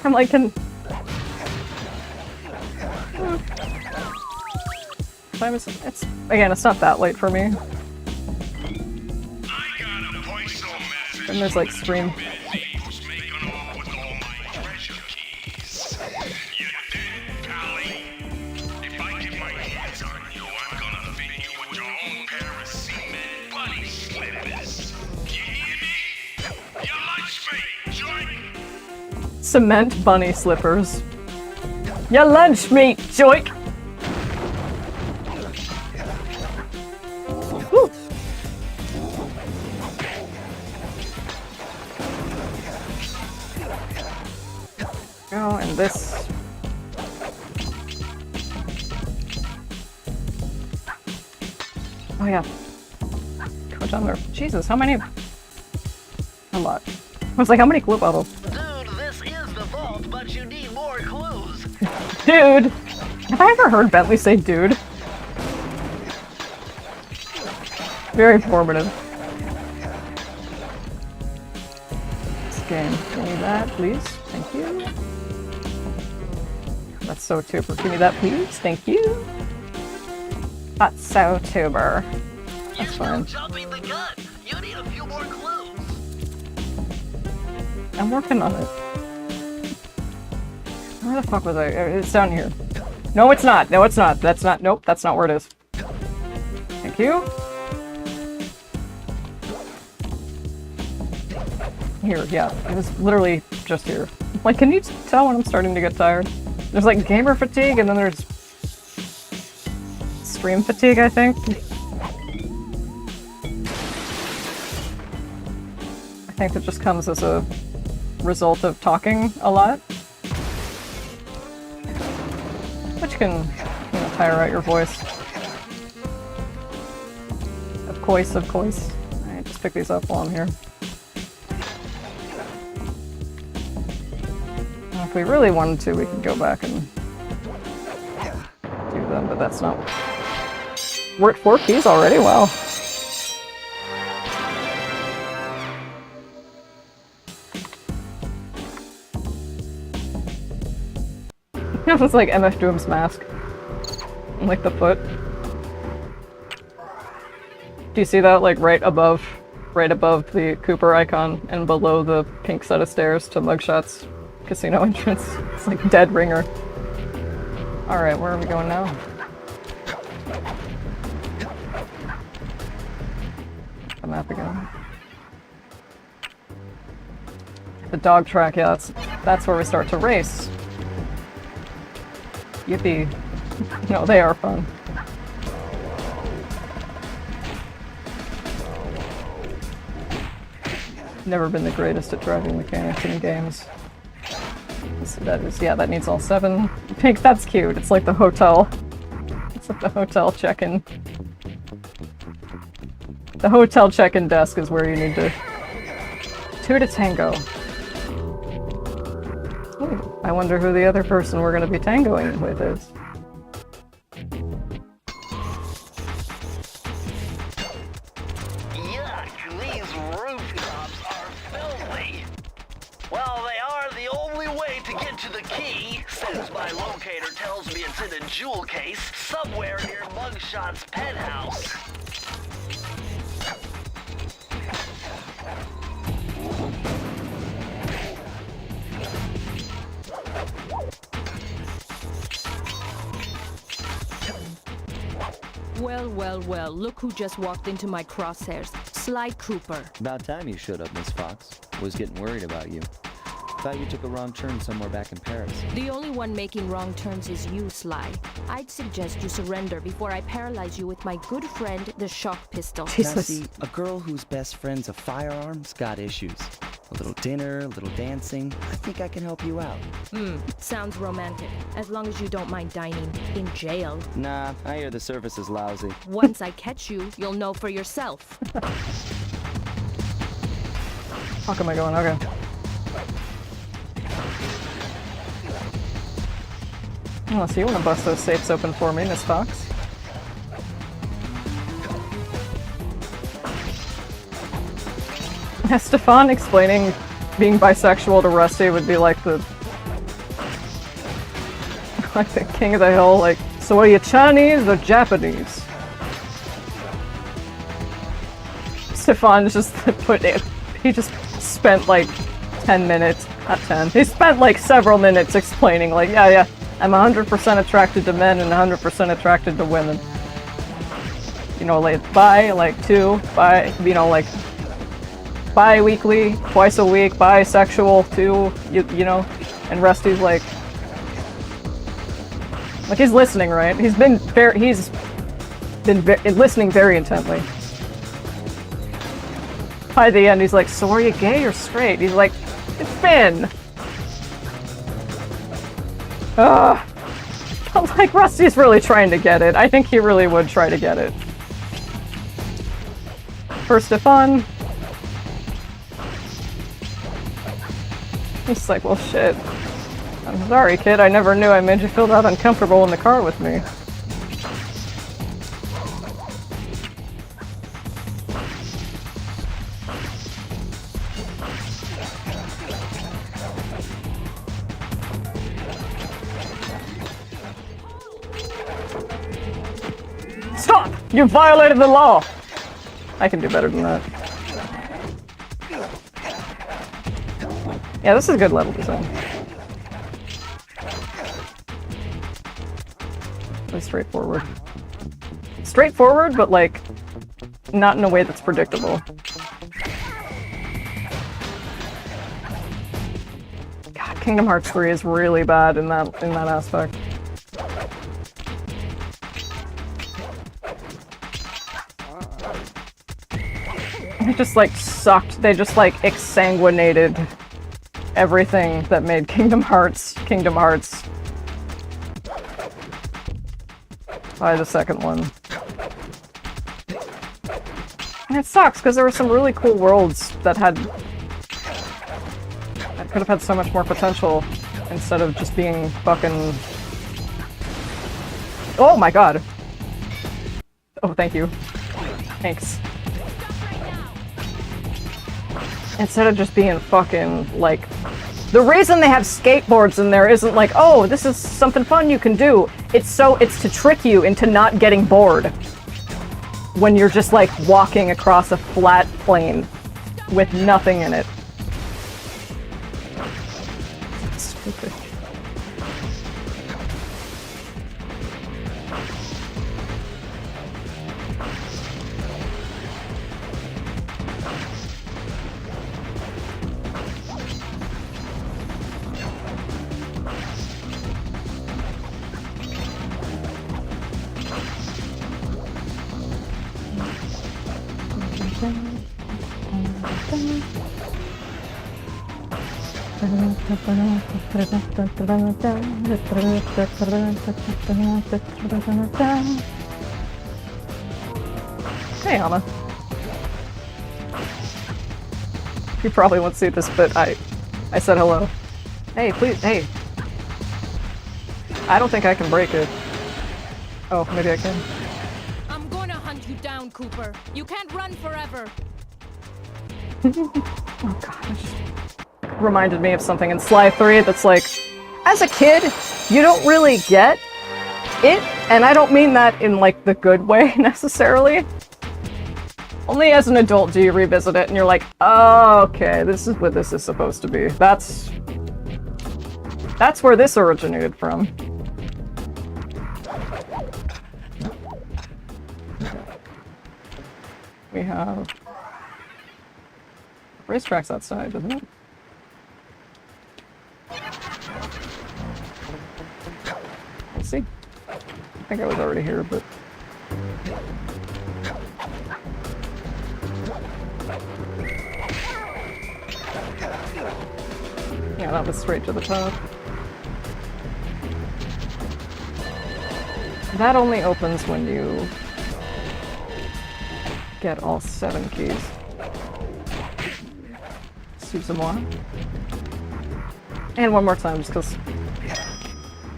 I'm like, it's again, it's not that late for me. And there's like stream. Cement bunny slippers. Your lunch meat, joik! Woo. Oh, and this. Oh yeah. Go down there. Jesus, how many? A lot. I was like, how many glue bottles? But you need more clues. Dude! Have I ever heard Bentley say dude? Very informative. This game. Give me that, please. Thank you. That's so tuber. Give me that, please. Thank you. That's so tuber. That's fine. Jumping the gun. You need a few more clues. I'm working on it. Where the fuck was I? It's down here. No, it's not. No, it's not. That's not. Nope, that's not where it is. Thank you. Here, yeah. It was literally just here. Like, can you tell when I'm starting to get tired? There's like gamer fatigue, and then there's stream fatigue, I think. I think it just comes as a result of talking a lot. Which can, you know, tire out your voice. Of course, of course. Alright, just pick these up while I'm here. Now, if we really wanted to, we could go back and do them, but that's not... We're at 4 keys already? Wow. It's like MF Doom's mask. Like the foot. Do you see that? Like right above the Cooper icon and below the pink set of stairs to Mugshot's casino entrance. It's like dead ringer. Alright, where are we going now? The map again. The dog track, yeah, that's where we start to race. Yippee. No, they are fun. Never been the greatest at driving mechanics in games. So that is, yeah, that needs all 7. Pink, that's cute. It's like the hotel. It's like the hotel check-in. The hotel check-in desk is where you need to... 2 to tango. Ooh, I wonder who the other person we're going to be tangoing with is. Yuck, these rooftops are filthy. Well, they are the only way to get to the key, since my locator tells me it's in a jewel case somewhere near Mugshot's penthouse. Well, well, well, look who just walked into my crosshairs. Sly Cooper. About time you showed up, Miss Fox. Was getting worried about you. Thought you took a wrong turn somewhere back in Paris. The only one making wrong turns is you, Sly. I'd suggest you surrender before I paralyze you with my good friend, the shock pistol. Now Jesus. see, a girl whose best friend's a firearm's got issues. A little dinner, a little dancing. I think I can help you out. Sounds romantic. As long as you don't mind dining in jail. Nah, I hear the service is lousy. Once I catch you, you'll know for yourself. Fuck am I going? Okay. Oh, so you want to bust those safes open for me, Miss Fox? Stefan explaining being bisexual to Rusty would be like the king of the hill, like, so are you Chinese or Japanese? Stefan just put it, he just spent like 10 minutes, not 10, he spent like several minutes explaining like, yeah, I'm 100% attracted to men and 100% attracted to women. You know, like, like two, you know, like, bi-weekly, twice a week, bisexual too, you know, and Rusty's like he's listening, right? He's been listening very intently. By the end, he's like, so are you gay or straight? He's like, it's Finn! Ugh. But like, Rusty's really trying to get it. I think he really would try to get it. For Stefan, he's like, well, shit. I'm sorry, kid. I never knew I made you feel that uncomfortable in the car with me. Stop! You violated the law! I can do better than that. Yeah, this is good level design. Really straightforward. Straightforward, but like, not in a way that's predictable. God, Kingdom Hearts 3 is really bad in that aspect. They just like sucked. They just like exsanguinated everything that made Kingdom Hearts by the second one. And it sucks because there were some really cool worlds that could have had so much more potential instead of just being fucking... Oh my god! Oh, thank you. Thanks. Instead of just being fucking, like... The reason they have skateboards in there isn't like, oh, this is something fun you can do. It's to trick you into not getting bored. When you're just, like, walking across a flat plane with nothing in it. Stupid. Hey, Hama. You probably won't see this, but I said hello. Hey, please, hey. I don't think I can break it. Oh, maybe I can. I'm gonna hunt you down, Cooper. You can't run forever. Oh gosh. Reminded me of something in Sly 3 that's like, as a kid, you don't really get it, and I don't mean that in like the good way necessarily. Only as an adult do you revisit it and you're like, oh, okay, this is what this is supposed to be. That's where this originated from. We have racetracks outside, doesn't it? Let's see. I think I was already here, but... Yeah, that was straight to the top. That only opens when you get all 7 keys. Excusez-moi. And one more time, just because...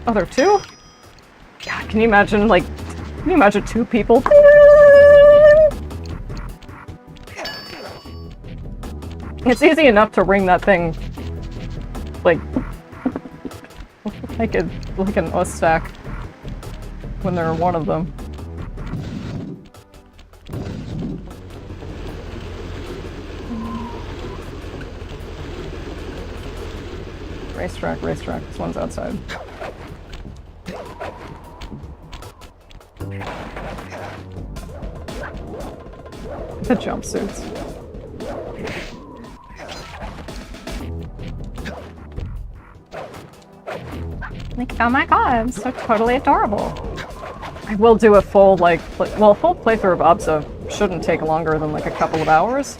Oh, there are 2? God, can you imagine, like... Can you imagine 2 people? It's easy enough to ring that thing, like an us stack when there are 1 of them. Racetrack, racetrack. This one's outside. The jumpsuits. Like, oh my god, so totally adorable. I will do a full, like, a full playthrough of Obsa shouldn't take longer than, like, a couple of hours.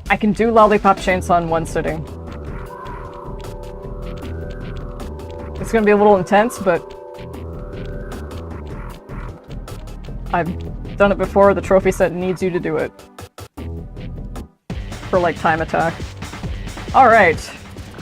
I can do Lollipop Chainsaw in 1 sitting. It's gonna be a little intense, but... I've done it before, the trophy set needs you to do it. For, like, time attack. Alright.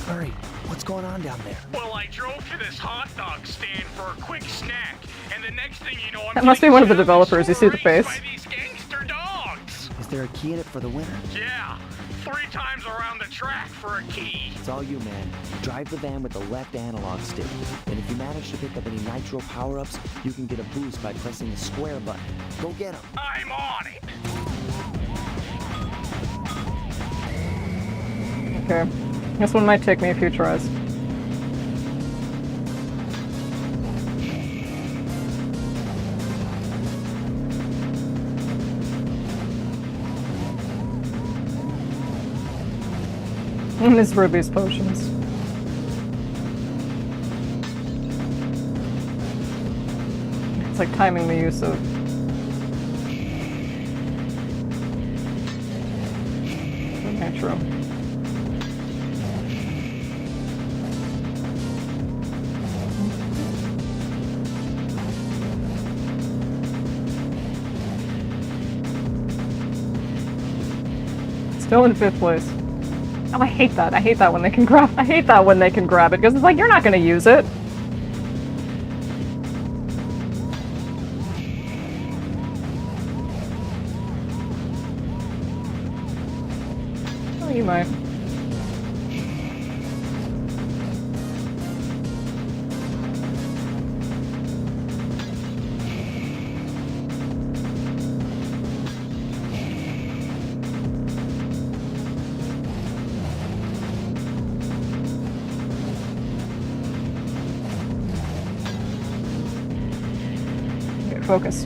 Hurry, what's going on down there? Well, I drove to this hot dog stand for a quick snack, and the next thing you know, I'm That must be getting one of the jammed developers, you see the raised face. by these gangster dogs. Is there a key in it for the winner? Yeah, 3 times around the track for a key. It's all you, man. Drive the van with the left analog stick. And if you manage to pick up any nitro power-ups, you can get a boost by pressing the square button. Go get them. I'm on it. Okay. This one might take me a few tries. And Miss Ruby's potions. It's like timing the use of... the nitro. Still in 5th place. Oh, I hate that. I hate that when they can grab. I hate that when they can grab it because it's like you're not going to use it. Oh, you might. Focus.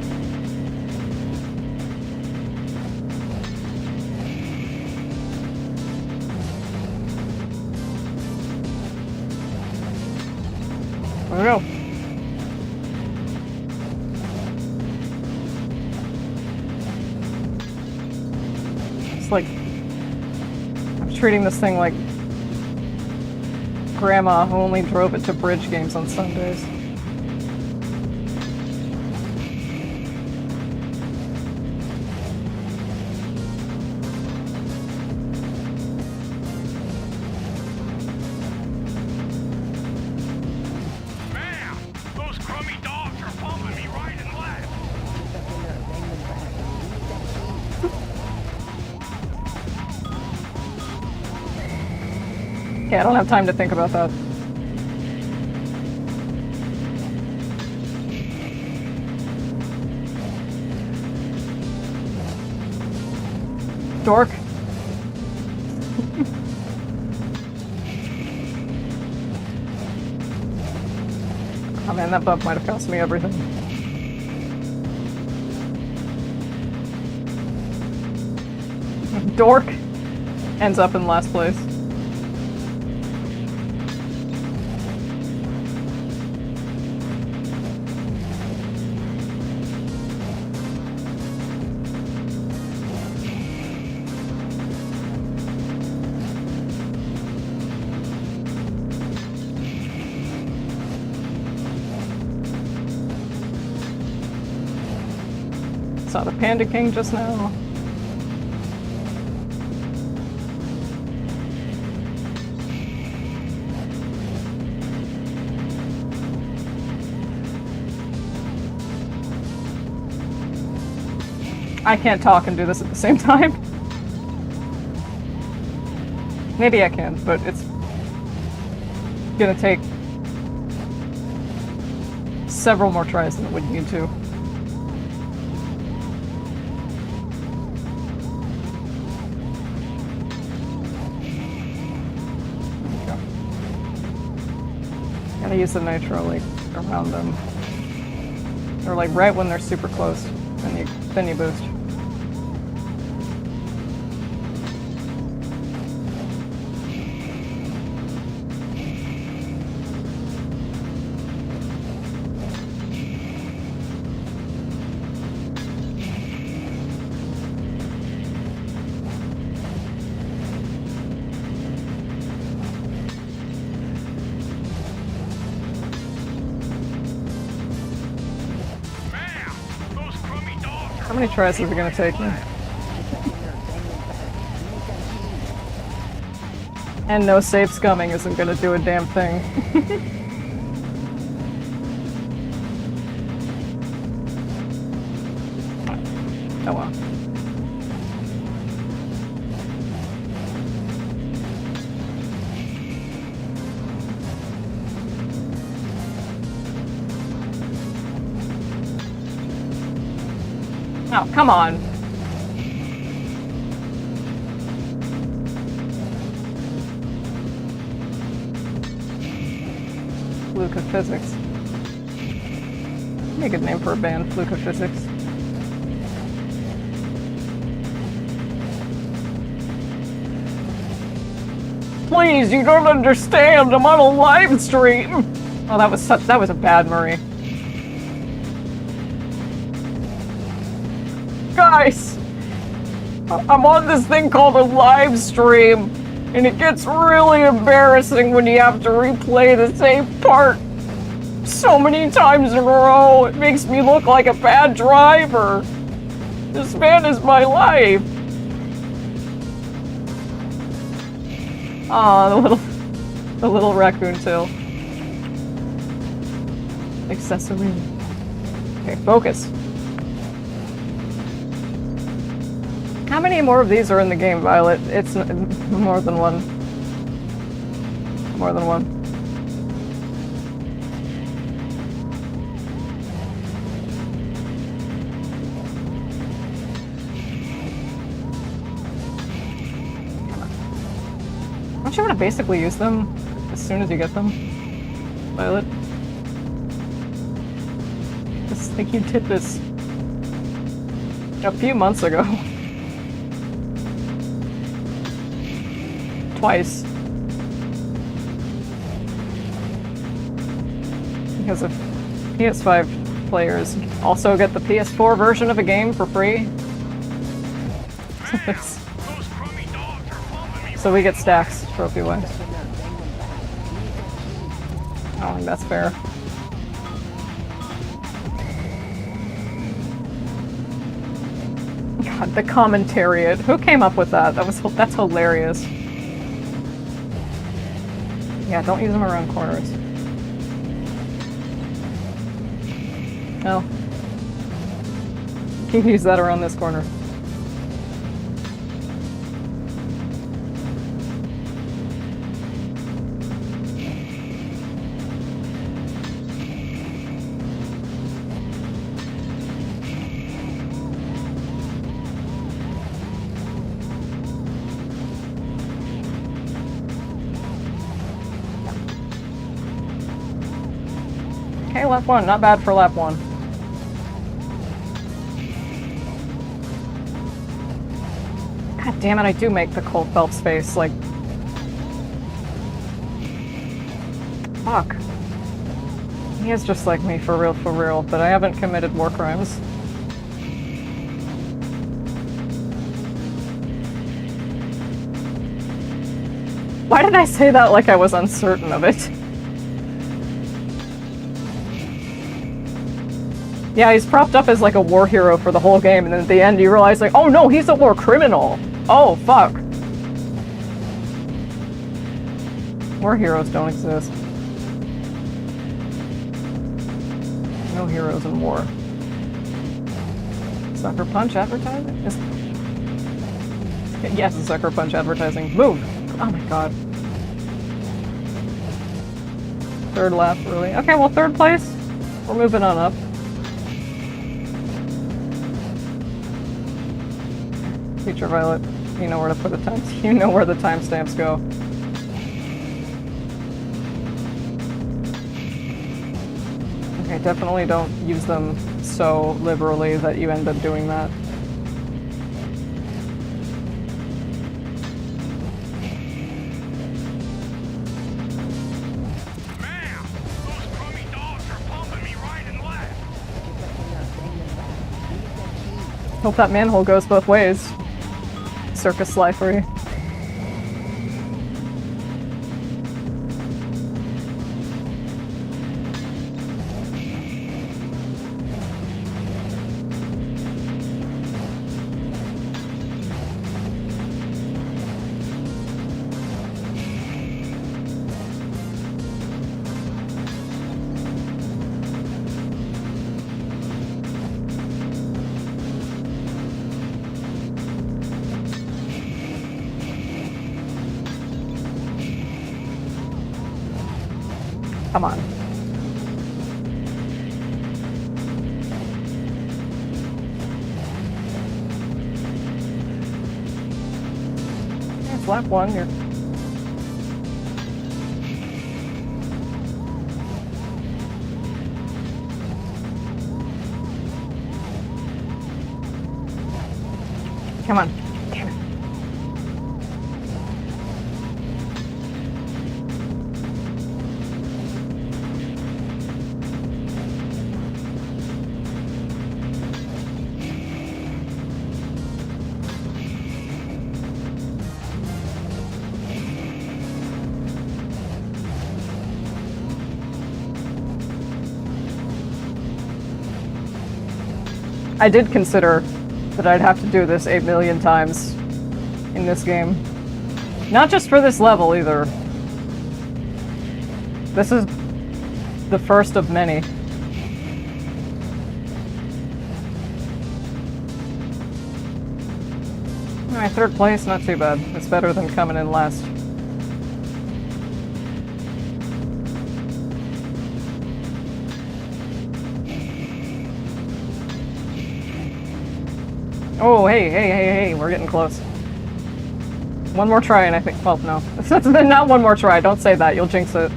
There we go. It's like I'm treating this thing like Grandma who only drove it to bridge games on Sundays. Okay, I don't have time to think about that. Dork. Oh man, that bump might have cost me everything. Dork ends up in last place. Saw the Panda King just now. I can't talk and do this at the same time. Maybe I can, but it's gonna take several more tries than it would need to. Gotta use the nitro like around them. Or like right when they're super close. Then you boost. How many tries is it gonna take me? And no safe scumming isn't gonna do a damn thing. Oh well. Oh, come on. Fluke of Physics. Be a good name for a band, Fluke of Physics. Please, you don't understand. I'm on a live stream. Oh, that was a bad Murray. Guys, I'm on this thing called a live stream, and it gets really embarrassing when you have to replay the same part so many times in a row. It makes me look like a bad driver. This man is my life. Aw, the little raccoon tail. Accessory. Okay, focus. How many more of these are in the game, Violet? It's more than one. More than one. Don't you want to basically use them as soon as you get them, Violet? Just think you did this a few months ago. Twice. Because if PS5 players also get the PS4 version of a game for free. So we get stacks trophy-wise. I don't think that's fair. God, the commentariat. Who came up with that? That's hilarious. Yeah, don't use them around corners. No. You can use that around this corner. Okay, lap one. Not bad for lap one. God damn it, I do make the Colt Phelps face, like... Fuck. He is just like me, for real, but I haven't committed war crimes. Why did I say that like I was uncertain of it? Yeah, he's propped up as like a war hero for the whole game, and then at the end you realize like, oh no, he's a war criminal. Oh, fuck. War heroes don't exist. No heroes in war. Sucker Punch advertising? Yes, Sucker Punch advertising. Move! Oh my god. Third lap, really? Okay, well, third place. We're moving on up. Future Violet, you know where to put the time. You know where the timestamps go. Okay, definitely don't use them so liberally that you end up doing that. Ma'am, those crummy dogs are pumping me right and left. Hope that manhole goes both ways. Circus Slifery. Come on. It's lap one. You're... Come on. Damn it. I did consider that I'd have to do this 8 million times in this game. Not just for this level, either. This is the first of many. Alright, third place, not too bad. It's better than coming in last. Oh, hey, we're getting close. One more try and I think, well, no. Not one more try, don't say that, you'll jinx it.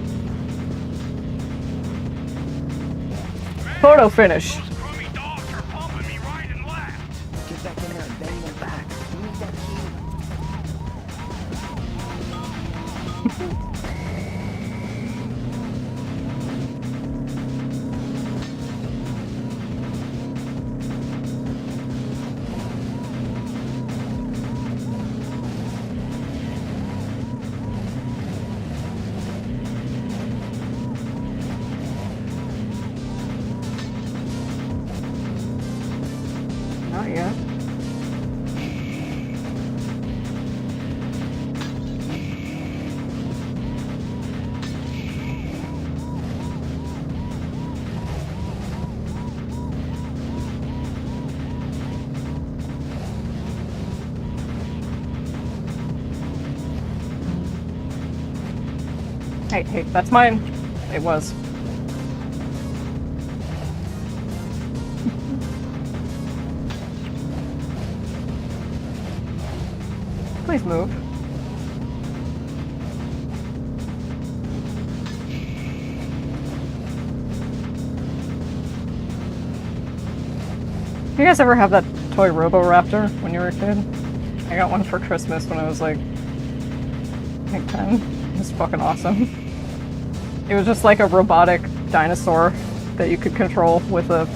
Photo finish. Those crummy dogs are pumping me right and left. Get back in there and bang them back. You need that key. Not yet. Hey, that's mine. It was. Please move. You guys ever have that toy Roboraptor when you were a kid? I got one for Christmas when I was like 10. It was fucking awesome. It was just like a robotic dinosaur that you could control with a...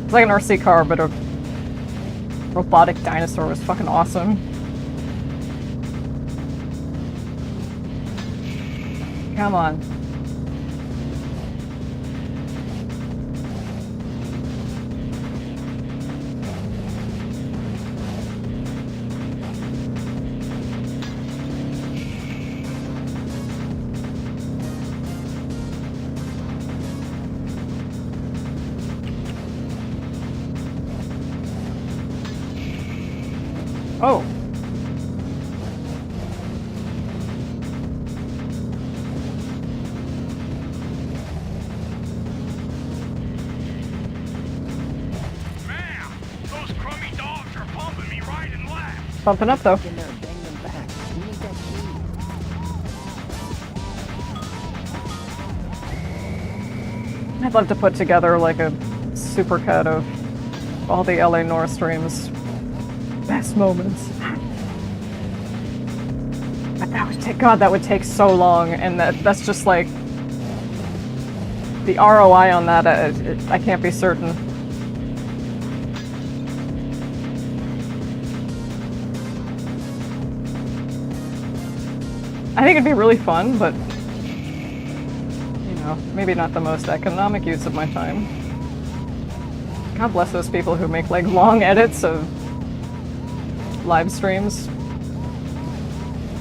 It's like an RC car, but a robotic dinosaur was fucking awesome. Come on. Oh. Man, those crummy dogs are bumping me right and left. Bumping up though. In there, bang them back. We need that key. I'd love to put together like a supercut of all the LA North Stream's best moments. But that would take, God, that would take so long, and that's just like the ROI on that. I can't be certain. I think it'd be really fun, but you know, maybe not the most economic use of my time. God bless those people who make like long edits of live streams,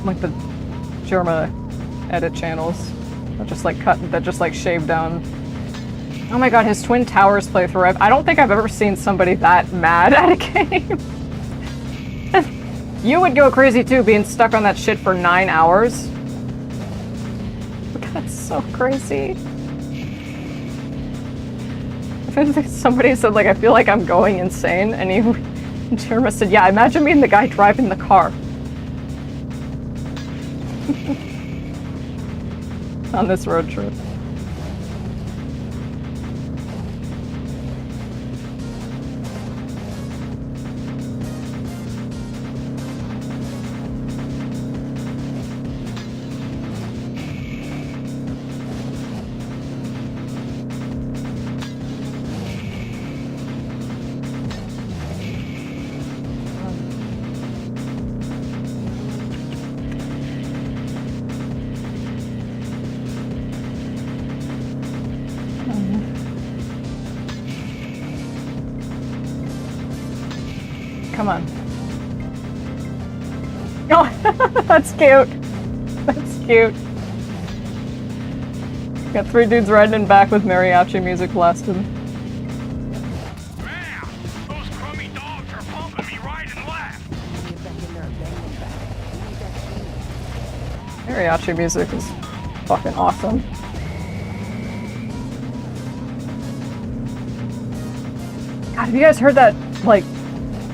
like the Germa edit channels that just like shave down. Oh my God, his Twin Towers playthrough. I don't think I've ever seen somebody that mad at a game. You would go crazy too, being stuck on that shit for 9 hours. That's so crazy. Somebody said, like, I feel like I'm going insane, and Jerma said, yeah, imagine being the guy driving the car. On this road trip. Come on. Oh, that's cute. That's cute. Got 3 dudes riding in back with mariachi music blasting. Man, those crummy dogs are bumping me right and left. Get back in there and bang them back. We need that key. Mariachi music is fucking awesome. God, have you guys heard that, like,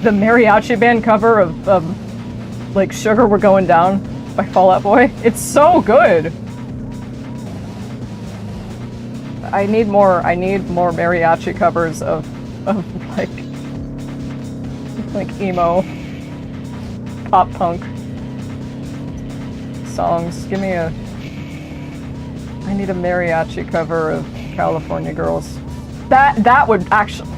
the mariachi band cover of like Sugar We're Going Down by Fall Out Boy? It's so good. I need more mariachi covers of like emo pop punk songs. I need a mariachi cover of California Girls. That would actually,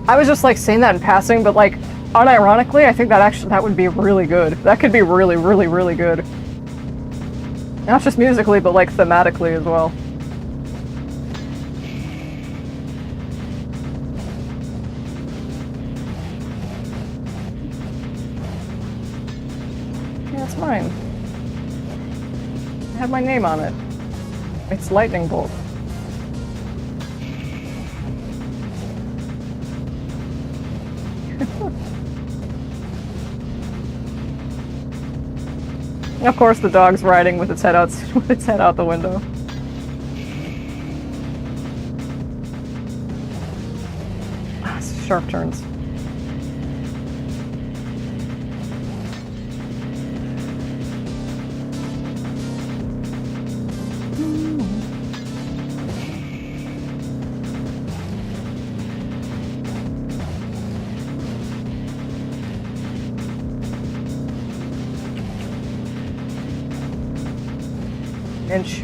I was just like saying that in passing, but like unironically, I think that would be really good. That could be really, really, really good. Not just musically, but like thematically as well. Yeah, it's mine. I have my name on it. It's Lightning Bolt. Of course, the dog's riding with its head out the window. Ah, sharp turns. Inch.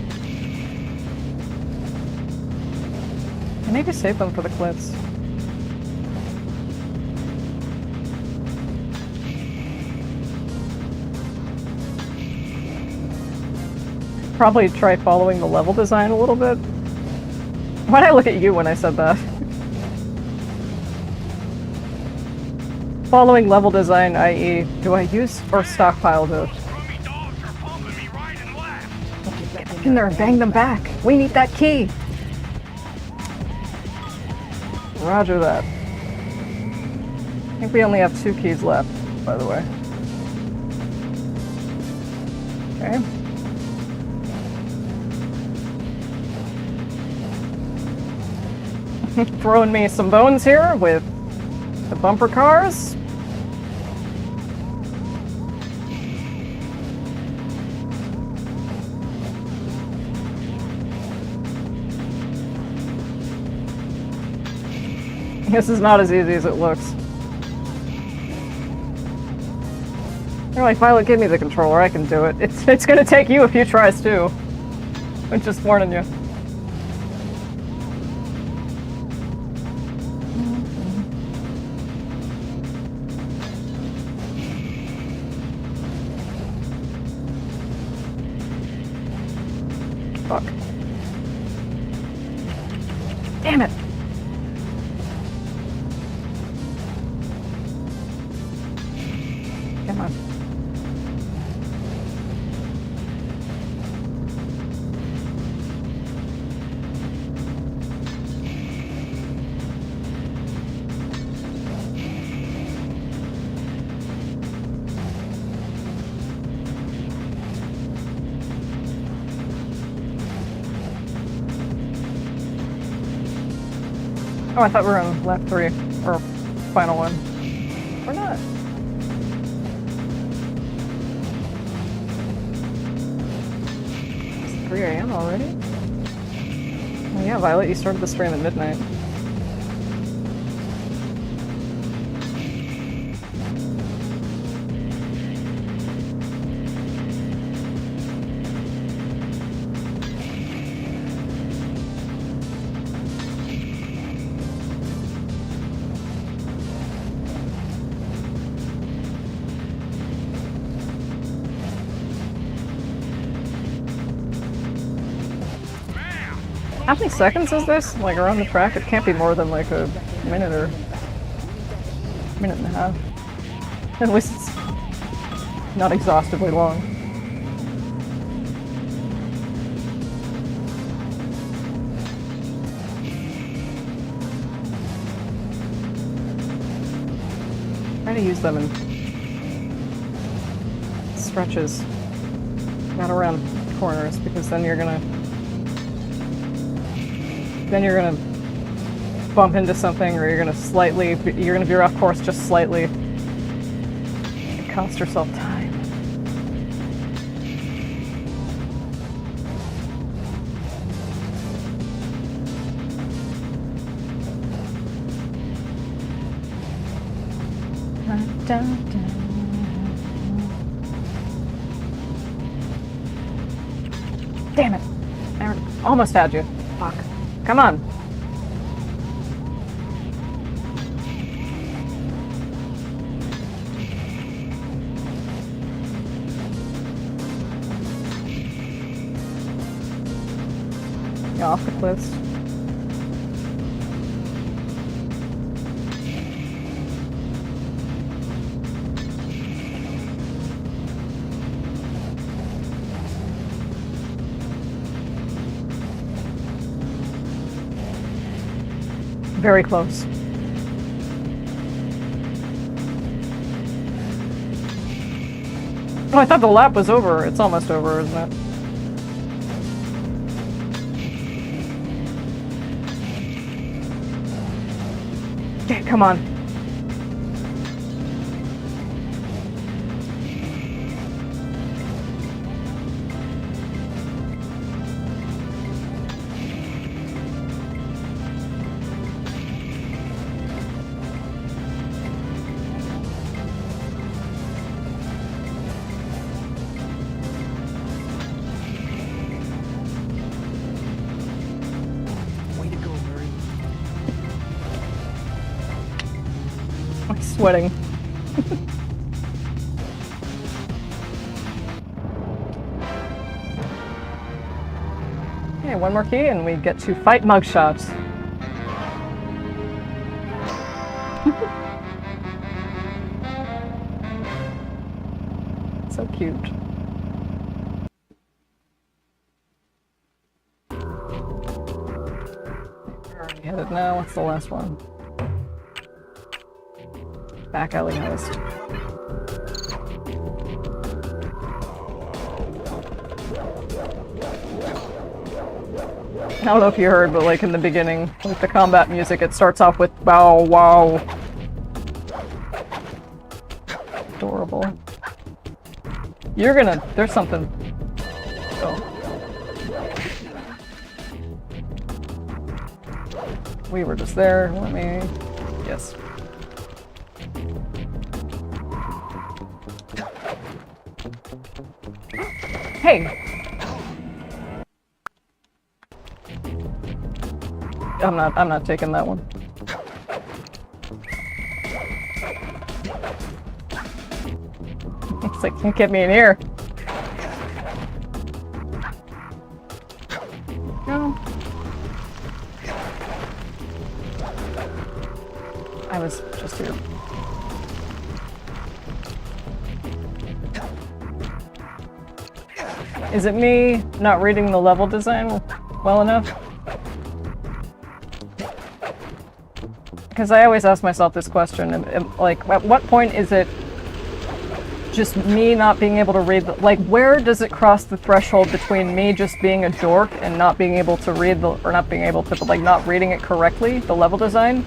I need to save them for the clips. Probably try following the level design a little bit. Why'd I look at you when I said that? Following level design, i.e., do I use or stockpile those? Crummy dogs are bumping me right and left. Get back In there and bang them back. We need that key. Roger that. I think we only have 2 keys left, by the way. Okay. Throwing me some bones here with the bumper cars. This is not as easy as it looks. They're like, Violet, give me the controller, I can do it. It's gonna take you a few tries too. I'm just warning you. Fuck. Damn it! Come on. Oh, I thought we were on lap 3, or final one. We're not. It's 3 AM already? Oh yeah, Violet, you started the stream at midnight. How many seconds is this? Like around the track? It can't be more than like a minute or minute and a half. At least it's not exhaustively long. Try to use them in stretches, not around corners, because then you're gonna bump into something, or you're gonna veer off course just slightly. It costs yourself time. Damn it! I almost had you. Fuck. Come on. Yeah, off the cliffs. Very close. Oh, I thought the lap was over. It's almost over, isn't it? Okay, come on. I'm sweating. Okay, one more key and we get to fight mugshots. So cute. Where are we headed now? What's the last one? Back alley heist. I don't know if you heard, but like in the beginning, with the combat music, it starts off with wow, wow. Adorable. You're gonna, there's something. Oh. We were just there, let me, yes. Hey! I'm not taking that one. It's like, can't get me in here. No. I was just here. Is it me not reading the level design well enough? Because I always ask myself this question, and like, at what point is it just me not being able to read, like, where does it cross the threshold between me just being a dork and not being able to read or not being able to, but like, not reading it correctly, the level design?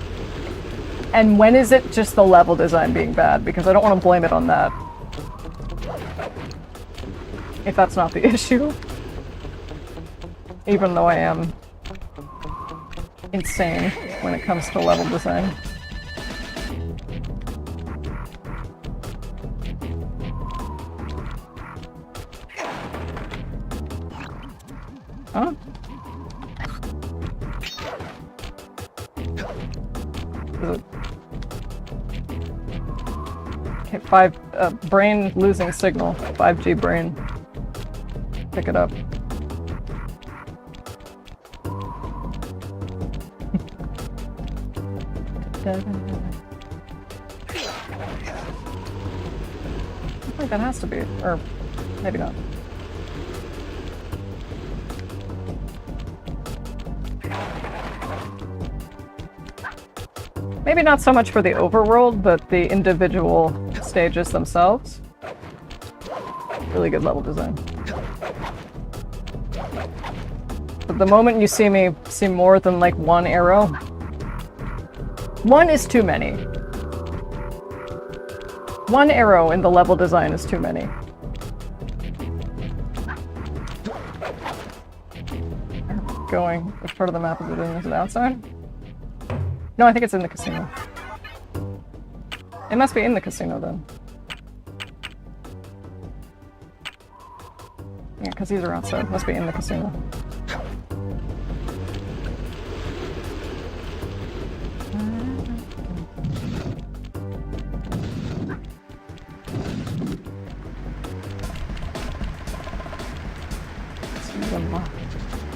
And when is it just the level design being bad? Because I don't want to blame it on that. If that's not the issue. Even though I am insane when it comes to level design. Huh? Is it? Okay, brain losing signal. 5G brain. Pick it up. I think that has to be, or maybe not. Maybe not so much for the overworld, but the individual stages themselves. Really good level design. But the moment you see me see more than like one arrow, one is too many. One arrow in the level design is too many. Going, which part of the map is it in? Is it outside? No, I think it's in the casino. It must be in the casino then. Yeah, because these are outside. It must be in the casino.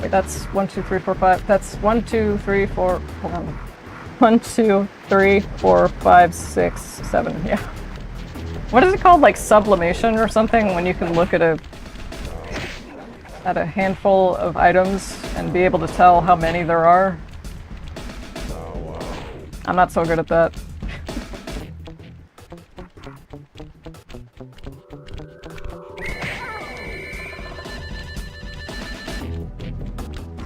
Wait, that's 1, 2, 3, 4, 5. That's 1, 2, 3, 4. Hold on. 1, 2, 3, 4, 5, 6, 7. Yeah. What is it called? Like sublimation or something? When you can look at a handful of items and be able to tell how many there are. I'm not so good at that.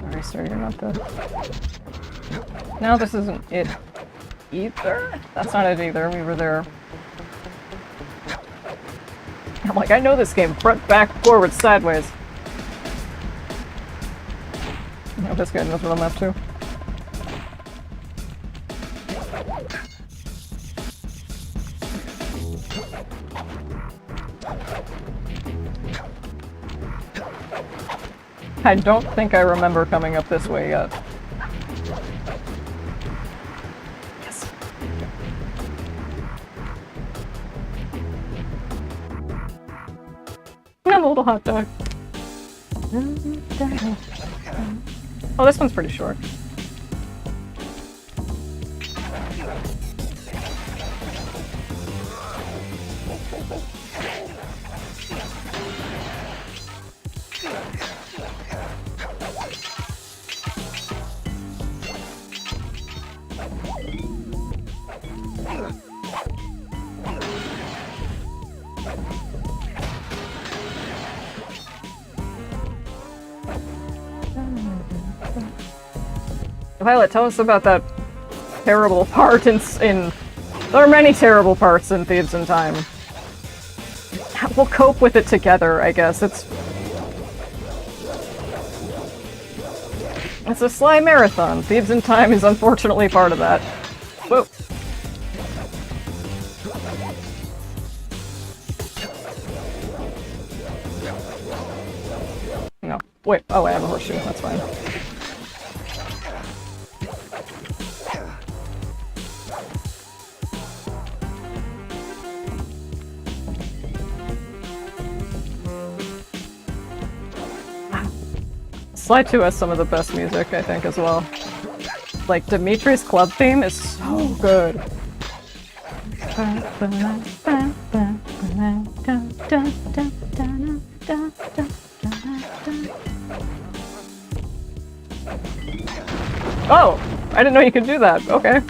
Sorry, sir, you're not the... No, this isn't it either. That's not it either. We were there. I'm like, I know this game. Front, back, forward, sideways. Oh, this guy knows what I'm up to. I don't think I remember coming up this way yet. Yes. I'm a little hot dog. Oh, this one's pretty short. Violet, tell us about that terrible part in... There are many terrible parts in Thieves in Time. We'll cope with it together, I guess. It's a Sly marathon. Thieves in Time is unfortunately part of that. Whoa. No. Wait. Oh, I have a horseshoe. That's fine. Sly 2 has some of the best music, I think, as well. Like, Dimitri's club theme is so good. Oh! I didn't know you could do that. Okay.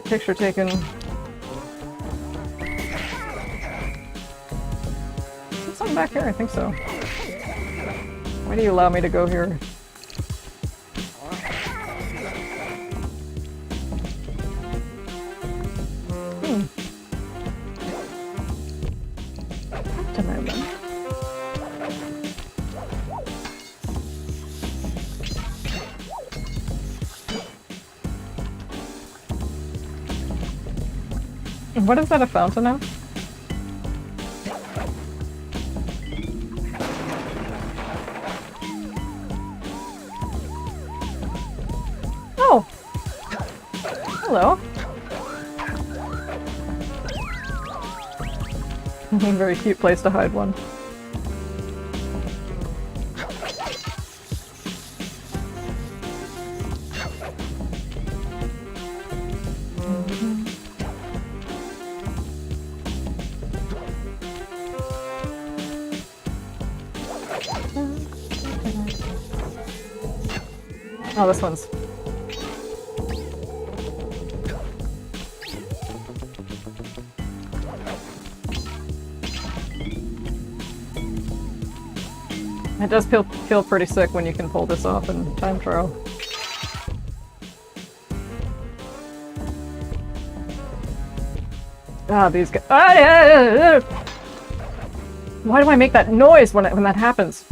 Picture taken. Something back here, I think so. Why do you allow me to go here? Captain Island. What is that, a fountain now? Oh! Hello. Very cute place to hide one. Oh, this one's... It does feel pretty sick when you can pull this off in time trial. Ah, these guys. Ah, yeah. Why do I make that noise when that happens?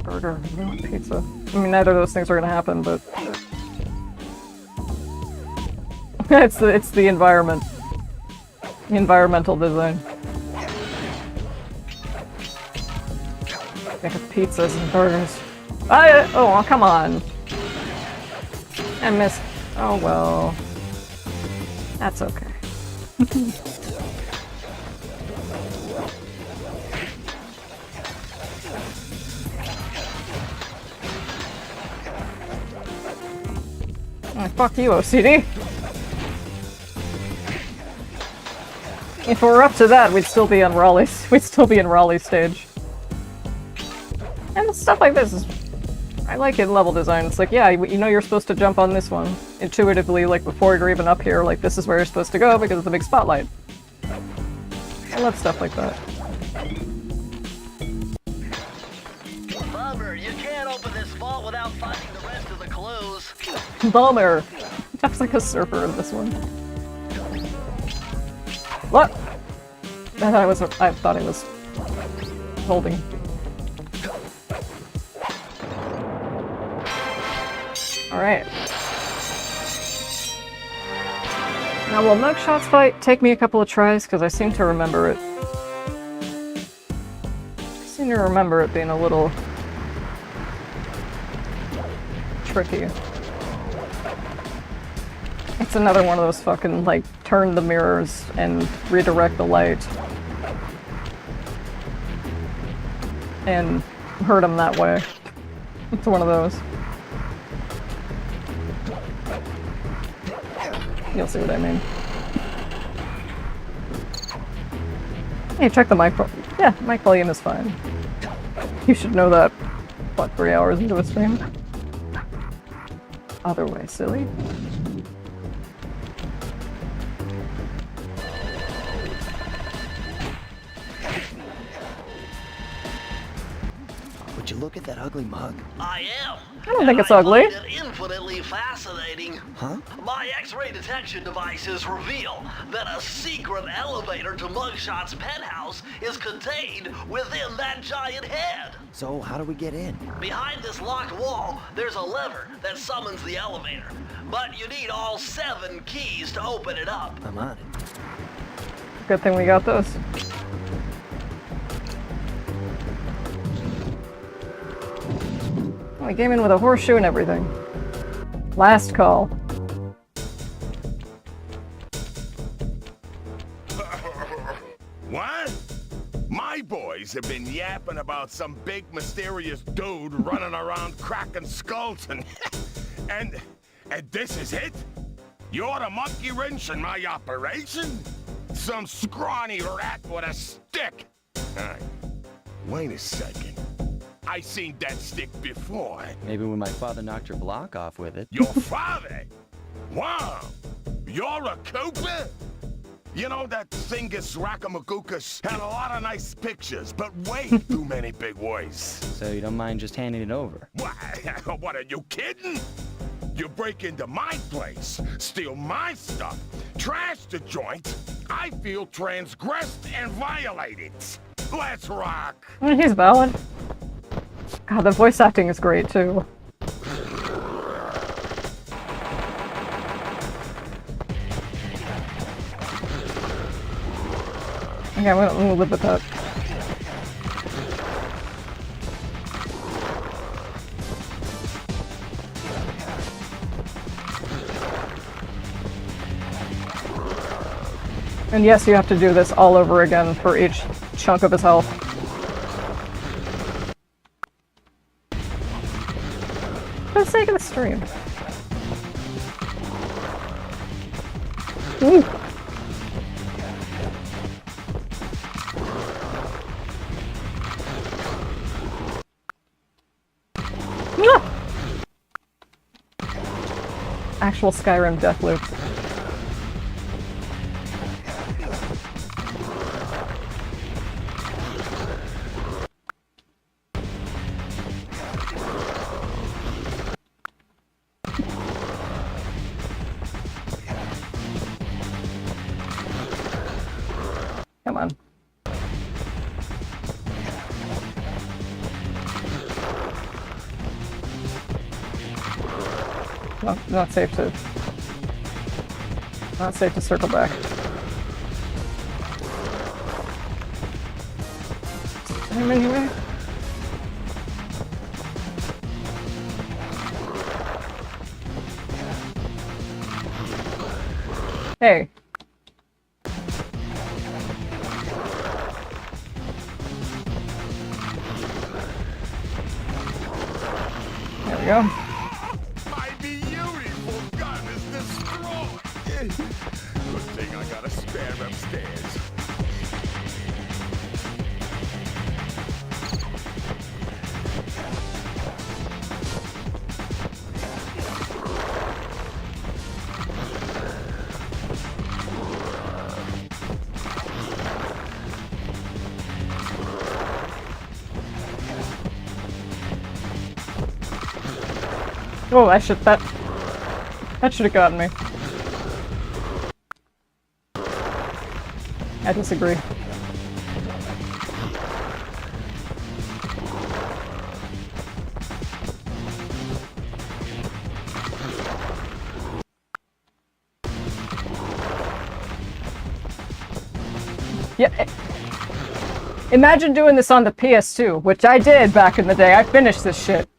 Burger, I want pizza. I mean, neither of those things are gonna happen, but it's the environment, the environmental design. Think of pizzas and burgers. Oh, come on! I missed. Oh well, that's okay. Oh, fuck you, OCD. If we're up to that, we'd still be on Raleigh's. We'd still be in Raleigh's stage. And stuff like this is... I like it in level design. It's like, yeah, you know you're supposed to jump on this one. Intuitively, like before you're even up here, like this is where you're supposed to go because of the big spotlight. I love stuff like that. Bummer, you can't open this vault without finding the rest of the clues. Bummer! That's like a surfer in this one. What? I thought I was holding. Alright. Now will mugshots fight take me a couple of tries? Because I seem to remember it. I seem to remember it being a little tricky. It's another one of those fucking, like, turn the mirrors and redirect the light. And hurt him that way. It's one of those. You'll see what I mean. Hey, check the mic. Yeah, mic volume is fine. You should know that. What, 3 hours into a stream? Other way, silly. Would you look at that ugly mug? I am. I don't think And it's I ugly. find it infinitely fascinating. Huh? My X-ray detection devices reveal that a secret elevator to Mugshot's penthouse is contained within that giant head. So, how do we get in? Behind this locked wall, there's a lever that summons the elevator. But you need all 7 keys to open it up. I'm on it. Good thing we got those. We came in with a horseshoe and everything. Last call. What? My boys have been yapping about some big mysterious dude running around cracking skulls and this is it? You're the monkey wrench in my operation? Some scrawny rat with a stick. Hey, wait a second. I seen that stick before. Maybe when my father knocked your block off with it. Your father? Wow! You're a Cooper? You know, that Thingus Rackamagookus had a lot of nice pictures, but way too many big words. So you don't mind just handing it over? What, are you kidding? You break into my place, steal my stuff, trash the joint. I feel transgressed and violated. Let's rock! He's valid. God, the voice acting is great too. Okay, I'm gonna live with that. And yes, you have to do this all over again for each chunk of his health. For the sake of the stream. Ooh. Ah! Actual Skyrim death loops. Come on. Not safe to... Not safe to circle back. Time anyway? Hey. There we go. My beautiful gun is destroyed! Good thing I got a spare upstairs. Oh, that should have gotten me. I disagree. Yeah. Imagine doing this on the PS2, which I did back in the day. I finished this shit.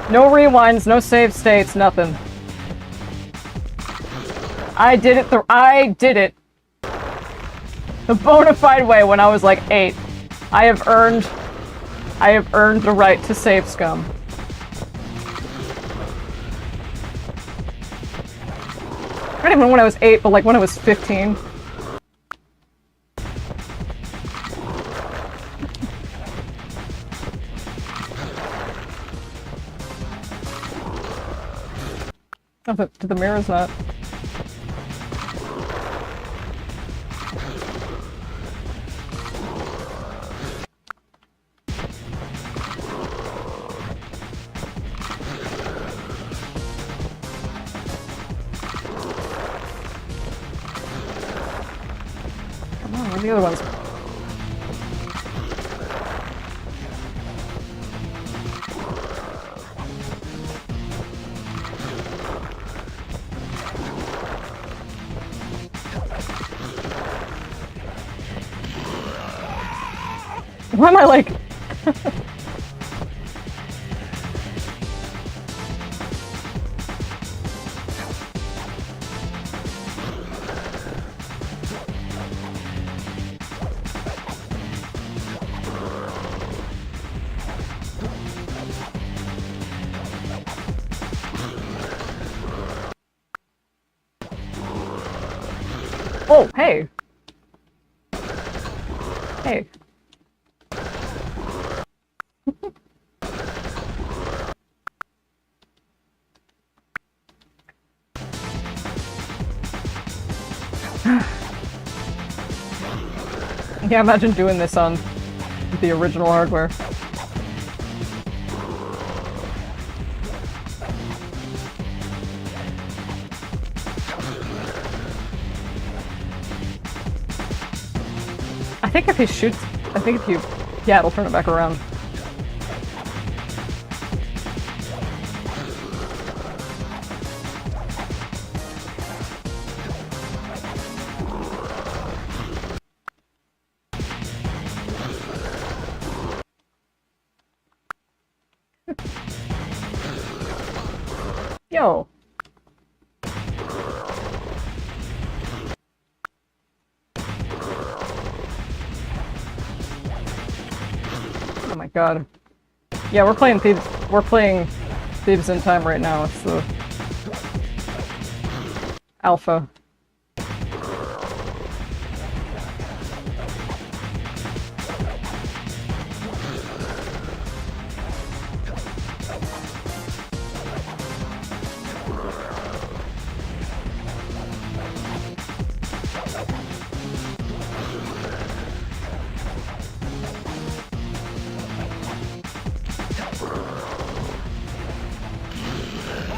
No rewinds, no save states, nothing. I did it the bona fide way when I was like 8. I have earned the right to save scum. Not even when I was 8, but like when I was 15. Oh, but the mirror's not. Come on, where are the other ones? Why am I like... Oh, hey. Hey. Yeah, imagine doing this on the original hardware. I think if he shoots, I think if you, yeah, it'll turn it back around. Yo. Oh my god. Yeah, we're playing Thieves. We're playing Thieves in Time right now. It's the alpha.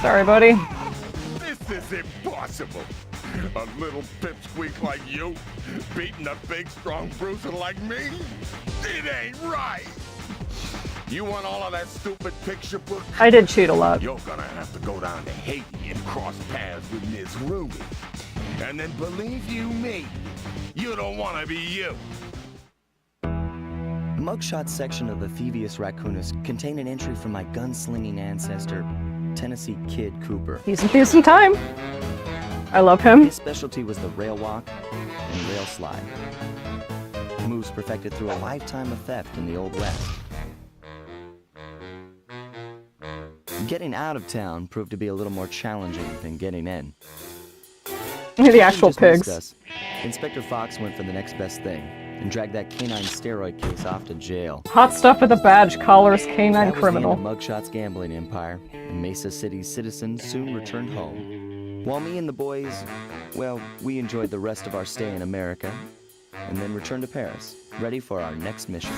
Sorry, buddy. This is impossible. A little pipsqueak like you beating a big, strong bruiser like me? It ain't right. You want all of that stupid picture book? I did cheat a lot. You're gonna have to go down to Haiti and cross paths with Miss Ruby. And then believe you me, you don't want to be you. The mugshot section of the Thievius Raccoonus contained an entry from my gunslinging ancestor, Tennessee Kid Cooper. He's in Thieves in Time. I love him. His specialty was the rail walk and rail slide. Moves perfected through a lifetime of theft in the Old West. Getting out of town proved to be a little more challenging than getting in. The actual Just missed pigs. us. Inspector Fox went for the next best thing and dragged that canine steroid case off to jail. Hot stuff with a badge, collars, canine That was criminal. the end of Mugshot's gambling empire, and Mesa City's citizens soon returned home. While me and the boys, well, we enjoyed the rest of our stay in America, and then returned to Paris, ready for our next mission.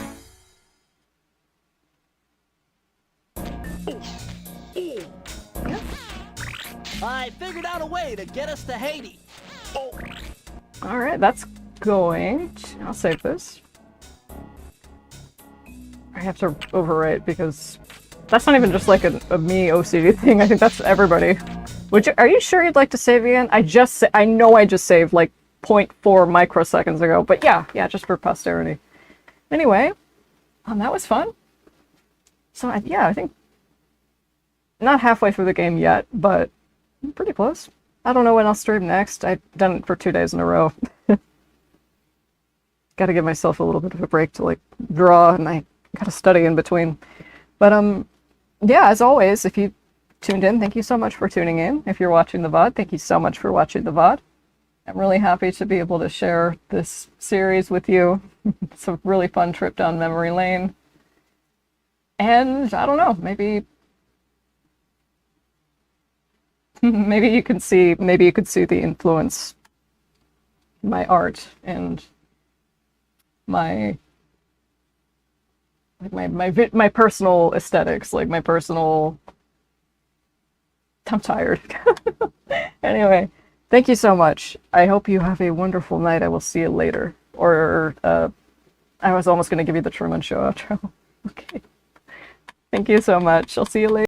I figured out a way to get us to Haiti. Alright, that's going. I'll save this. I have to overwrite because that's not even just like a me OCD thing. I think that's everybody. Are you sure you'd like to save again? I know I just saved like 0.4 microseconds ago, but yeah, just for posterity. Anyway, that was fun. So yeah, I think not halfway through the game yet, but I'm pretty close. I don't know when I'll stream next. I've done it for 2 days in a row. Gotta give myself a little bit of a break to like draw, and I gotta study in between. But yeah, as always, if you tuned in, thank you so much for tuning in. If you're watching the VOD, thank you so much for watching the VOD. I'm really happy to be able to share this series with you. It's a really fun trip down memory lane. And I don't know, maybe maybe you could see the influence my art and my personal aesthetics, like my personal. I'm tired. Anyway, thank you so much. I hope you have a wonderful night. I will see you later. Or I was almost going to give you the Truman Show outro. Okay. Thank you so much. I'll see you later.